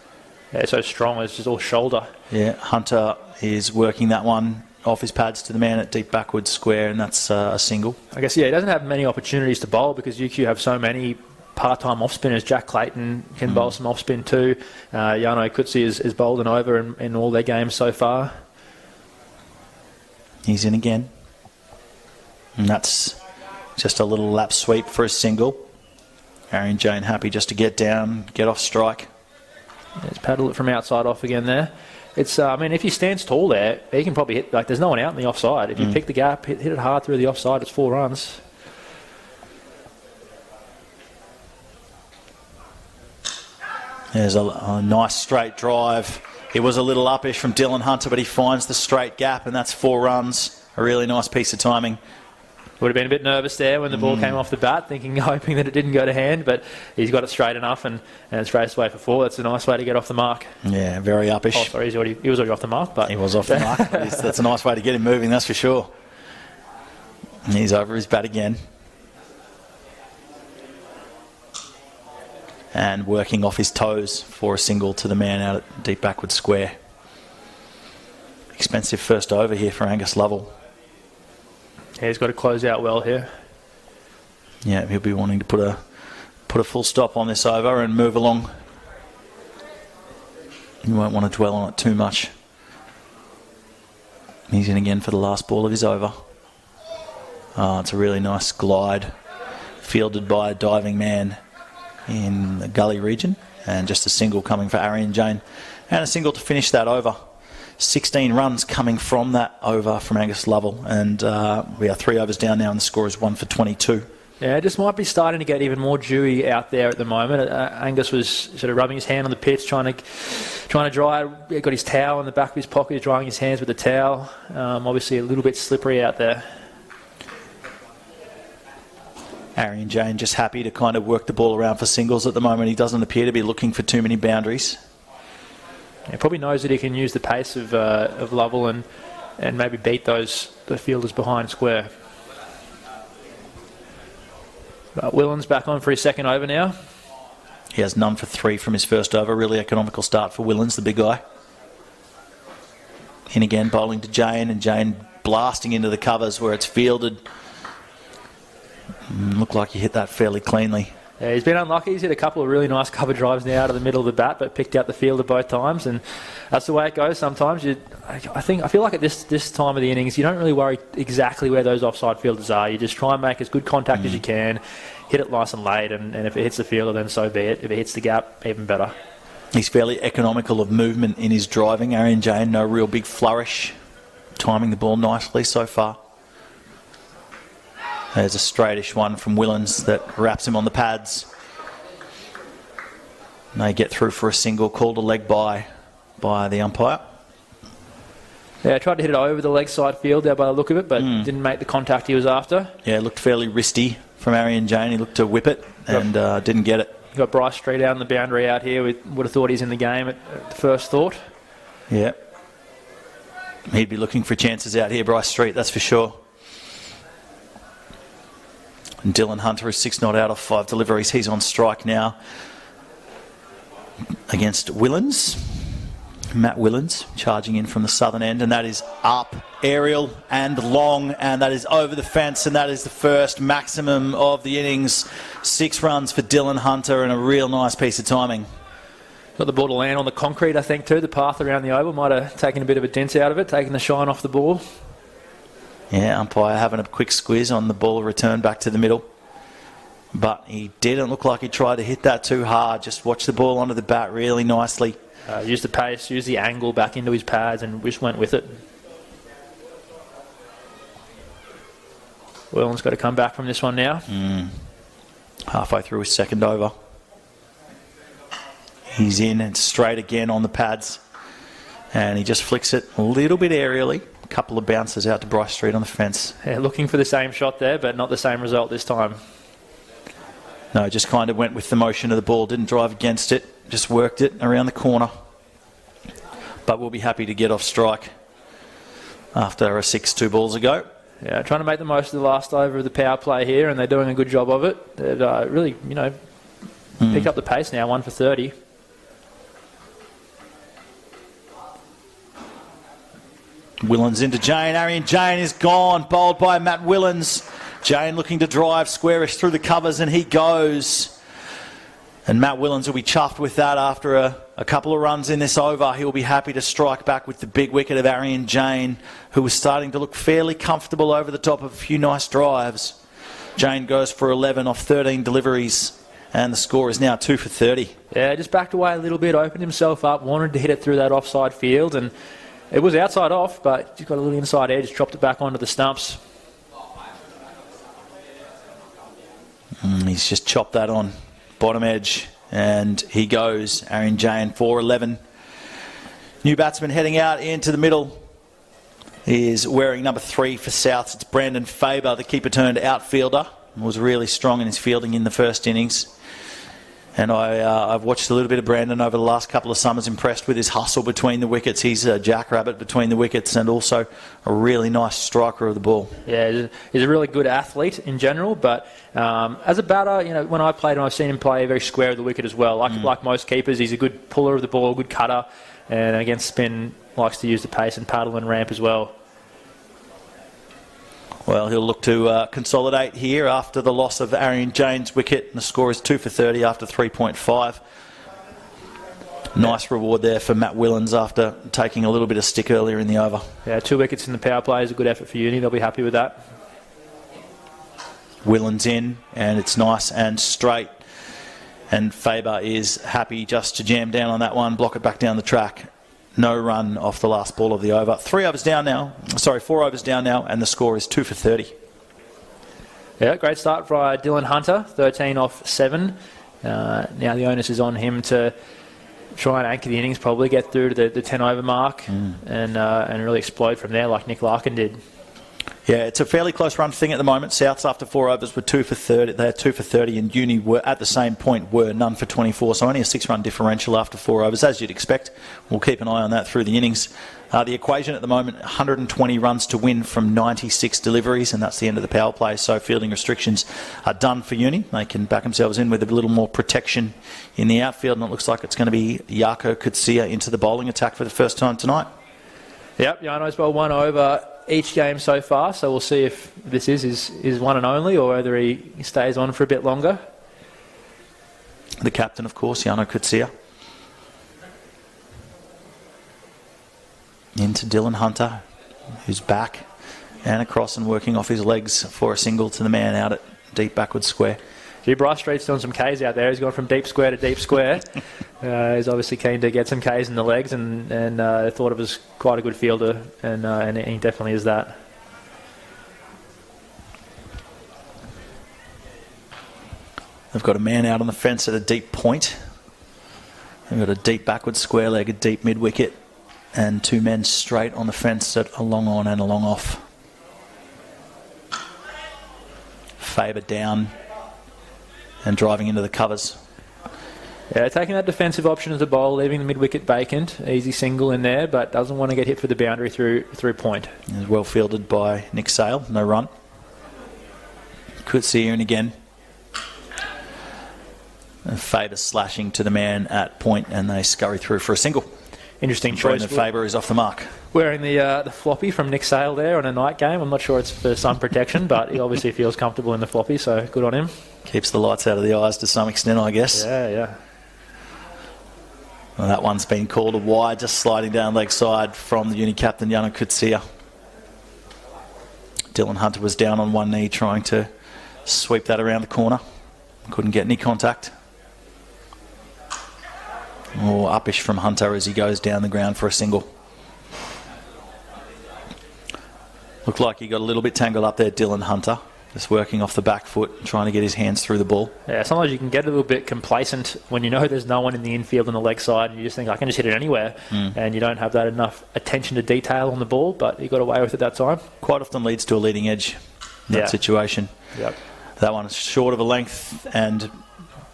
Yeah, so strong, it's just all shoulder. Yeah, Hunter is working that one off his pads to the man at deep backwards square, and that's a single. I guess, he doesn't have many opportunities to bowl because UQ have so many part-time off-spinners. Jack Clayton can bowl some off-spin too. Yano Kutsi is bowled and over in all their games so far. He's in again. And that's just a little lap sweep for a single. Arian Jane happy just to get down, get off strike. Let's paddle it from outside off again there. It's, if he stands tall there, he can probably hit, there's no one out in the offside. If you pick the gap, hit it hard through the offside, it's 4 runs. There's a nice straight drive. It was a little uppish from Dylan Hunter, but he finds the straight gap, and that's 4 runs. A really nice piece of timing. Would have been a bit nervous there when the ball came off the bat, hoping that it didn't go to hand, but he's got it straight enough and it's raced away for 4. That's a nice way to get off the mark. Yeah, very uppish. Oh, sorry, he was already off the mark. But he was off the mark. That's a nice way to get him moving, that's for sure. And he's over his bat again. And working off his toes for a single to the man out at deep backward square. Expensive first over here for Angus Lovell. Yeah, he's got to close out well here. Yeah, he'll be wanting to put a full stop on this over and move along. You won't want to dwell on it too much. He's in again for the last ball of his over. It's a really nice glide, fielded by a diving man in the gully region, and just a single coming for Arian Jane, and a single to finish that over. 16 runs coming from that over from Angus Lovell, and we are 3 overs down now, and the score is 1 for 22. Yeah, it just might be starting to get even more dewy out there at the moment. Angus was sort of rubbing his hand on the pitch, trying to dry. He got his towel in the back of his pocket, drying his hands with the towel. Obviously a little bit slippery out there. Arian Jane just happy to kind of work the ball around for singles at the moment. He doesn't appear to be looking for too many boundaries. He probably knows that he can use the pace of Lovell and maybe beat the fielders behind square. But Willen's back on for his second over now. He has none for 3 from his first over. Really economical start for Willens, the big guy. In again, bowling to Jane, and Jane blasting into the covers where it's fielded. Looked like he hit that fairly cleanly. Yeah, he's been unlucky. He's hit a couple of really nice cover drives now out of the middle of the bat, but picked out the fielder both times, and that's the way it goes sometimes. I feel like at this time of the innings, you don't really worry exactly where those offside fielders are. You just try and make as good contact as you can, hit it nice and late, and if it hits the fielder, then so be it. If it hits the gap, even better. He's fairly economical of movement in his driving. Arian Jane, no real big flourish. Timing the ball nicely so far. There's a straightish one from Willens that wraps him on the pads. And they get through for a single, called a leg by the umpire. Yeah, I tried to hit it over the leg side field there by the look of it, but didn't make the contact he was after. Yeah, it looked fairly wristy from Arian Jane. He looked to whip it and didn't get it. You got Bryce Street out on the boundary out here. We would have thought he's in the game at the first thought. Yeah. He'd be looking for chances out here, Bryce Street, that's for sure. And Dylan Hunter is 6 not out of 5 deliveries. He's on strike now against Willens. Matt Willens charging in from the southern end, and that is up, aerial and long, and that is over the fence, and that is the first maximum of the innings. 6 runs for Dylan Hunter, and a real nice piece of timing. Got the ball to land on the concrete, I think, too. The path around the oval might have taken a bit of a dent out of it, taking the shine off the ball. Yeah, umpire having a quick squeeze on the ball return back to the middle. But he didn't look like he tried to hit that too hard. Just watch the ball onto the bat really nicely. Used the pace, used the angle back into his pads, and just went with it. Willen's got to come back from this one now. Halfway through his second over. He's in and straight again on the pads. And he just flicks it a little bit aerially. A couple of bounces out to Bryce Street on the fence. Yeah, looking for the same shot there, but not the same result this time. No, just kind of went with the motion of the ball, didn't drive against it, just worked it around the corner. But we'll be happy to get off strike after a 6 2 balls ago. Yeah, trying to make the most of the last over of the power play here, and they're doing a good job of it. They've really, picked up the pace now, 1 for 30. Willens into Jane. Arian Jane is gone, bowled by Matt Willens. Jane looking to drive squarish through the covers, and he goes. And Matt Willens will be chuffed with that after a couple of runs in this over. He'll be happy to strike back with the big wicket of Arian Jane, who was starting to look fairly comfortable over the top of a few nice drives. Jane goes for 11 off 13 deliveries, and the score is now 2 for 30. Yeah, just backed away a little bit, opened himself up, wanted to hit it through that offside field, and it was outside off, but just got a little inside edge, dropped it back onto the stumps. He's just chopped that on bottom edge, and he goes. Arian Jane for 11. New batsman heading out into the middle is wearing number 3 for Souths. It's Brandon Faber, the keeper turned outfielder. Was really strong in his fielding in the first innings. And I've watched a little bit of Brandon over the last couple of summers, impressed with his hustle between the wickets. He's a jackrabbit between the wickets and also a really nice striker of the ball. Yeah, he's a really good athlete in general, but as a batter, when I played him, I've seen him play very square of the wicket as well. Like most keepers, he's a good puller of the ball, good cutter, and against spin, likes to use the pace and paddle and ramp as well. Well, he'll look to consolidate here after the loss of Arian Jane's wicket. And the score is 2 for 30 after 3.5. Nice reward there for Matt Willens after taking a little bit of stick earlier in the over. Yeah, 2 wickets in the power play is a good effort for Uni. They'll be happy with that. Willens in, and it's nice and straight. And Faber is happy just to jam down on that one, block it back down the track. No run off the last ball of the over. 4 overs down now, and the score is 2 for 30. Yeah, great start by Dylan Hunter, 13 off 7. Now the onus is on him to try and anchor the innings, probably get through to the 10 over mark and really explode from there like Nick Larkin did. Yeah, it's a fairly close run thing at the moment. Souths after 4 overs were 2 for 30. They had 2 for 30, and Uni were at the same point were none for 24. So only a 6-run differential after 4 overs, as you'd expect. We'll keep an eye on that through the innings. The equation at the moment: 120 runs to win from 96 deliveries, and that's the end of the power play. So fielding restrictions are done for Uni. They can back themselves in with a little more protection in the outfield, and it looks like it's going to be Yako Kutsia into the bowling attack for the first time tonight. Yep, Yano's bowled 1 over each game so far, so we'll see if this is one and only or whether he stays on for a bit longer. The captain, of course, Yano Kutsia. Into Dylan Hunter, who's back and across and working off his legs for a single to the man out at deep backward square. Gee, Bryce Street's doing some Ks out there. He's gone from deep square to deep square. He's obviously keen to get some Ks in the legs, and thought it was quite a good fielder, and he definitely is that. They've got a man out on the fence at a deep point. They've got a deep backward square leg, a deep mid wicket, and 2 men straight on the fence at a long on and a long off. Faber down and driving into the covers. Yeah, taking that defensive option as a bowl, leaving the mid-wicket vacant. Easy single in there, but doesn't want to get hit for the boundary through point. It was well fielded by Nick Sale. No run. Kutsia in again. And Faber slashing to the man at point, and they scurry through for a single. Interesting choice. Brendan Faber is off the mark. Wearing the floppy from Nick Sale there on a night game. I'm not sure it's for sun protection, but he obviously feels comfortable in the floppy, so good on him. Keeps the lights out of the eyes to some extent, I guess. Yeah. Well, that one's been called a wide, just sliding down leg side from the Uni captain, Yano Kutsia. Dylan Hunter was down on one knee trying to sweep that around the corner. Couldn't get any contact. Or uppish from Hunter as he goes down the ground for a single. Looked like he got a little bit tangled up there, Dylan Hunter. Just working off the back foot, trying to get his hands through the ball. Yeah, sometimes you can get a little bit complacent when you know there's no one in the infield on the leg side, and you just think, I can just hit it anywhere, and you don't have that enough attention to detail on the ball, but he got away with it that time. Quite often leads to a leading edge in that situation. Yep. That one is short of a length, and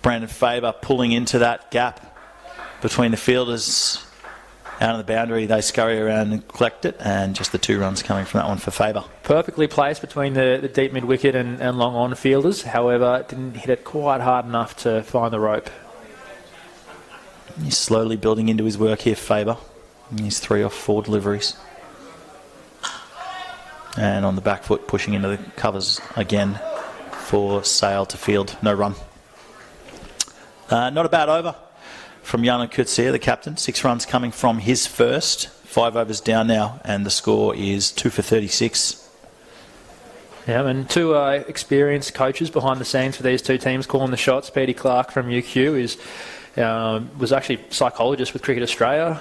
Brandon Faber pulling into that gap between the fielders out on the boundary. They scurry around and collect it, and just the 2 runs coming from that one for Faber. Perfectly placed between the deep mid-wicket and long on fielders. However, didn't hit it quite hard enough to find the rope. He's slowly building into his work here, Faber. He's 3 off 4 deliveries. And on the back foot, pushing into the covers again for Sale to field. No run. Not a bad over from Jan Kutsia, the captain. 6 runs coming from his first. 5 overs down now, and the score is 2 for 36. Yeah, and 2 experienced coaches behind the scenes for these 2 teams calling the shots. Petey Clark from UQ was actually psychologist with Cricket Australia,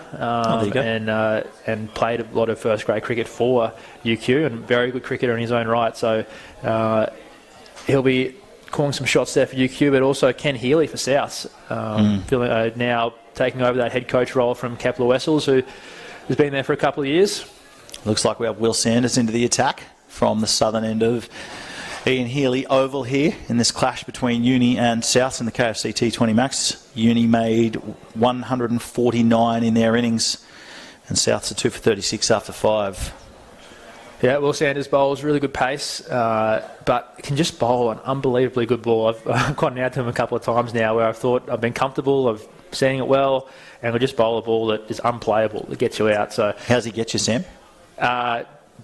and played a lot of first grade cricket for UQ, and very good cricketer in his own right. So he'll be calling some shots there for UQ, but also Ken Healy for Souths, now taking over that head coach role from Kepler Wessels, who has been there for a couple of years. Looks like we have Will Sanders into the attack from the southern end of Ian Healy Oval here in this clash between Uni and Souths in the KFC T20 Max. Uni made 149 in their innings, and Souths are 2 for 36 after 5. Yeah, Will Sanders bowls really good pace, but can just bowl an unbelievably good ball. I've gotten out to him a couple of times now where I've thought I've been comfortable, I've seen it well, and he'll just bowl a ball that is unplayable, that gets you out. So how does he get you, Sam?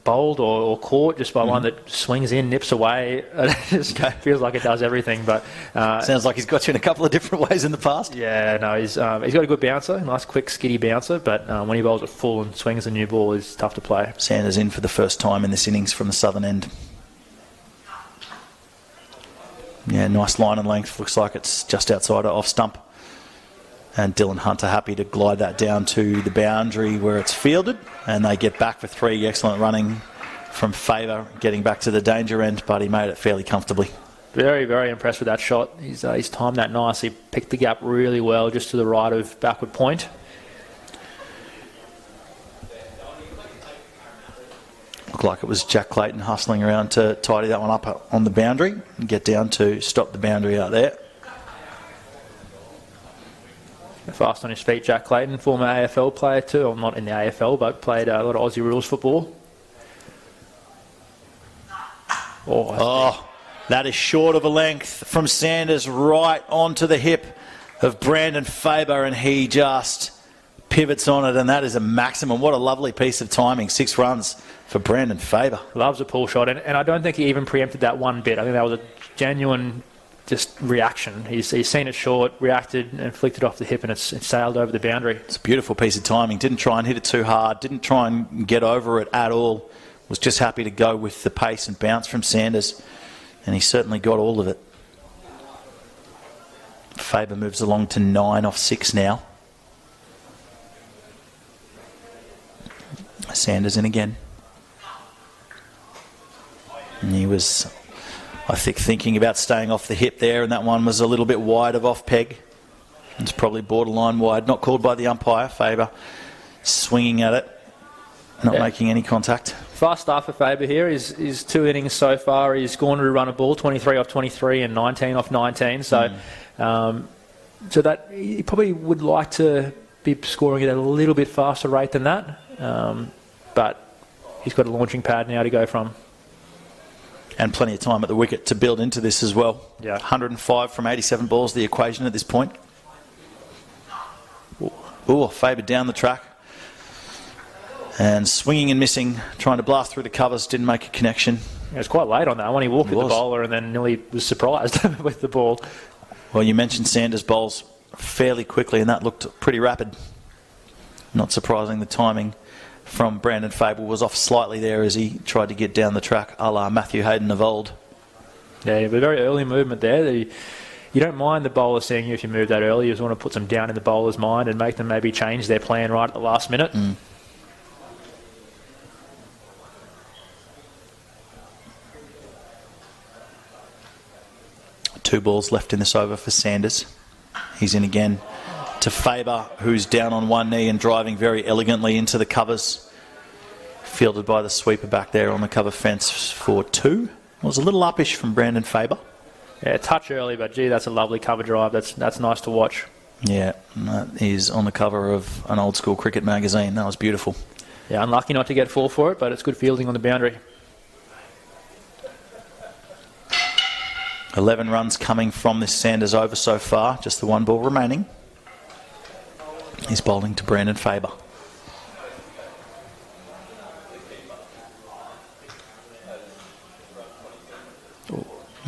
Bowled or caught just by one that swings in, nips away. It just feels like it does everything. But sounds like he's got you in a couple of different ways in the past. Yeah, no, he's got a good bouncer, a nice quick skiddy bouncer, but when he bowls it full and swings a new ball, is tough to play. Sanders in for the first time in this innings from the southern end. Yeah, nice line and length. Looks like it's just outside of off stump. And Dylan Hunter happy to glide that down to the boundary where it's fielded, and they get back for 3. Excellent running from Faber, getting back to the danger end, but he made it fairly comfortably. Very, very impressed with that shot. He's timed that nice. He picked the gap really well just to the right of backward point. Looked like it was Jack Clayton hustling around to tidy that one up on the boundary and get down to stop the boundary out there. Fast on his feet, Jack Clayton, former AFL player too. Well, not in the AFL, but played a lot of Aussie rules football. That is short of a length from Sanders right onto the hip of Brandon Faber, and he just pivots on it, and that is a maximum. What a lovely piece of timing. 6 runs for Brandon Faber. Loves a pull shot, and I don't think he even preempted that one bit. I think that was a genuine just reaction. He's seen it short, reacted, and flicked it off the hip, and it's sailed over the boundary. It's a beautiful piece of timing. Didn't try and hit it too hard. Didn't try and get over it at all. Was just happy to go with the pace and bounce from Sanders, and he certainly got all of it. Faber moves along to 9 off 6 now. Sanders in again. And he was, I think, thinking about staying off the hip there, and that one was a little bit wide of off peg. It's probably borderline wide, not called by the umpire. Faber swinging at it, not making any contact. Fast start for Faber here. His 2 innings so far, he's gone to run a ball, 23 off 23 and 19 off 19. So, so that he probably would like to be scoring at a little bit faster rate than that. But he's got a launching pad now to go from. And plenty of time at the wicket to build into this as well. Yeah. 105 from 87 balls, the equation at this point. Faber down the track. And swinging and missing, trying to blast through the covers, didn't make a connection. It was quite late on that one. He walked at the bowler and then nearly was surprised with the ball. Well, you mentioned Sanders bowls fairly quickly, and that looked pretty rapid. Not surprising, the timing from Brandon Faber was off slightly there as he tried to get down the track, a la Matthew Hayden of old. Yeah, but very early movement there. You don't mind the bowler seeing you if you move that early. You just want to put some down in the bowler's mind and make them maybe change their plan right at the last minute. 2 balls left in this over for Sanders. He's in again to Faber, who's down on one knee and driving very elegantly into the covers. Fielded by the sweeper back there on the cover fence for 2. It was a little uppish from Brandon Faber. Yeah, touch early, but gee, that's a lovely cover drive. That's nice to watch. Yeah, that is on the cover of an old school cricket magazine. That was beautiful. Yeah, unlucky not to get 4 for it, but it's good fielding on the boundary. 11 runs coming from this Sanders over so far. Just the 1 ball remaining. He's bowling to Brandon Faber.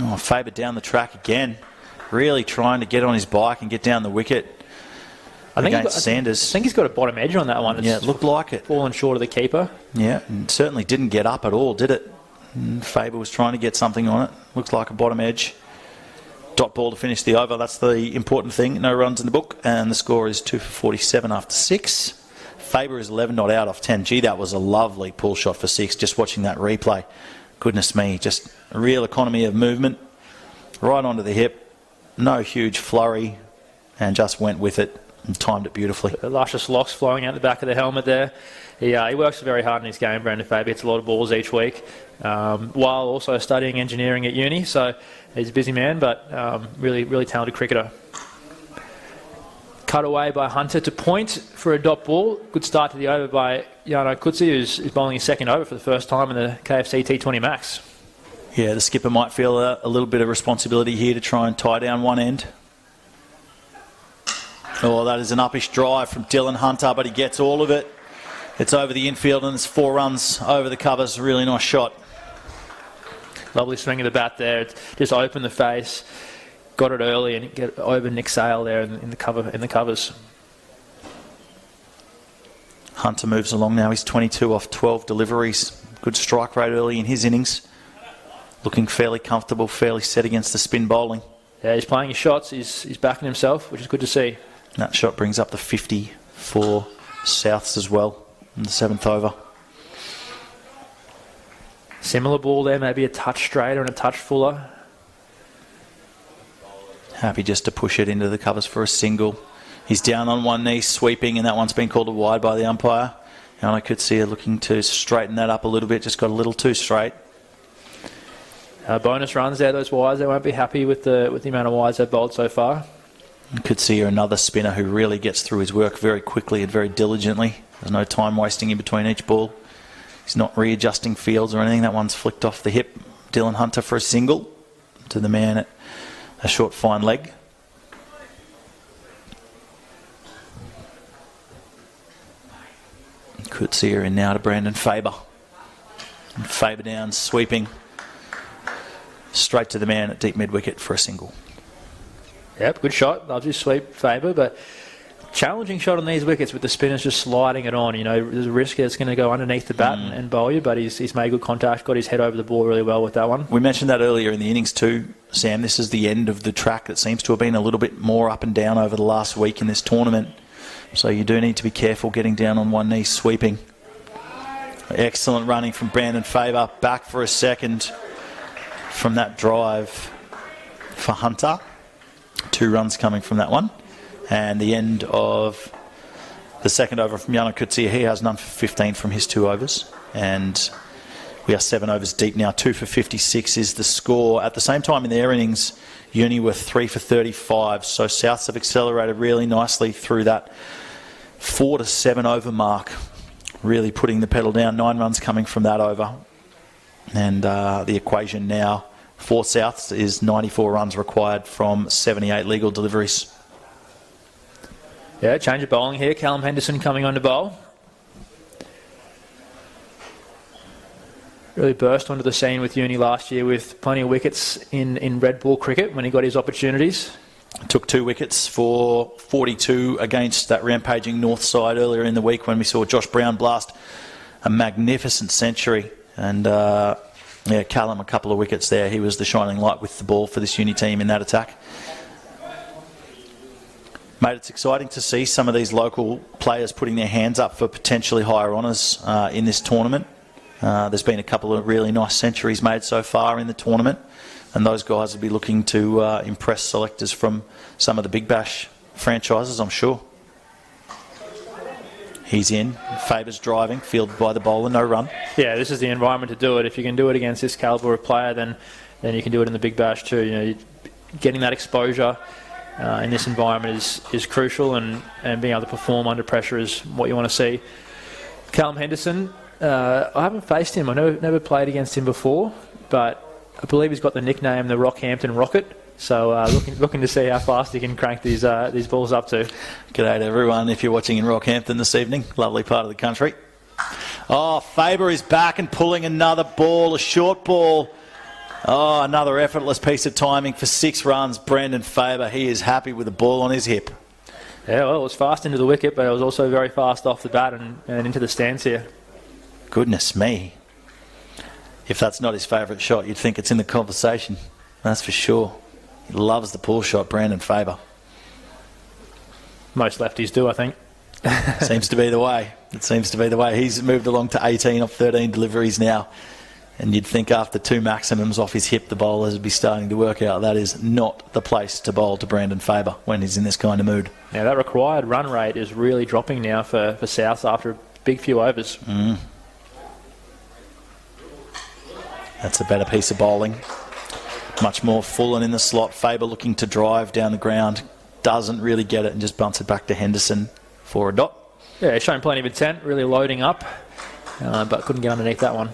Oh, Faber down the track again. Really trying to get on his bike and get down the wicket against Sanders. I think he's got a bottom edge on that one. Yeah, it looked like it. Fallen short of the keeper. Yeah, and certainly didn't get up at all, did it? And Faber was trying to get something on it. Looks like a bottom edge. Dot ball to finish the over. That's the important thing. No runs in the book. And the score is 2 for 47 after 6. Faber is 11 not out off 10. Gee, that was a lovely pull shot for 6. Just watching that replay. Goodness me. Just a real economy of movement. Right onto the hip. No huge flurry. And just went with it and timed it beautifully. Luscious locks flowing out the back of the helmet there. He works very hard in his game, Brandon Faber. Hits a lot of balls each week, while also studying engineering at uni. So he's a busy man, but really, really talented cricketer. Cut away by Hunter to point for a dot ball. Good start to the over by Jano Kutsi, who's bowling his second over for the first time in the KFC T20 Max. Yeah, the skipper might feel a little bit of responsibility here to try and tie down one end. Oh, that is an uppish drive from Dylan Hunter, but he gets all of it. It's over the infield and it's 4 runs over the covers. Really nice shot. Lovely swing of the bat there. It's just opened the face, got it early, and get over Nick Sale there in the covers. Hunter moves along now. He's 22 off 12 deliveries. Good strike rate early in his innings. Looking fairly comfortable, fairly set against the spin bowling. Yeah, he's playing his shots. He's backing himself, which is good to see. That shot brings up the 50 for Souths as well in the 7th over. Similar ball there, maybe a touch straighter and a touch fuller. Happy just to push it into the covers for a single. He's down on one knee, sweeping, and that one's been called a wide by the umpire. And I could see her looking to straighten that up a little bit, just got a little too straight. Bonus runs there, those wides. They won't be happy with the amount of wides they've bowled so far. You could see here another spinner who really gets through his work very quickly and very diligently. There's no time wasting in between each ball. He's not readjusting fields or anything. That one's flicked off the hip. Dylan Hunter for a single to the man at a short fine leg. Could see her in now to Brandon Faber. And Faber down, sweeping straight to the man at deep mid-wicket for a single. Yep, good shot. Loves his sweep, Faber, but challenging shot on these wickets with the spinners just sliding it on. You know, there's a risk it's going to go underneath the bat and bowl you, but he's made good contact, got his head over the ball really well with that one. We mentioned that earlier in the innings too, Sam. This is the end of the track that seems to have been a little bit more up and down over the last week in this tournament. So you do need to be careful getting down on one knee, sweeping. Excellent running from Brandon Faber. Back for a second from that drive for Hunter. 2 runs coming from that one. And the end of the second over from Jano Kutsia. He has none for 15 from his 2 overs. And we are 7 overs deep now. 2 for 56 is the score. At the same time in their innings, Uni were 3 for 35. So Souths have accelerated really nicely through that 4 to 7 over mark. Really putting the pedal down. 9 runs coming from that over. And the equation now for Souths is 94 runs required from 78 legal deliveries. Yeah, change of bowling here. Callum Henderson coming on to bowl. Really burst onto the scene with Uni last year with plenty of wickets in red ball cricket when he got his opportunities. Took 2 wickets for 42 against that rampaging north side earlier in the week when we saw Josh Brown blast a magnificent century. And Callum a couple of wickets there. He was the shining light with the ball for this Uni team in that attack. Mate, it's exciting to see some of these local players putting their hands up for potentially higher honours in this tournament. There's been a couple of really nice centuries made so far in the tournament, and those guys will be looking to impress selectors from some of the Big Bash franchises, I'm sure. He's in. Faber's driving, fielded by the bowler, no run. Yeah, this is the environment to do it. If you can do it against this calibre of player, then then you can do it in the Big Bash too. Getting that exposure in this environment is crucial, and being able to perform under pressure is what you want to see. Callum Henderson, I haven't faced him. I never played against him before, but I believe he's got the nickname the Rockhampton Rocket. So looking to see how fast he can crank these balls up to. G'day to everyone if you're watching in Rockhampton this evening. Lovely part of the country. Oh, Faber is back and pulling another ball, a short ball. Oh, another effortless piece of timing for 6 runs. Brendan Faber, he is happy with the ball on his hip. Yeah, well, it was fast into the wicket, but it was also very fast off the bat and into the stands here. Goodness me. If that's not his favourite shot, you'd think it's in the conversation. That's for sure. He loves the pull shot, Brandon Faber. Most lefties do, I think. Seems to be the way. It seems to be the way. He's moved along to 18 off 13 deliveries now. And you'd think after 2 maximums off his hip, the bowlers would be starting to work out that is not the place to bowl to Brandon Faber when he's in this kind of mood. Yeah, that required run rate is really dropping now for South after a big few overs. That's a better piece of bowling. Much more full and in the slot. Faber looking to drive down the ground. Doesn't really get it and just bunts it back to Henderson for a dot. Yeah, he's shown plenty of intent, really loading up, but couldn't get underneath that one.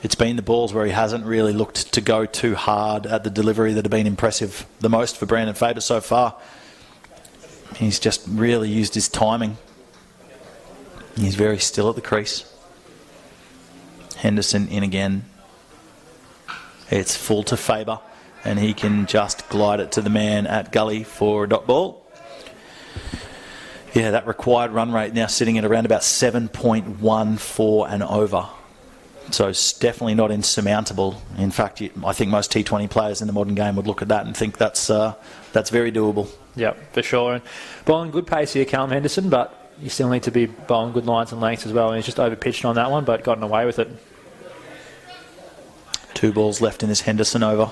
It's been the balls where he hasn't really looked to go too hard at the delivery that have been impressive the most for Brandon Faber so far. He's just really used his timing. He's very still at the crease. Henderson in again. It's full to Faber, and he can just glide it to the man at gully for a dot ball. Yeah, that required run rate now sitting at around about 7.14 and over. So it's definitely not insurmountable. In fact, I think most T20 players in the modern game would look at that and think that's very doable. Yep, for sure. And bowling good pace here, Callum Henderson, but you still need to be bowling good lines and lengths as well. And he's just over-pitched on that one, but gotten away with it. 2 balls left in this Henderson over.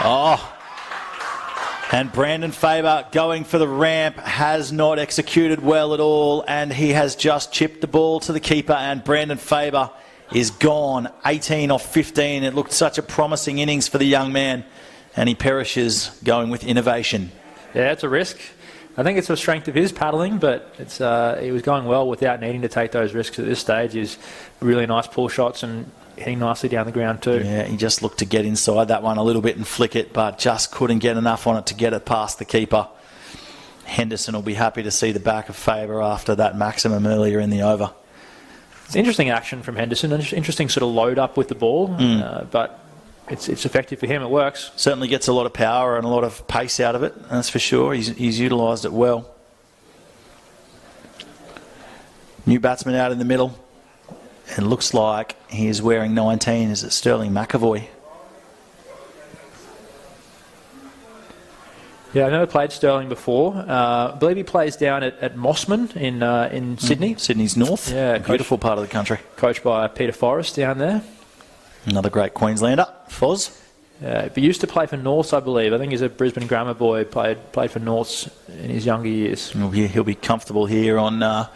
Oh, and Brandon Faber going for the ramp has not executed well at all, and he has just chipped the ball to the keeper, and Brandon Faber is gone. 18 off 15. It looked such a promising innings for the young man, and he perishes going with innovation. Yeah, it's a risk. I think it's a strength of his paddling, but he was going well without needing to take those risks at this stage. He's really nice pull shots and hitting nicely down the ground too. Yeah, he just looked to get inside that one a little bit and flick it, but just couldn't get enough on it to get it past the keeper. Henderson will be happy to see the back of Faber after that maximum earlier in the over. It's interesting action from Henderson, an interesting sort of load up with the ball, but it's effective for him, it works. Certainly gets a lot of power and a lot of pace out of it, that's for sure. He's utilised it well. New batsman out in the middle. It looks like he is wearing 19. Is it Sterling McAvoy? Yeah, I've never played Sterling before. I believe he plays down at Mossman in Sydney. Sydney's north. Yeah, beautiful part of the country. Coached by Peter Forrest down there. Another great Queenslander, Foz. He used to play for Norths, I believe. I think he's a Brisbane grammar boy. Played for Norths in his younger years. He'll be comfortable here on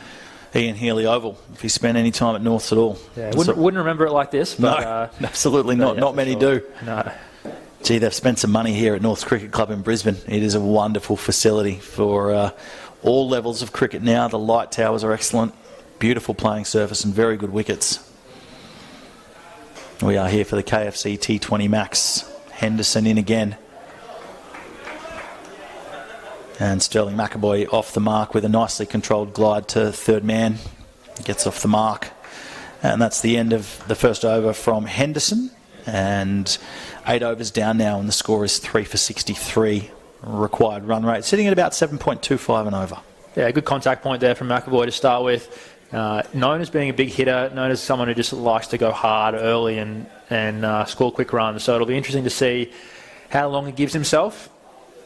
Ian Healy Oval if he spent any time at Norths at all. Yeah, wouldn't remember it like this. But, no, absolutely not. Not many do. No. Gee, they've spent some money here at Norths Cricket Club in Brisbane. It is a wonderful facility for all levels of cricket now. The light towers are excellent. Beautiful playing surface and very good wickets. We are here for the KFC T20 Max. Henderson in again. And Sterling McAvoy off the mark with a nicely controlled glide to third man. Gets off the mark. And that's the end of the first over from Henderson. And 8 overs down now, and the score is 3 for 63. Required run rate sitting at about 7.25 and over. Yeah, good contact point there from McAvoy to start with. Known as being a big hitter, known as someone who just likes to go hard early and score quick runs. So it'll be interesting to see how long he gives himself,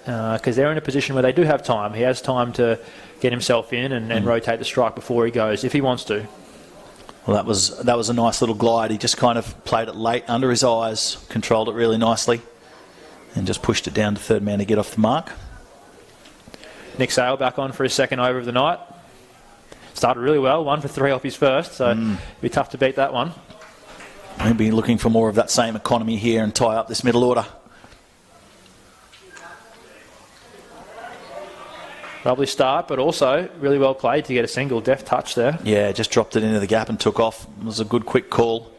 because they're in a position where they do have time. He has time to get himself in and rotate the strike before he goes, if he wants to. Well, that was a nice little glide. He just kind of played it late under his eyes, controlled it really nicely, and just pushed it down to third man to get off the mark. Nick Sale back on for his second over of the night. Started really well, 1 for 3 off his first, so it'd be tough to beat that one. We'll be looking for more of that same economy here and tie up this middle order. Lovely start, but also really well played to get a single. Deft touch there. Yeah, just dropped it into the gap and took off. It was a good quick call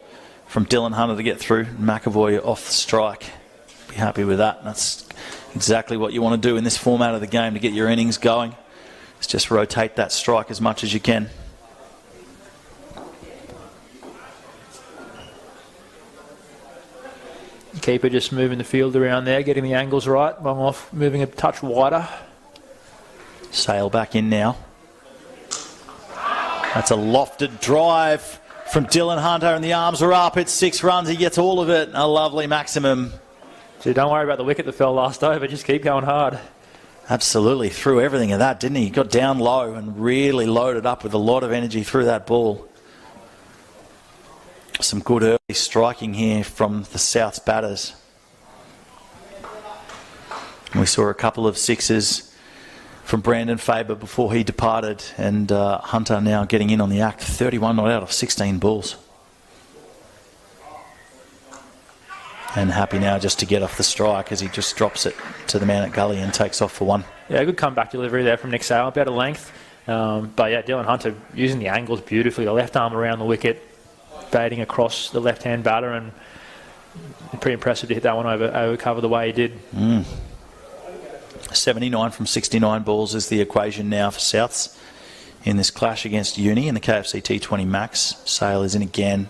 from Dylan Hunter to get through. McAvoy off the strike. Be happy with that. That's exactly what you want to do in this format of the game to get your innings going. Is just rotate that strike as much as you can. Keeper just moving the field around there, getting the angles right. Long off, moving a touch wider. Sail back in now. That's a lofted drive from Dylan Hunter, and the arms are up. It's 6 runs. He gets all of it. A lovely maximum. So don't worry about the wicket that fell last over. Just keep going hard. Absolutely. Threw everything of that, didn't he? He got down low and really loaded up with a lot of energy through that ball. Some good early striking here from the South's batters. We saw a couple of sixes from Brandon Faber before he departed, and Hunter now getting in on the act. 31 not out of 16 balls. And happy now just to get off the strike as he just drops it to the man at gully and takes off for 1. Yeah, good comeback delivery there from Nick Sale. About a length. But yeah, Dylan Hunter using the angles beautifully. The left arm around the wicket, baiting across the left-hand batter, and pretty impressive to hit that one over cover the way he did. 79 from 69 balls is the equation now for Souths in this clash against Uni in the KFC T20 Max. Sale is in again,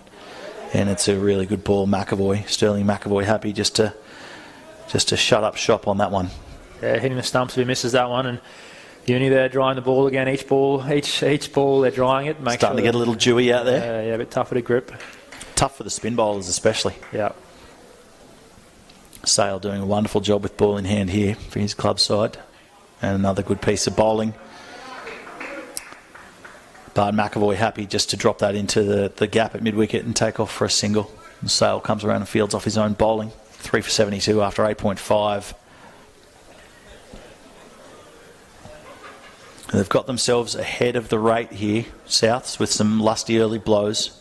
and it's a really good ball. Sterling McAvoy happy just to shut up shop on that one. Yeah, hitting the stumps if he misses that one, and Uni there drying the ball again. Each ball they're drying it. Starting to get a little dewy out there. Yeah, a bit tougher to grip. Tough for the spin bowlers especially. Yeah. Sale doing a wonderful job with ball in hand here for his club side. And another good piece of bowling. But McAvoy happy just to drop that into the gap at mid-wicket and take off for a single. And Sale comes around and fields off his own bowling. 3 for 72 after 8.5. They've got themselves ahead of the rate here, Souths, with some lusty early blows.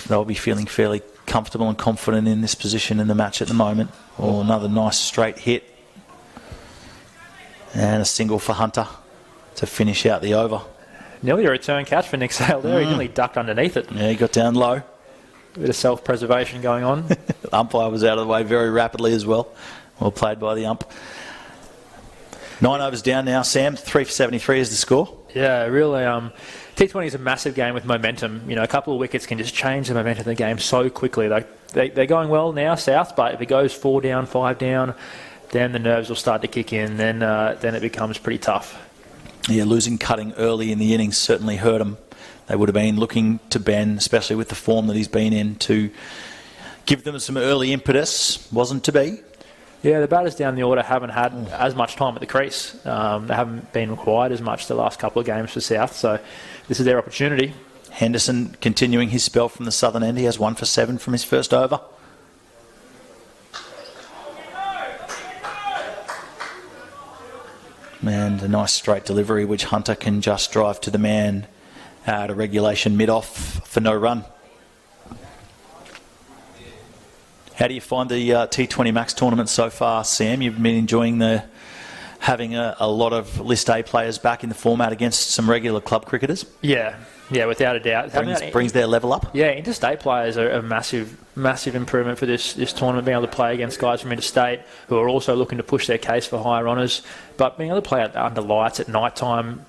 They'll be feeling fairly comfortable and confident in this position in the match at the moment. Oh, another nice straight hit. And a single for Hunter to finish out the over. Nearly a return catch for Nick Sale there. He nearly ducked underneath it. Yeah, he got down low. A bit of self-preservation going on. The umpire was out of the way very rapidly as well. Well played by the ump. 9 overs down now, Sam. 3 for 73 is the score. Yeah, really. T20 is a massive game with momentum. You know, a couple of wickets can just change the momentum of the game so quickly. They're going well now, South, but if it goes 4 down, 5 down, then the nerves will start to kick in. Then it becomes pretty tough. Yeah, losing cutting early in the innings certainly hurt them. They would have been looking to Ben, especially with the form that he's been in, to give them some early impetus. Wasn't to be. Yeah, the batters down the order haven't had as much time at the crease. They haven't been required as much the last couple of games for South, so this is their opportunity. Henderson continuing his spell from the southern end. He has 1 for 7 from his first over. And a nice straight delivery, which Hunter can just drive to the man out of regulation mid-off for no run. How do you find the T20 Max tournament so far, Sam? You've been enjoying having a lot of List A players back in the format against some regular club cricketers? Yeah, without a doubt. Brings their level up? Yeah, interstate players are a massive improvement for this tournament, being able to play against guys from interstate who are also looking to push their case for higher honours. But being able to play under lights at night time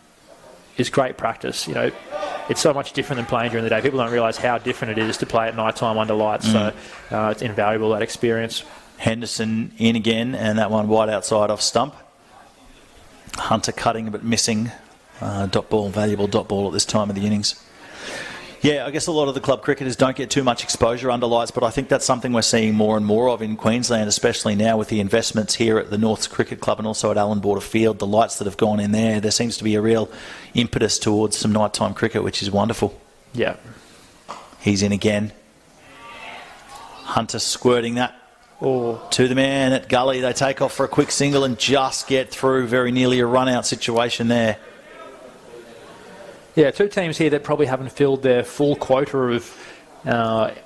is great practice. You know, it's so much different than playing during the day. People don't realise how different it is to play at night time under lights. So it's invaluable, that experience. Henderson in again, and that one wide outside off stump. Hunter cutting but missing. Valuable dot ball at this time of the innings. Yeah, I guess a lot of the club cricketers don't get too much exposure under lights, but I think that's something we're seeing more and more of in Queensland, especially now with the investments here at the Norths Cricket Club and also at Allan Border Field. The lights that have gone in there seems to be a real impetus towards some nighttime cricket, which is wonderful. Yeah. He's in again. Hunter squirting that to the man at gully. They take off for a quick single and just get through. Very nearly a run-out situation there. Yeah, two teams here that probably haven't filled their full quota of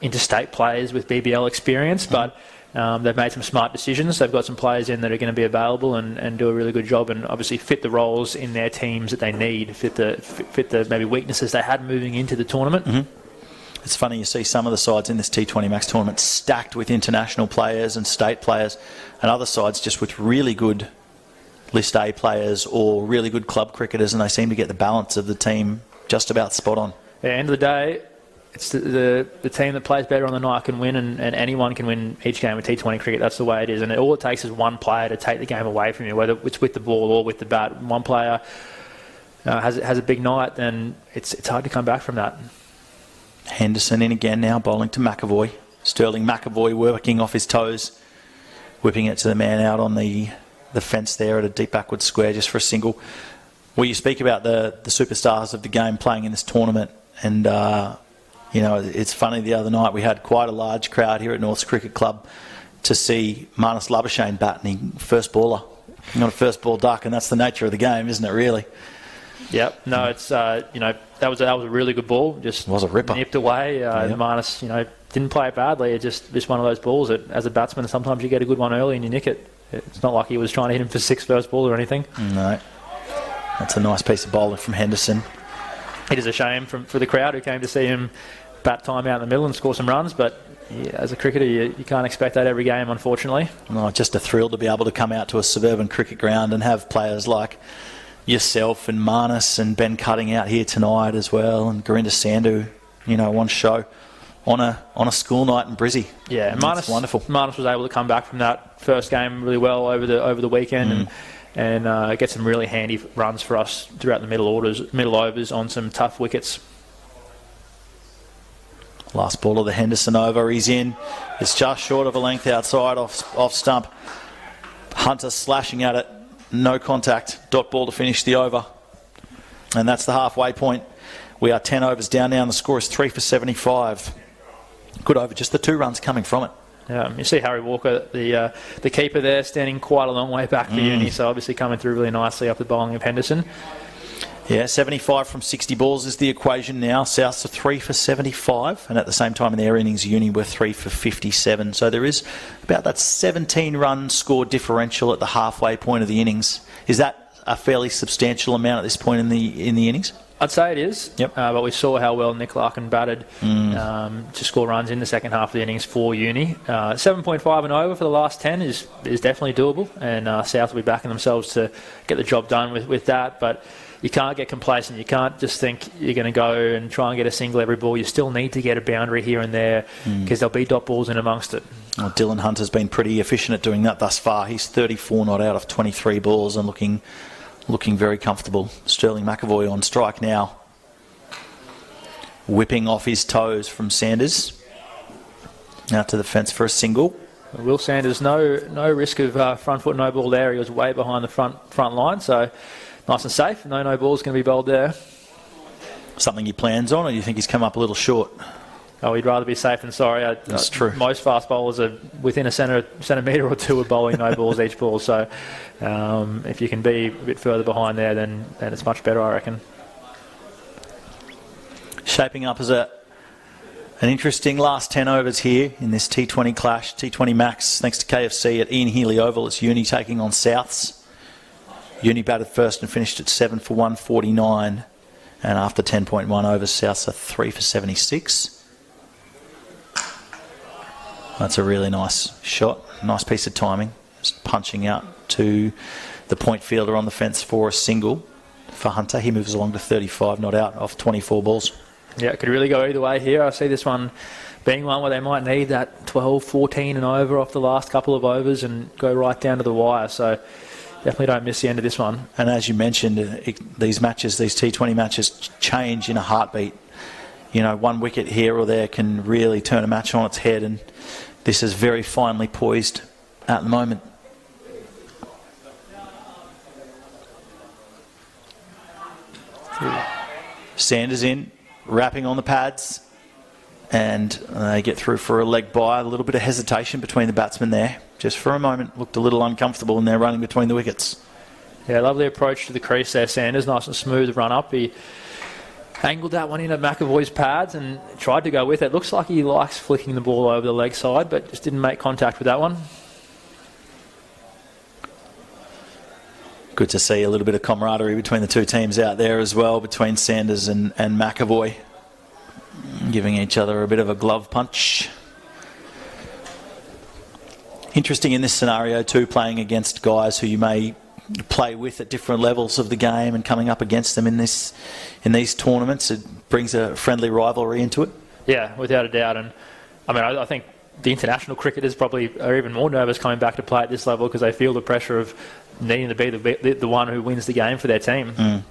interstate players with BBL experience, but they've made some smart decisions. They've got some players in that are going to be available and do a really good job, and obviously fit the roles in their teams that they need, fit the maybe weaknesses they had moving into the tournament. It's funny, you see some of the sides in this T20 Max tournament stacked with international players and state players, and other sides just with really good List A players or really good club cricketers, and they seem to get the balance of the team just about spot on. At the end of the day, it's the team that plays better on the night can win, and anyone can win each game of T20 cricket. That's the way it is, and all it takes is one player to take the game away from you, whether it's with the ball or with the bat. One player has a big night, then it's hard to come back from that. Henderson in again now, bowling to McAvoy. Sterling McAvoy working off his toes, whipping it to the man out on the fence there at a deep backward square just for a single. Well, you speak about the superstars of the game playing in this tournament, and it's funny, the other night we had quite a large crowd here at Norths Cricket Club to see Marnus Labuschagne batting first baller. Not a first ball duck, and that's the nature of the game, isn't it, really? Yep. No, it's that was a really good ball. Just was a ripper. Nipped away. Marnus, didn't play it badly. It's just one of those balls that, as a batsman, sometimes you get a good one early and you nick it. It's not like he was trying to hit him for 6 first ball or anything. No. That's a nice piece of bowling from Henderson. It is a shame for the crowd who came to see him bat time out in the middle and score some runs, but as a cricketer, you can't expect that every game, unfortunately. No, just a thrill to be able to come out to a suburban cricket ground and have players like yourself and Marnus and Ben Cutting out here tonight as well, and Gurinder Sandhu, one show on a school night in Brizzy. Yeah, Marnus, wonderful. Marnus was able to come back from that first game really well over the weekend and get some really handy runs for us throughout the middle overs on some tough wickets. Last ball of the Henderson over, he's in. It's just short of a length outside off stump. Hunter slashing at it. No contact. Dot ball to finish the over. And that's the halfway point. We are 10 overs down now, and the score is 3 for 75. Good over, just the 2 runs coming from it. You see Harry Walker, the keeper there, standing quite a long way back for Uni, so obviously coming through really nicely off the bowling of Henderson. Yeah, 75 from 60 balls is the equation now. Souths are 3 for 75, and at the same time in their innings, Uni were 3 for 57. So there is about that 17-run score differential at the halfway point of the innings. Is that a fairly substantial amount at this point in the innings? I'd say it is. Yep. But we saw how well Nick Larkin batted to score runs in the second half of the innings for Uni. 7.5 and over for the last 10 is definitely doable, and South will be backing themselves to get the job done with that. But you can't get complacent. You can't just think you're going to go and try and get a single every ball. You still need to get a boundary here and there because there'll be dot balls in amongst it. Well, Dylan Hunter's been pretty efficient at doing that thus far. He's 34 not out of 23 balls and looking very comfortable. Sterling McAvoy on strike now. Whipping off his toes from Sanders. Out to the fence for a single. Will Sanders, no risk of front foot no ball there. He was way behind the front line, so nice and safe. No ball's going to be bowled there. Something he plans on, or do you think he's come up a little short? Oh, he'd rather be safe than sorry. That's true. Most fast bowlers are within a centimetre or two of bowling no balls each ball. So if you can be a bit further behind there, then it's much better, I reckon. Shaping up as an interesting last 10 overs here in this T20 clash, T20 Max, thanks to KFC at Ian Healy Oval. It's Uni taking on Souths. Uni batted first and finished at 7 for 149. And after 10.1 overs, Souths are 3 for 76. That's a really nice shot. Nice piece of timing. Just punching out to the point fielder on the fence for a single for Hunter. He moves along to 35 not out off 24 balls. Yeah, it could really go either way here. I see this one being one where they might need that 12, 14 and over off the last couple of overs and go right down to the wire. So definitely don't miss the end of this one. And as you mentioned, these T20 matches change in a heartbeat. One wicket here or there can really turn a match on its head, and this is very finely poised at the moment. Sanders in, wrapping on the pads, and they get through for a leg by. A little bit of hesitation between the batsmen there. Just for a moment, looked a little uncomfortable in their running between the wickets. Yeah, lovely approach to the crease there, Sanders. Nice and smooth run up. He Angled that one in at McAvoy's pads and tried to go with it. Looks like he likes flicking the ball over the leg side, but just didn't make contact with that one. Good to see a little bit of camaraderie between the two teams out there as well, between Sanders and McAvoy, giving each other a bit of a glove punch. Interesting in this scenario too, playing against guys who you may play with at different levels of the game and coming up against them in these tournaments. It brings a friendly rivalry into it. Yeah, without a doubt. And I mean, I think the international cricketers probably are even more nervous coming back to play at this level because they feel the pressure of needing to be the one who wins the game for their team.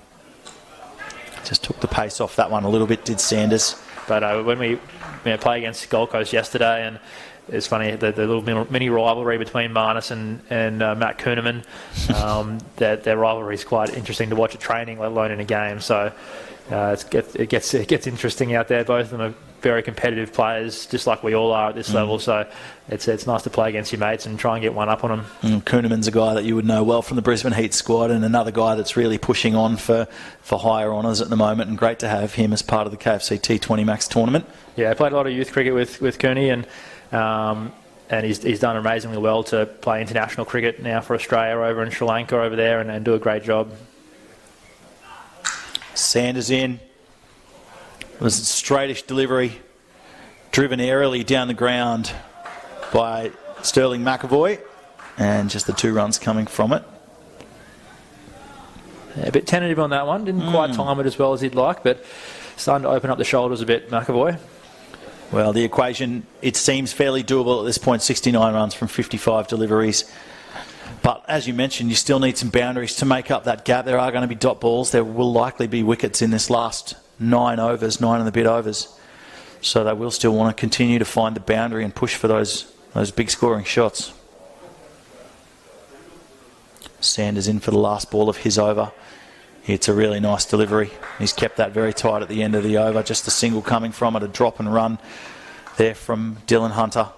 Just took the pace off that one a little bit, did Sanders. But when we play against Gold Coast yesterday, and it's funny, the little mini rivalry between Marnus and Matt Kuhneman, their rivalry is quite interesting to watch at training, let alone in a game. So it gets interesting out there. Both of them are very competitive players, just like we all are at this level. So it's nice to play against your mates and try and get one up on them. Kuhneman's a guy that you would know well from the Brisbane Heat squad, and another guy that's really pushing on for higher honours at the moment, and great to have him as part of the KFC T20 Max tournament. Yeah, I played a lot of youth cricket with Cooney, and he's done amazingly well to play international cricket now for Australia over in Sri Lanka over there and do a great job. Sanders in. It was a straightish delivery, driven aerially down the ground by Sterling McAvoy, and just the 2 runs coming from it. Yeah, a bit tentative on that one. Didn't quite time it as well as he'd like, but starting to open up the shoulders a bit, McAvoy. Well, the equation, it seems fairly doable at this point, 69 runs from 55 deliveries. But as you mentioned, you still need some boundaries to make up that gap. There are going to be dot balls. There will likely be wickets in this last 9 and a bit overs. So they will still want to continue to find the boundary and push for those big scoring shots. Sanders in for the last ball of his over. It's a really nice delivery. He's kept that very tight at the end of the over. Just a single coming from it, a drop and run there from Dylan Hunter.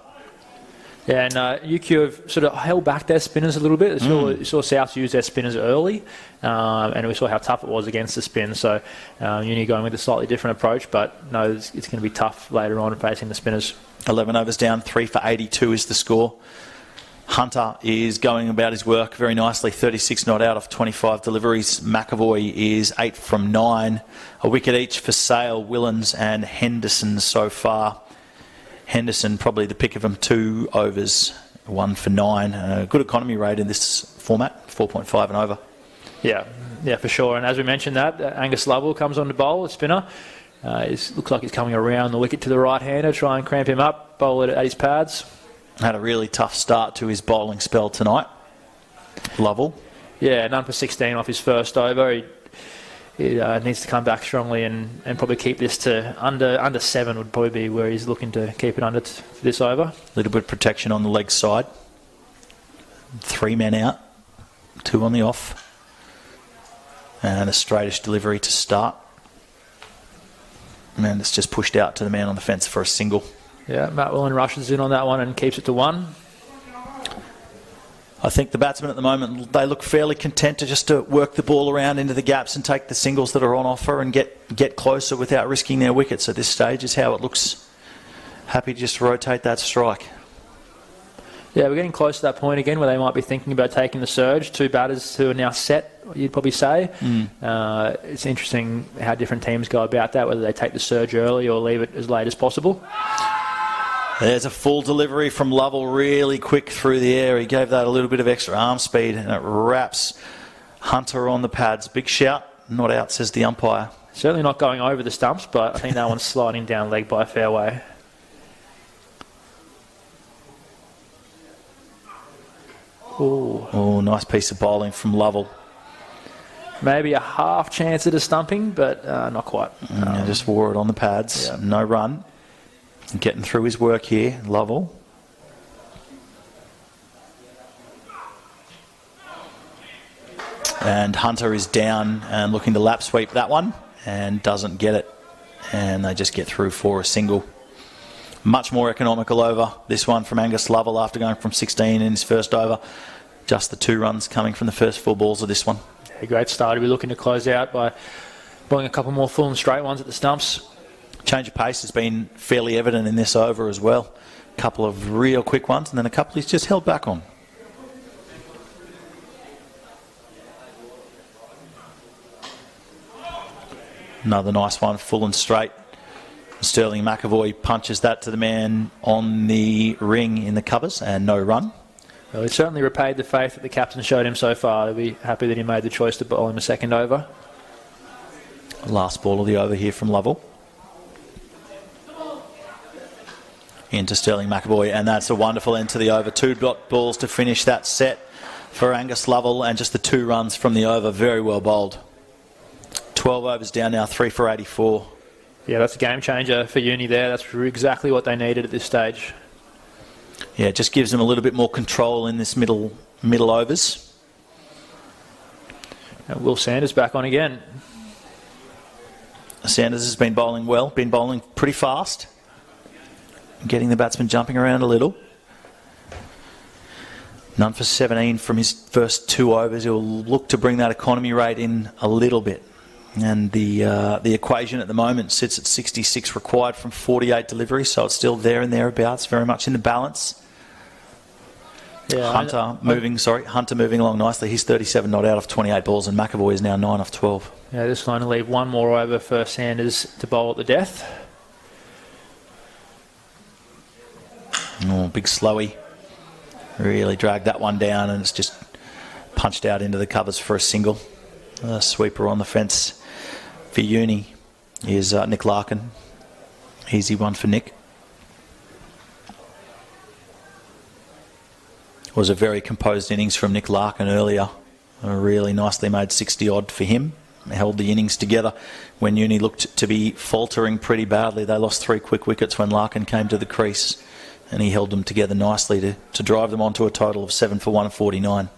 Yeah, and UQ have sort of held back their spinners a little bit. You saw South use their spinners early, and we saw how tough it was against the spin. So Uni going with a slightly different approach, but no, it's going to be tough later on facing the spinners. 11 overs down, 3 for 82 is the score. Hunter is going about his work very nicely, 36 not out of 25 deliveries. McAvoy is 8 from 9. A wicket each for Sale, Willens and Henderson so far. Henderson probably the pick of them, 2 overs, 1 for 9. A good economy rate in this format, 4.5 and over. Yeah, for sure. And as we mentioned that, Angus Lovell comes on to bowl, a spinner. Looks like he's coming around the wicket to the right-hander, try and cramp him up, bowl it at his pads. Had a really tough start to his bowling spell tonight, Lovell. Yeah, none for 16 off his first over. He needs to come back strongly and probably keep this to under 7 would probably be where he's looking to keep it under for this over. A little bit of protection on the leg side. 3 men out, 2 on the off. And a straightish delivery to start. And it's just pushed out to the man on the fence for a single. Yeah, Matt Willen rushes in on that one and keeps it to 1. I think the batsmen at the moment, they look fairly content to just to work the ball around into the gaps and take the singles that are on offer and get closer without risking their wickets at this stage is how it looks. Happy to just rotate that strike. Yeah, we're getting close to that point again where they might be thinking about taking the surge. 2 batters who are now set, you'd probably say. It's interesting how different teams go about that, whether they take the surge early or leave it as late as possible. There's a full delivery from Lovell, really quick through the air. He gave that a little bit of extra arm speed, and it wraps Hunter on the pads. Big shout, not out, says the umpire. Certainly not going over the stumps, but I think that one's sliding down leg by a fair way. Oh, nice piece of bowling from Lovell. Maybe a half chance at a stumping, but not quite. Just wore it on the pads. Yeah. No run. Getting through his work here, Lovell. And Hunter is down and looking to lap sweep that one and doesn't get it. And they just get through for a single. Much more economical over this one from Angus Lovell after going from 16 in his first over. Just the 2 runs coming from the first 4 balls of this one. A great start. We're looking to close out by Bowling a couple more full and straight ones at the stumps. Change of pace has been fairly evident in this over as well. A couple of real quick ones, and then a couple he's just held back on. Another nice one, full and straight. Sterling McAvoy punches that to the man on the ring in the covers, and no run. Well, he certainly repaid the faith that the captain showed him so far. He'll be happy that he made the choice to bowl him a second over. Last ball of the over here from Lovell. Into Sterling McAvoy, and that's a wonderful end to the over. 2 dot balls to finish that set for Angus Lovell, and just the 2 runs from the over. Very well bowled. 12 overs down now, 3 for 84. Yeah, that's a game changer for Uni there. That's exactly what they needed at this stage. Yeah, it just gives them a little bit more control in this middle overs. And Will Sanders back on again. Sanders has been bowling well, been bowling pretty fast. Getting the batsman jumping around a little. None for 17 from his first 2 overs. He'll look to bring that economy rate in a little bit. And the equation at the moment sits at 66 required from 48 deliveries, so it's still there and thereabouts, very much in the balance. Yeah, Hunter moving along nicely. He's 37 not out of 28 balls, and McAvoy is now 9 off 12. Yeah, just going to leave one more over for Sanders to bowl at the death. Oh, big slowy. Really dragged that one down, and it's just punched out into the covers for a single. Sweeper on the fence for Uni is Nick Larkin. Easy one for Nick. It was a very composed innings from Nick Larkin earlier. A really nicely made 60 odd for him. Held the innings together. When Uni looked to be faltering pretty badly, they lost 3 quick wickets when Larkin came to the crease, and he held them together nicely to drive them onto a total of 7 for 149.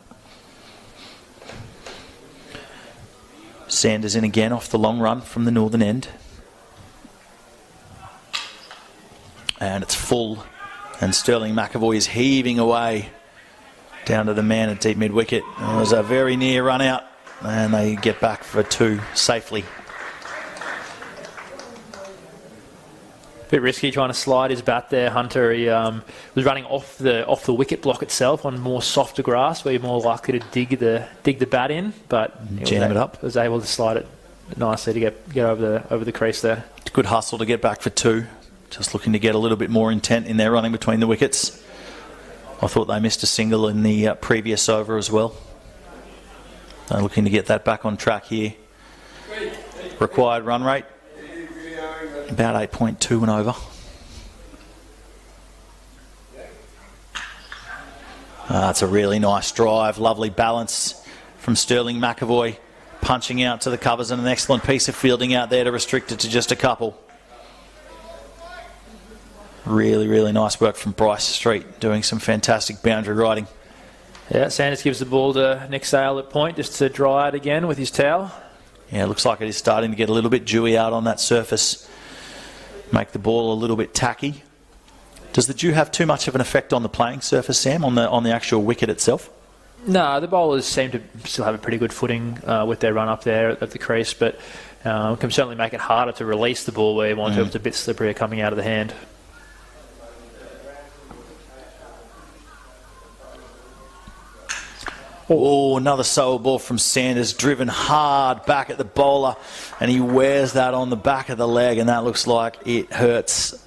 Sanders in again off the long run from the northern end. And it's full. And Sterling McAvoy is heaving away down to the man at deep mid-wicket. It was a very near run out, and they get back for 2 safely. Bit risky trying to slide his bat there, Hunter. He was running off the wicket block itself on more softer grass, where you're more likely to dig the bat in, but jam it up. Was able to slide it nicely to get over the crease there. Good hustle to get back for 2. Just looking to get a little bit more intent in their running between the wickets. I thought they missed a single in the previous over as well. They're looking to get that back on track here. Required run rate about 8.2 and over. That's a really nice drive. Lovely balance from Sterling McAvoy, punching out to the covers, and an excellent piece of fielding out there to restrict it to just a couple. Really, really nice work from Bryce Street, doing some fantastic boundary riding. Yeah, Sanders gives the ball to Nick Sale at point just to dry it again with his towel. Yeah, it looks like it is starting to get a little bit dewy out on that surface. Make the ball a little bit tacky. Does the dew have too much of an effect on the playing surface, Sam, on the actual wicket itself? No, the bowlers seem to still have a pretty good footing with their run up there at the crease, but can certainly make it harder to release the ball where you want to. It's a bit slipperier coming out of the hand. Oh, another solo ball from Sanders, driven hard back at the bowler, and he wears that on the back of the leg, and that looks like it hurts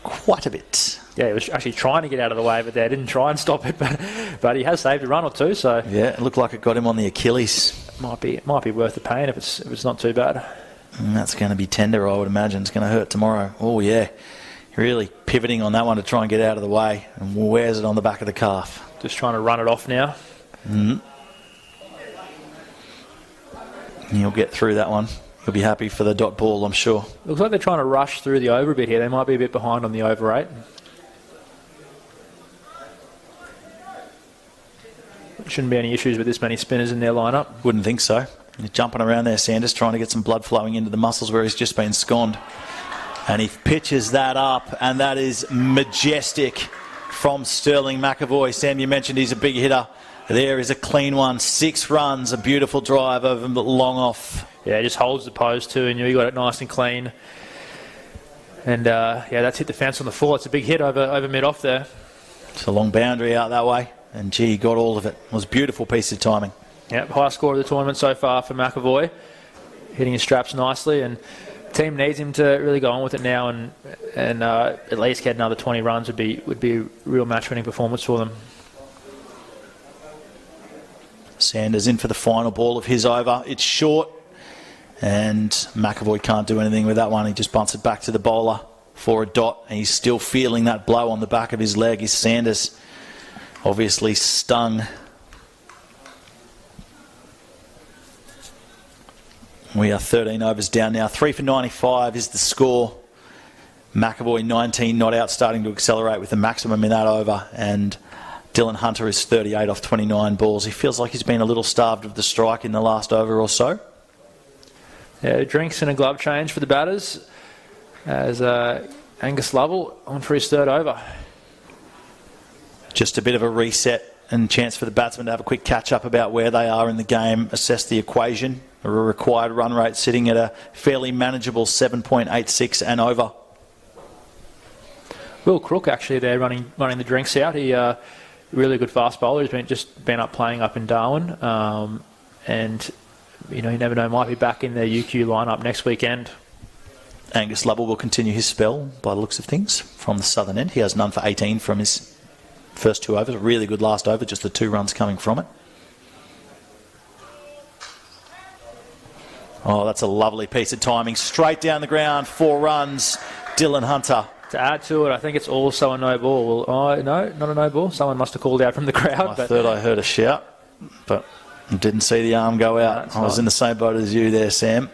quite a bit. Yeah, he was actually trying to get out of the way, but they didn't try and stop it, but he has saved a run or two, so... Yeah, it looked like it got him on the Achilles. It might be worth the pain if it's not too bad. And that's going to be tender, I would imagine. It's going to hurt tomorrow. Oh, yeah. Really pivoting on that one to try and get out of the way, and wears it on the back of the calf. Just trying to run it off now. He'll get through that one. He'll be happy for the dot ball, I'm sure. Looks like they're trying to rush through the over a bit here. They might be a bit behind on the over 8. Shouldn't be any issues with this many spinners in their lineup. Wouldn't think so. He's jumping around there, Sanders, trying to get some blood flowing into the muscles where he's just been sconned. And he pitches that up, and that is majestic from Sterling McAvoy. Sam, you mentioned he's a big hitter. There is a clean one. 6 runs, a beautiful drive over long off. Yeah, he just holds the pose too, and he got it nice and clean. And that's hit the fence on the full. It's a big hit over mid-off there. It's a long boundary out that way, and gee, he got all of it. It was a beautiful piece of timing. Yep, highest score of the tournament so far for McAvoy, hitting his straps nicely, and the team needs him to really go on with it now, and at least get another 20 runs would be a real match-winning performance for them. Sanders in for the final ball of his over. It's short, and McAvoy can't do anything with that one. He just bunts it back to the bowler for a dot, and he's still feeling that blow on the back of his leg. Is Sanders obviously stung. We are 13 overs down now. 3 for 95 is the score. McAvoy 19 not out, starting to accelerate with the maximum in that over, and Dylan Hunter is 38 off 29 balls. He feels like he's been a little starved of the strike in the last over or so. Yeah, drinks and a glove change for the batters as Angus Lovell on for his third over. Just a bit of a reset and chance for the batsmen to have a quick catch-up about where they are in the game, assess the equation. A required run rate sitting at a fairly manageable 7.86 and over. Will Crook actually there running the drinks out. He really good fast bowler. He's been up playing up in Darwin, and you never know, might be back in the UQ lineup next weekend. Angus Lovell will continue his spell by the looks of things from the southern end. He has none for 18 from his first 2 overs. A really good last over, just the 2 runs coming from it. Oh, that's a lovely piece of timing. Straight down the ground, 4 runs. Dylan Hunter. To add to it, I think it's also a no ball. Well, no, not a no ball. Someone must have called out from the crowd. I thought I heard a shout, but didn't see the arm go out. I was in the same boat as you there, Sam.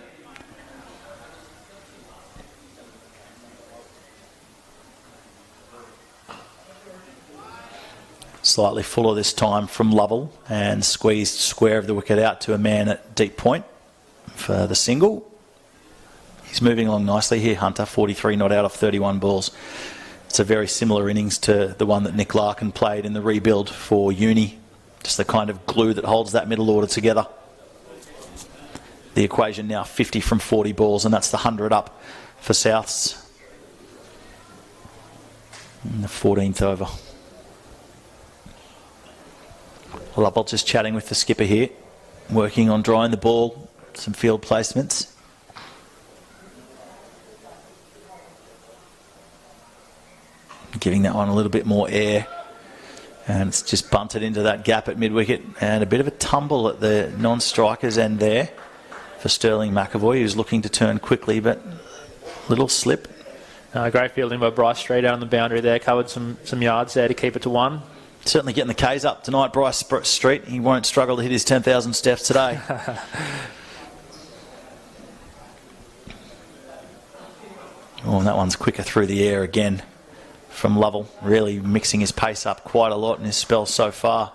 Slightly fuller this time from Lovell, and squeezed square of the wicket out to a man at deep point for the single. He's moving along nicely here, Hunter. 43 not out off 31 balls. It's a very similar innings to the one that Nick Larkin played in the rebuild for Uni. Just the kind of glue that holds that middle order together. The equation now 50 from 40 balls, and that's the 100 up for Souths in the 14th over. Lovell just chatting with the skipper here, working on drawing the ball, some field placements. Giving that one a little bit more air, and it's just bunted into that gap at mid-wicket, and a bit of a tumble at the non-strikers end there for Sterling McAvoy, who's looking to turn quickly, but little slip. Great fielding by Bryce Street out on the boundary there, covered some yards there to keep it to 1. Certainly getting the K's up tonight, Bryce Street. He won't struggle to hit his 10,000 steps today. Oh, and that one's quicker through the air again from Lovell, really mixing his pace up quite a lot in his spell so far.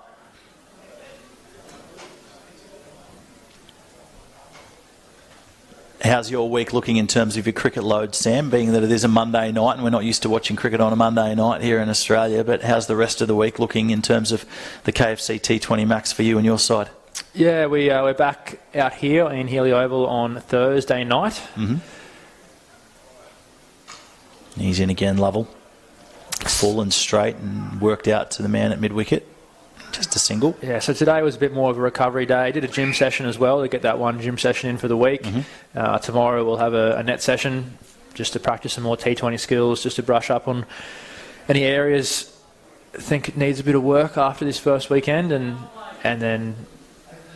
How's your week looking in terms of your cricket load, Sam, being that it is a Monday night and we're not used to watching cricket on a Monday night here in Australia, but how's the rest of the week looking in terms of the KFC T20 Max for you and your side? Yeah, we're back out here in Healy Oval on Thursday night. Mm-hmm. He's in again, Lovell. Full and straight and worked out to the man at mid-wicket. Just a single. Yeah, so today was a bit more of a recovery day. Did a gym session as well to get that one gym session in for the week. Mm-hmm. Tomorrow we'll have a net session just to practice some more T20 skills, just to brush up on any areas I think it needs a bit of work after this first weekend, and then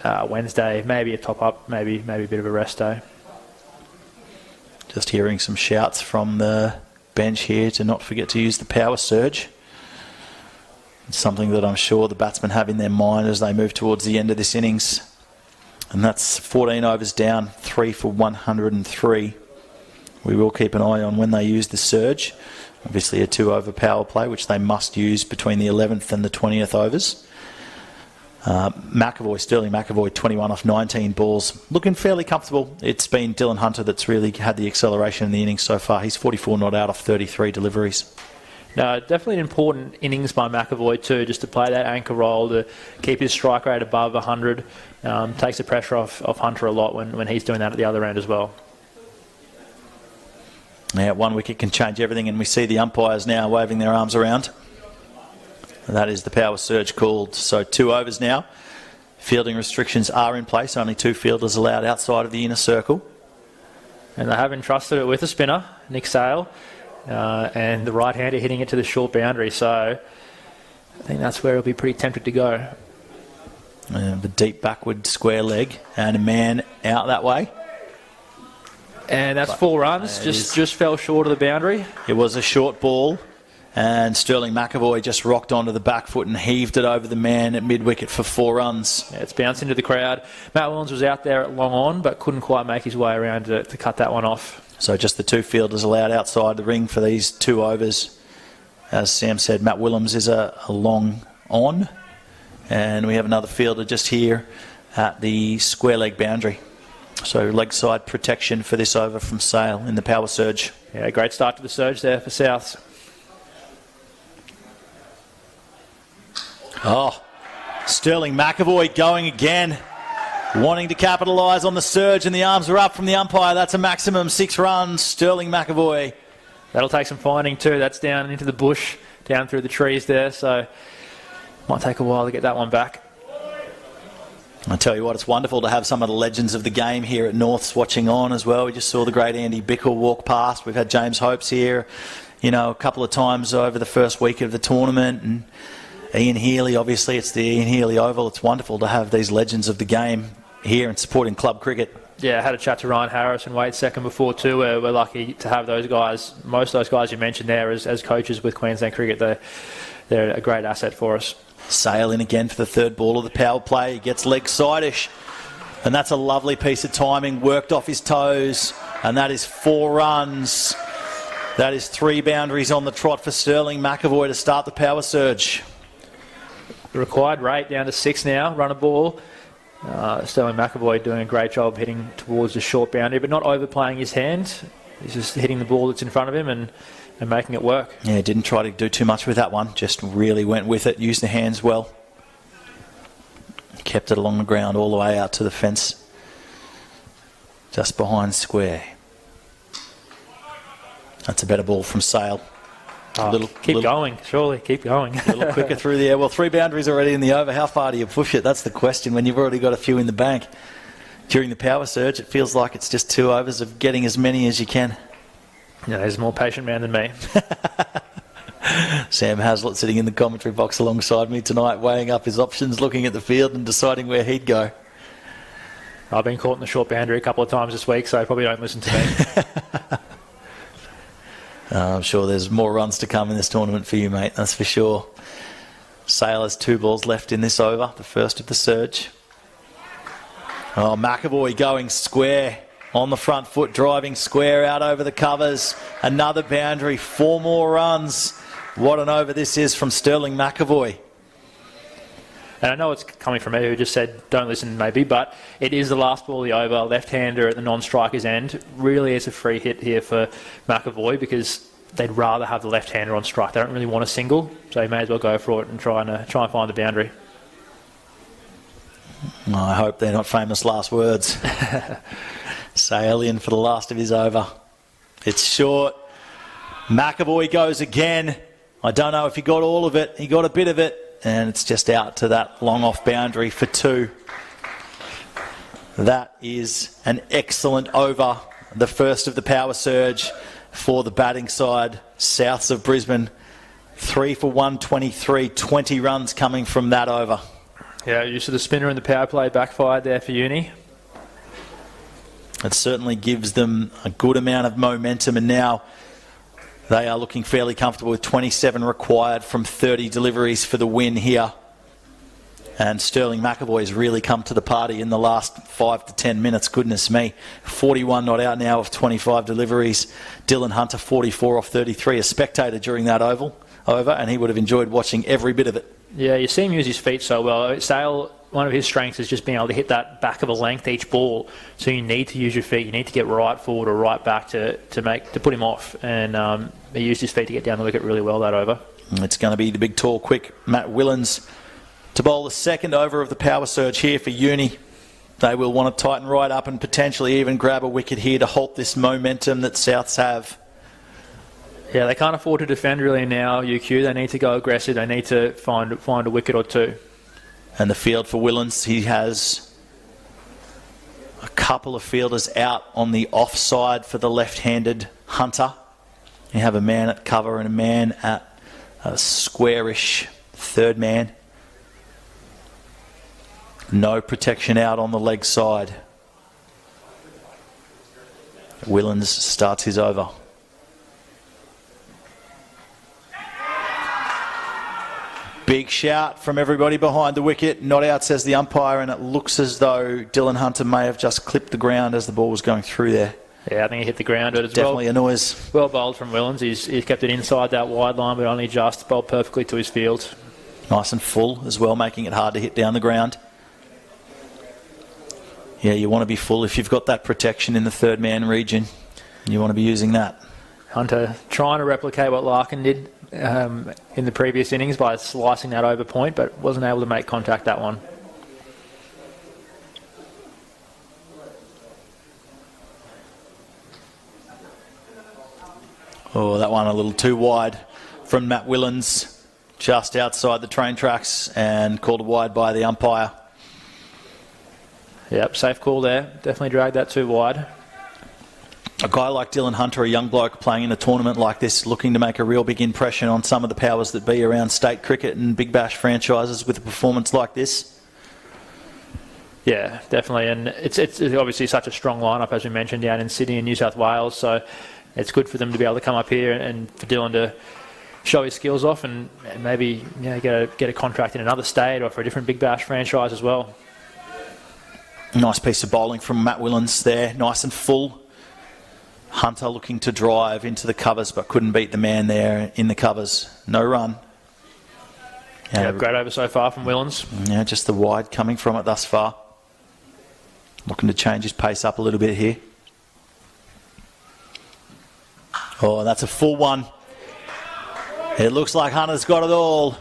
Wednesday maybe a top-up, maybe a bit of a rest day. Just hearing some shouts from the bench here to not forget to use the power surge. It's something that I'm sure the batsmen have in their mind as they move towards the end of this innings. And that's 14 overs down, 3 for 103. We will keep an eye on when they use the surge. Obviously a 2-over power play, which they must use between the 11th and the 20th overs. Sterling McAvoy, 21 off 19 balls. Looking fairly comfortable. It's been Dylan Hunter that's really had the acceleration in the innings so far. He's 44 not out off 33 deliveries. No, definitely an important innings by McAvoy too, just to play that anchor role, to keep his strike rate above 100. Takes the pressure off Hunter a lot when he's doing that at the other end as well. Yeah, one wicket can change everything, and we see the umpires now waving their arms around. That is the power surge called. So 2 overs now. Fielding restrictions are in place. Only 2 fielders allowed outside of the inner circle. And they have entrusted it with a spinner, Nick Sale, and the right-hander hitting it to the short boundary. So I think that's where he'll be pretty tempted to go. The deep backward square leg and a man out that way. And that's 4 runs. Just fell short of the boundary. It was a short ball, and Sterling McAvoy just rocked onto the back foot and heaved it over the man at mid-wicket for 4 runs. Yeah, it's bounced into the crowd. Matt Williams was out there at long on, but couldn't quite make his way around to cut that one off. So just the 2 fielders allowed outside the ring for these 2 overs. As Sam said, Matt Williams is a long on, and we have another fielder just here at the square leg boundary. So leg side protection for this over from Sale in the power surge. Yeah, great start to the surge there for Souths. Oh, Sterling McAvoy going again, wanting to capitalise on the surge, and the arms are up from the umpire. That's a maximum 6 runs. Sterling McAvoy. That'll take some finding too. That's down into the bush, down through the trees there. So might take a while to get that one back. I tell you what, it's wonderful to have some of the legends of the game here at Norths watching on as well. We just saw the great Andy Bickle walk past. We've had James Hopes here, a couple of times over the first week of the tournament. And Ian Healy, obviously, it's the Ian Healy Oval. It's wonderful to have these legends of the game here and supporting club cricket. Yeah, I had a chat to Ryan Harris and Wade second before too. We're lucky to have those guys, most of those guys you mentioned there as coaches with Queensland Cricket. They're a great asset for us. Sale in again for the 3rd ball of the power play. He gets leg side-ish. And that's a lovely piece of timing. Worked off his toes. And that is 4 runs. That is 3 boundaries on the trot for Sterling McAvoy to start the power surge. The required rate down to 6 now. Run a ball. Sterling McAvoy doing a great job hitting towards the short boundary, but not overplaying his hand. He's just hitting the ball that's in front of him and making it work. Yeah, didn't try to do too much with that one. Just really went with it. Used the hands well. Kept it along the ground all the way out to the fence. Just behind square. That's a better ball from Sale. Keep going, surely. Keep going. A little quicker through the air. Well, 3 boundaries already in the over. How far do you push it? That's the question when you've already got a few in the bank. During the power surge, it feels like it's just 2 overs of getting as many as you can. Yeah, he's a more patient man than me. Sam Haslett sitting in the commentary box alongside me tonight, weighing up his options, looking at the field and deciding where he'd go. I've been caught in the short boundary a couple of times this week, so probably don't listen to me. I'm sure there's more runs to come in this tournament for you, mate, that's for sure. Sale has 2 balls left in this over, the first of the surge. Oh, McAvoy going square. On the front foot, driving square out over the covers. Another boundary, 4 more runs. What an over this is from Sterling McAvoy. And I know it's coming from me who just said don't listen maybe, but it is the last ball of the over, left-hander at the non-striker's end. Really is a free hit here for McAvoy because they'd rather have the left-hander on strike. They don't really want a single, so he may as well go for it and try and find the boundary. I hope they're not famous last words. Sale in for the last of his over. It's short. McAvoy goes again. I don't know if he got all of it. He got a bit of it. And it's just out to that long off boundary for 2. That is an excellent over. The first of the power surge for the batting side. Souths of Brisbane. 3 for 123. 20 runs coming from that over. Yeah, use of the spinner and the power play backfired there for Uni. It certainly gives them a good amount of momentum, and now they are looking fairly comfortable with 27 required from 30 deliveries for the win here. And Sterling McAvoy has really come to the party in the last 5 to 10 minutes. Goodness me. 41 not out now of 25 deliveries. Dylan Hunter 44 off 33. A spectator during that over, and he would have enjoyed watching every bit of it. Yeah, you see him use his feet so well. Sale, one of his strengths is just being able to hit that back of a length each ball. So you need to use your feet. You need to get right forward or right back to put him off. And he used his feet to get down the wicket really well that over. It's going to be the big, tall, quick Matt Willens to bowl the second over of the power surge here for Uni. They will want to tighten right up and potentially even grab a wicket here to halt this momentum that Souths have. Yeah, they can't afford to defend really now, UQ. They need to go aggressive. They need to find a wicket or two. And the field for Willens, he has a couple of fielders out on the offside for the left-handed Hunter. You have a man at cover and a man at a squarish third man. No protection out on the leg side. Willens starts his over. Big shout from everybody behind the wicket. Not out, says the umpire, and it looks as though Dylan Hunter may have just clipped the ground as the ball was going through there. Yeah, I think he hit the ground. But it's definitely a noise. Well bowled from Willens. He's kept it inside that wide line, but only just bowled perfectly to his field. Nice and full as well, making it hard to hit down the ground. Yeah, you want to be full if you've got that protection in the third man region. You want to be using that. Hunter trying to replicate what Larkin did in the previous innings by slicing that over point, but wasn't able to make contact that one. Oh, that one a little too wide from Matt Willens, just outside the train tracks, and called wide by the umpire. Yep, safe call there. Definitely dragged that too wide. A guy like Dylan Hunter, a young bloke playing in a tournament like this, looking to make a real big impression on some of the powers that be around state cricket and Big Bash franchises with a performance like this. Yeah, definitely. And it's obviously such a strong lineup, as we mentioned, down in Sydney and New South Wales. So it's good for them to be able to come up here and for Dylan to show his skills off and maybe get a contract in another state or for a different Big Bash franchise as well. Nice piece of bowling from Matt Willens there, nice and full. Hunter looking to drive into the covers but couldn't beat the man there in the covers. No run. Yeah, great over so far from Willens. Yeah, just the wide coming from it thus far. Looking to change his pace up a little bit here. Oh, that's a full one. It looks like Hunter's got it all.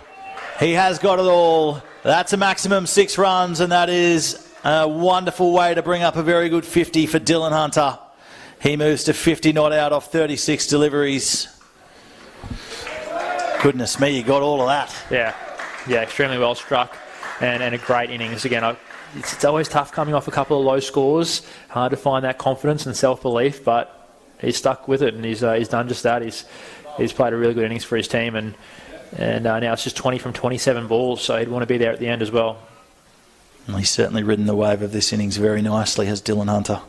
He has got it all. That's a maximum 6 runs, and that is a wonderful way to bring up a very good 50 for Dylan Hunter. He moves to 50 not out off 36 deliveries. Goodness me, you got all of that. Yeah, extremely well struck and a great innings. Again, it's always tough coming off a couple of low scores. Hard to find that confidence and self-belief, but he's stuck with it and he's done just that. He's played a really good innings for his team and now it's just 20 from 27 balls, so he'd want to be there at the end as well. Well, he's certainly ridden the wave of this innings very nicely, has Dylan Hunter.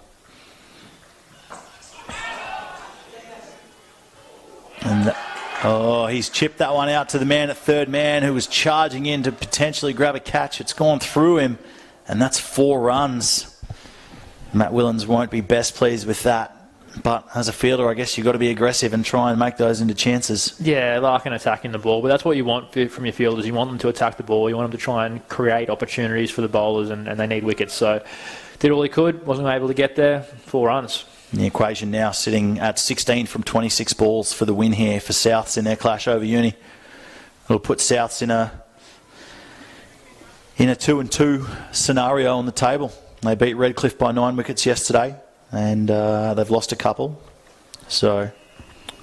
And he's chipped that one out to the man at third man who was charging in to potentially grab a catch. It's gone through him, and that's 4 runs. Matt Willens won't be best pleased with that. But as a fielder, I guess you've got to be aggressive and try and make those into chances. Yeah, Larkin attacking the ball, but that's what you want from your fielders. You want them to attack the ball. You want them to try and create opportunities for the bowlers, and they need wickets. So did all he could, wasn't able to get there. 4 runs. The equation now sitting at 16 from 26 balls for the win here for Souths in their clash over Uni. It'll put Souths in a 2-2 scenario on the table. They beat Redcliffe by 9 wickets yesterday. And they've lost a couple. So,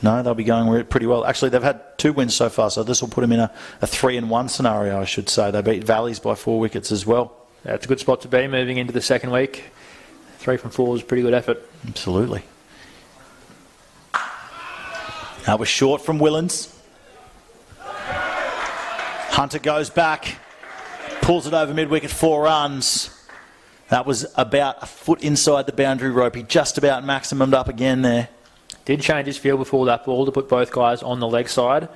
no, they'll be going pretty well. Actually, they've had 2 wins so far, so this will put them in a 3-1 scenario, I should say. They beat Valleys by 4 wickets as well. Yeah, it's a good spot to be moving into the second week. 3 from 4 is a pretty good effort. Absolutely. That was short from Willens. Hunter goes back, pulls it over mid-wicket, 4 runs. That was about a foot inside the boundary rope. He just about maximumed up again there. Did change his field before that ball to put both guys on the leg side.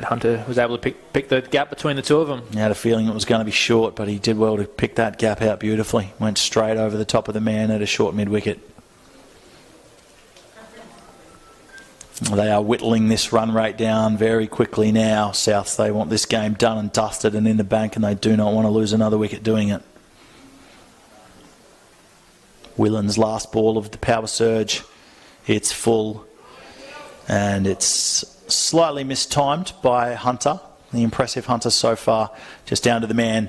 Hunter was able to pick the gap between the two of them. He had a feeling it was going to be short, but he did well to pick that gap out beautifully. Went straight over the top of the man at a short mid-wicket. They are whittling this run rate down very quickly now. Souths, they want this game done and dusted and in the bank, and they do not want to lose another wicket doing it. Willens' last ball of the power surge. It's full. And it's slightly mistimed by Hunter, the impressive Hunter so far, just down to the man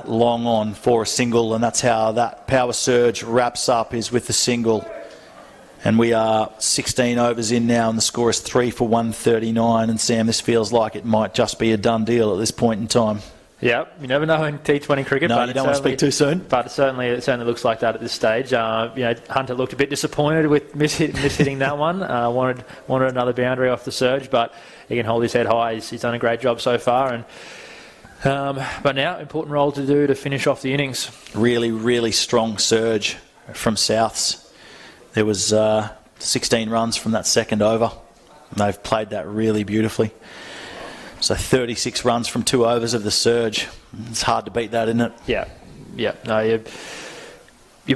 long on for a single, and that's how that power surge wraps up, is with the single. And we are 16 overs in now, and the score is 3 for 139. And Sam, this feels like it might just be a done deal at this point in time. Yeah, you never know in T20 cricket. No, but you don't want to speak too soon. But it certainly looks like that at this stage. Hunter looked a bit disappointed with mishitting that one. Wanted another boundary off the surge, but he can hold his head high. He's done a great job so far, and but now important role to do to finish off the innings. Really, really strong surge from Souths. There was 16 runs from that second over. They've played that really beautifully. So 36 runs from 2 overs of the surge. It's hard to beat that, isn't it? Yeah. No, you're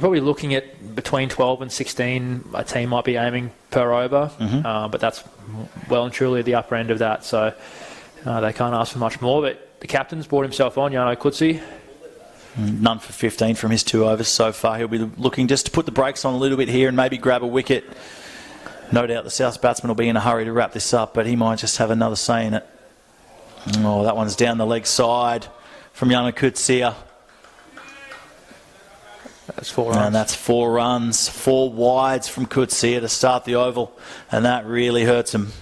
probably looking at between 12 and 16 a team might be aiming per over, but that's well and truly the upper end of that. So they can't ask for much more. But the captain's brought himself on, Yano Kutsi. None for 15 from his 2 overs so far. He'll be looking just to put the brakes on a little bit here and maybe grab a wicket. No doubt the South batsman will be in a hurry to wrap this up, but he might just have another say in it. Oh, that one's down the leg side from Yana Kutsia. That's 4 runs. And that's 4 runs. 4 wides from Kutsia to start the oval, and that really hurts him.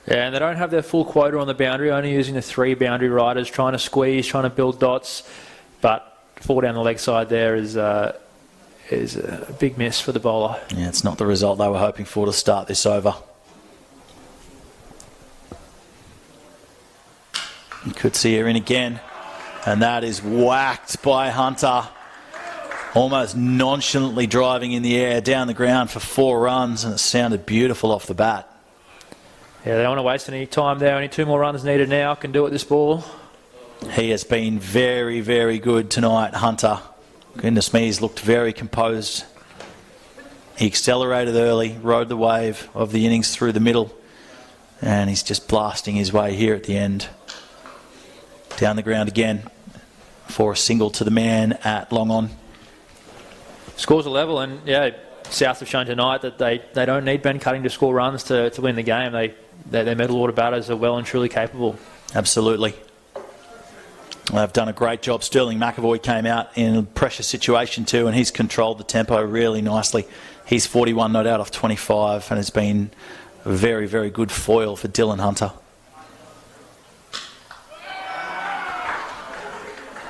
Yeah, and they don't have their full quota on the boundary, only using the 3 boundary riders, trying to squeeze, trying to build dots. But 4 down the leg side there is a big miss for the bowler. Yeah, it's not the result they were hoping for to start this over. You could see her in again, and that is whacked by Hunter, almost nonchalantly driving in the air down the ground for 4 runs, and it sounded beautiful off the bat. Yeah, they don't want to waste any time there. Only 2 more runs needed now. Can do it, this ball. He has been very, very good tonight, Hunter. Goodness me, he's looked very composed. He accelerated early, rode the wave of the innings through the middle, and he's just blasting his way here at the end. Down the ground again for a single to the man at long on. Scores a level, and yeah, South have shown tonight that they don't need Ben Cutting to score runs to win the game. Their middle order batters are well and truly capable. Absolutely. They've done a great job. Sterling McAvoy came out in a pressure situation too, and he's controlled the tempo really nicely. He's 41 not out off 25 and has been a very, very good foil for Dylan Hunter.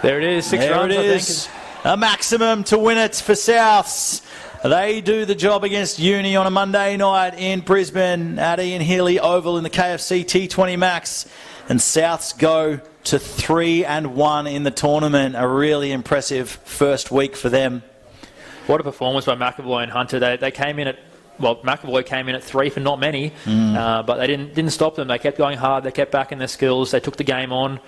There it is, 6 runs, There it is. A maximum to win it for Souths. They do the job against Uni on a Monday night in Brisbane at Ian Healy Oval in the KFC T20 Max. And Souths go to 3-1 in the tournament. A really impressive first week for them. What a performance by McAvoy and Hunter. They came in at, well, McAvoy came in at 3 for not many, but they didn't stop them. They kept going hard. They kept backing their skills. They took the game on,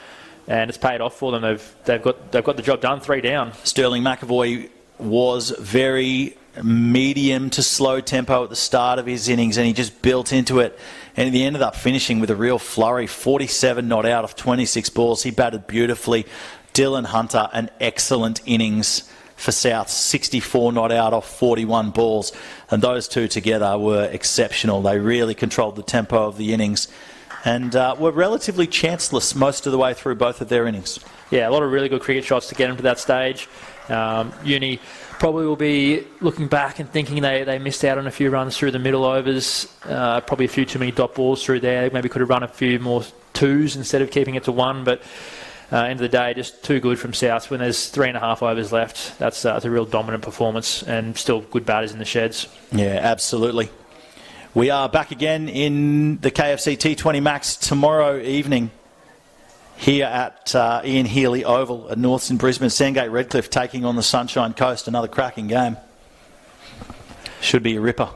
and it's paid off for them. They've got the job done. 3 down. Sterling McAvoy was very medium to slow tempo at the start of his innings, and he just built into it, and he ended up finishing with a real flurry. 47 not out of 26 balls. He batted beautifully. Dylan Hunter, an excellent innings for South. 64 not out off 41 balls, and those two together were exceptional. They really controlled the tempo of the innings and were relatively chanceless most of the way through both of their innings. Yeah, a lot of really good cricket shots to get them to that stage. Uni probably will be looking back and thinking they missed out on a few runs through the middle overs, probably a few too many dot balls through there. Maybe could have run a few more 2s instead of keeping it to 1, but end of the day, just too good from South. When there's 3.5 overs left, that's a real dominant performance, and still good batters in the sheds. Yeah, absolutely. We are back again in the KFC T20 Max tomorrow evening here at Ian Healy Oval at Norths in Brisbane. Sandgate Redcliffe taking on the Sunshine Coast. Another cracking game. Should be a ripper.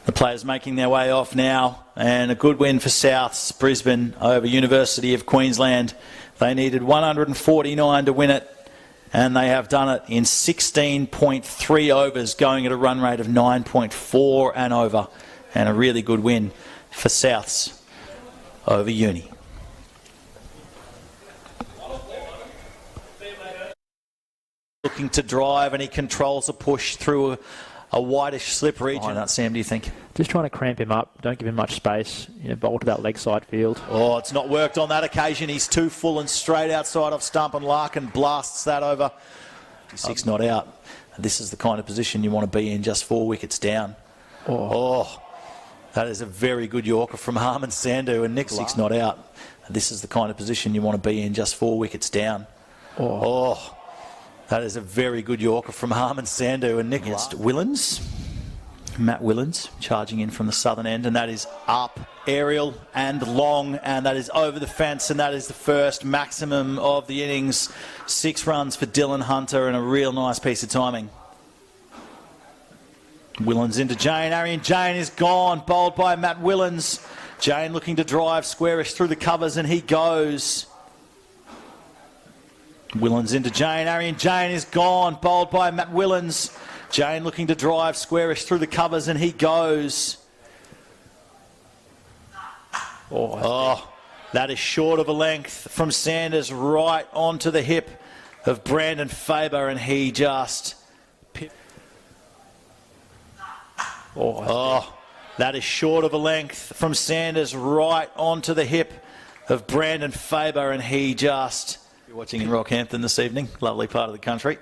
The players making their way off now, and a good win for Souths. Brisbane over University of Queensland. They needed 149 to win it, and they have done it in 16.3 overs, going at a run rate of 9.4 and over, and a really good win for Souths over Uni. Looking to drive, and he controls a push through a whitish slip region. That, Sam, do you think? Just trying to cramp him up. Don't give him much space. Bowl to that leg side field. Oh, it's not worked on that occasion. He's too full and straight outside off stump, and Larkin blasts that over. 6 not out. And this is the kind of position you want to be in just 4 wickets down. Oh, that is a very good Yorker from Harman Sandhu, and Nick 6 not out. And this is the kind of position you want to be in just 4 wickets down. Oh, that is a very good Yorker from Harman Sandhu, and Nick against Willens. Matt Willens charging in from the southern end, and that is up, aerial and long, and that is over the fence, and that is the first maximum of the innings. 6 runs for Dylan Hunter, and a real nice piece of timing. Willens into Jane. Arian Jane is gone, bowled by Matt Willens. Jane looking to drive squarish through the covers, and he goes. Willens into Jane. Arian Jane is gone, bowled by Matt Willens. Jane looking to drive squarish through the covers, and he goes. Oh, that is short of a length from Sanders right onto the hip of Brandon Faber, and he just... Oh, that is short of a length from Sanders right onto the hip of Brandon Faber, and he just... You're watching in Rockhampton this evening, lovely part of the country.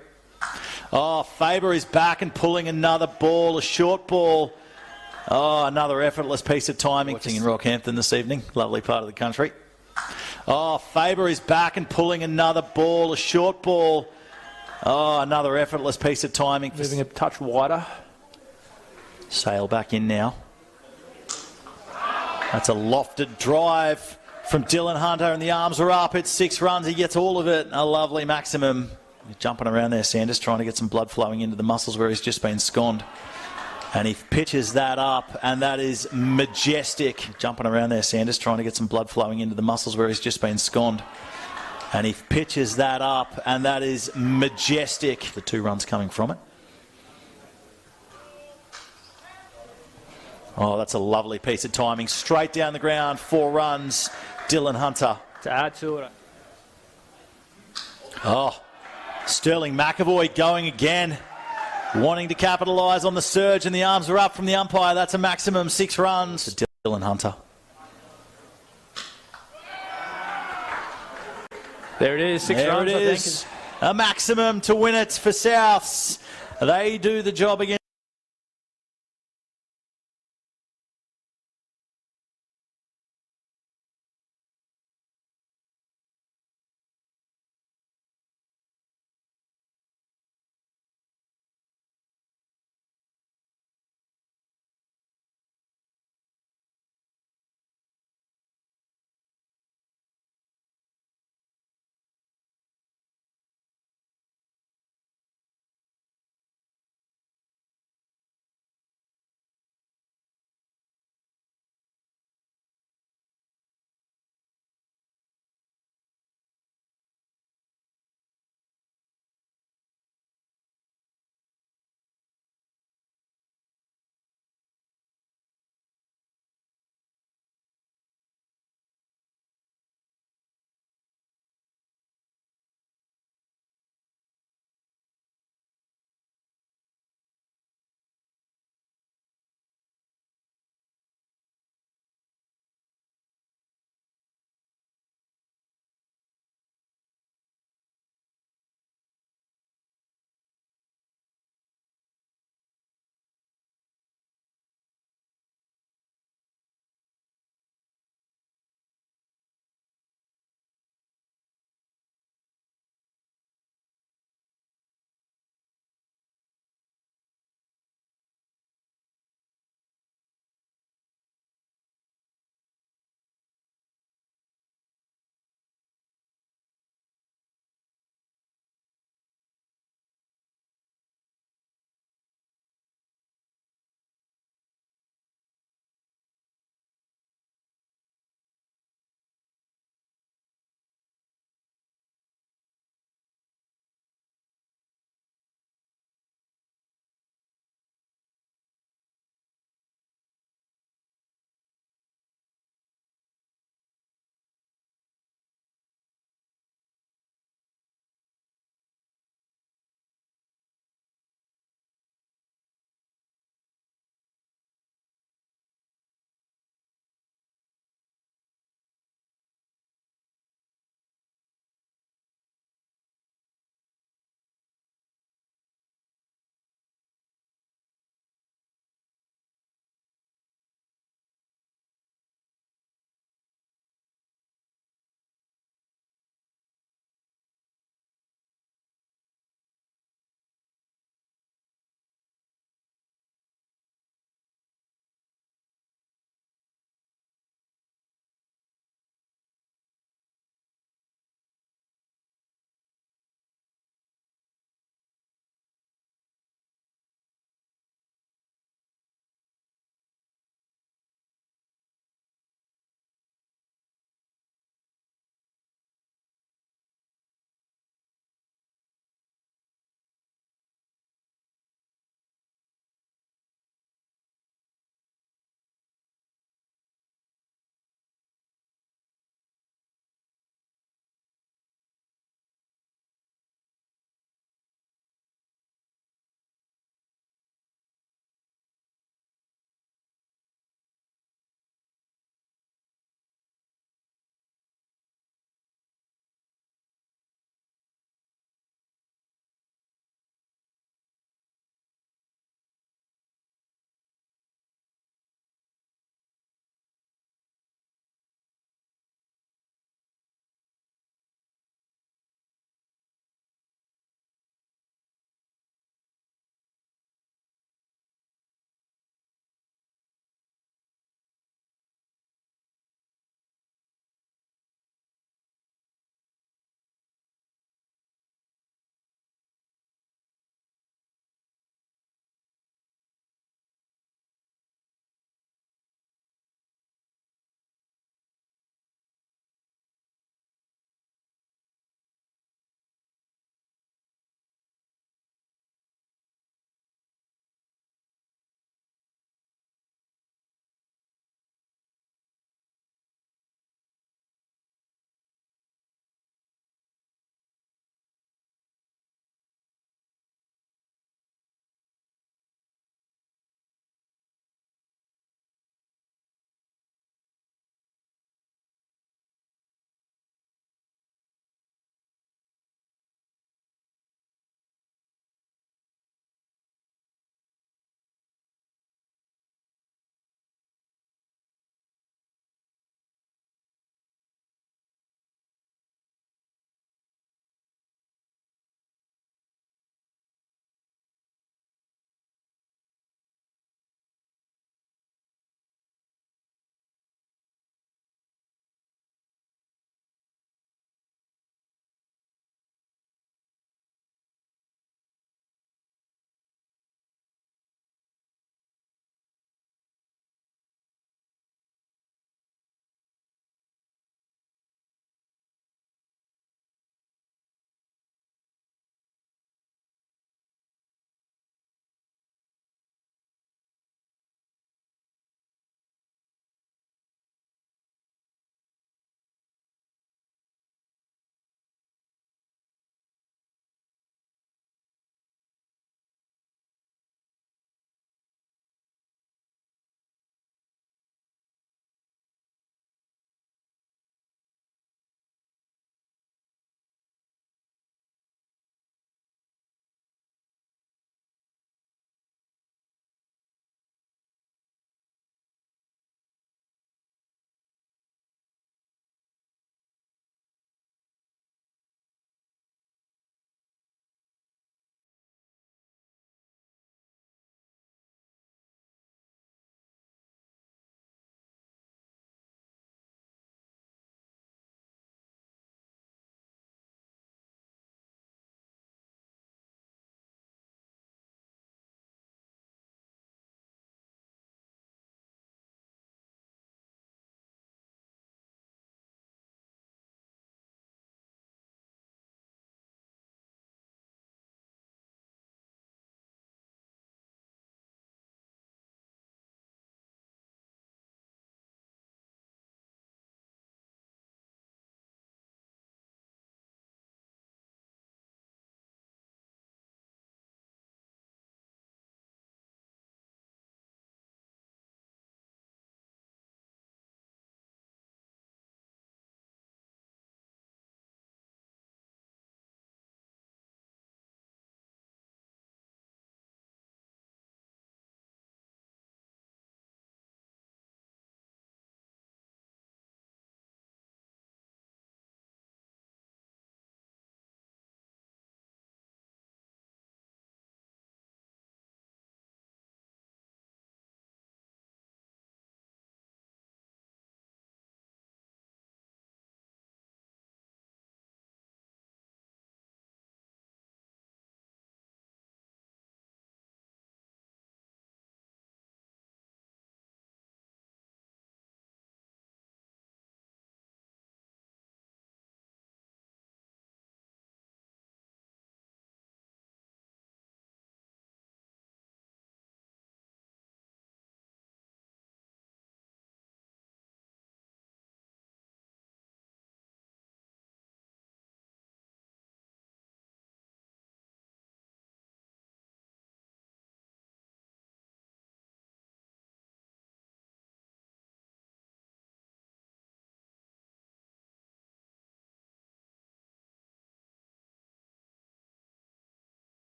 Oh, Faber is back and pulling another ball, a short ball. Oh, another effortless piece of timing. Watching in Rockhampton this evening, lovely part of the country. Oh, Faber is back and pulling another ball, a short ball. Oh, another effortless piece of timing. Moving a touch wider. Sail back in now. That's a lofted drive from Dylan Hunter, and the arms are up. It's 6 runs. He gets all of it. A lovely maximum. Jumping around there, Sanders, trying to get some blood flowing into the muscles where he's just been sconned. And he pitches that up, and that is majestic. Jumping around there, Sanders, trying to get some blood flowing into the muscles where he's just been sconned. And he pitches that up, and that is majestic. The 2 runs coming from it. Oh, that's a lovely piece of timing. Straight down the ground, 4 runs. Dylan Hunter. To add to it. Oh, Sterling McAvoy going again. Wanting to capitalise on the surge, and the arms are up from the umpire. That's a maximum 6 runs for Dylan Hunter. There it is, 6 there runs, it is. A maximum to win it for Souths. They do the job again.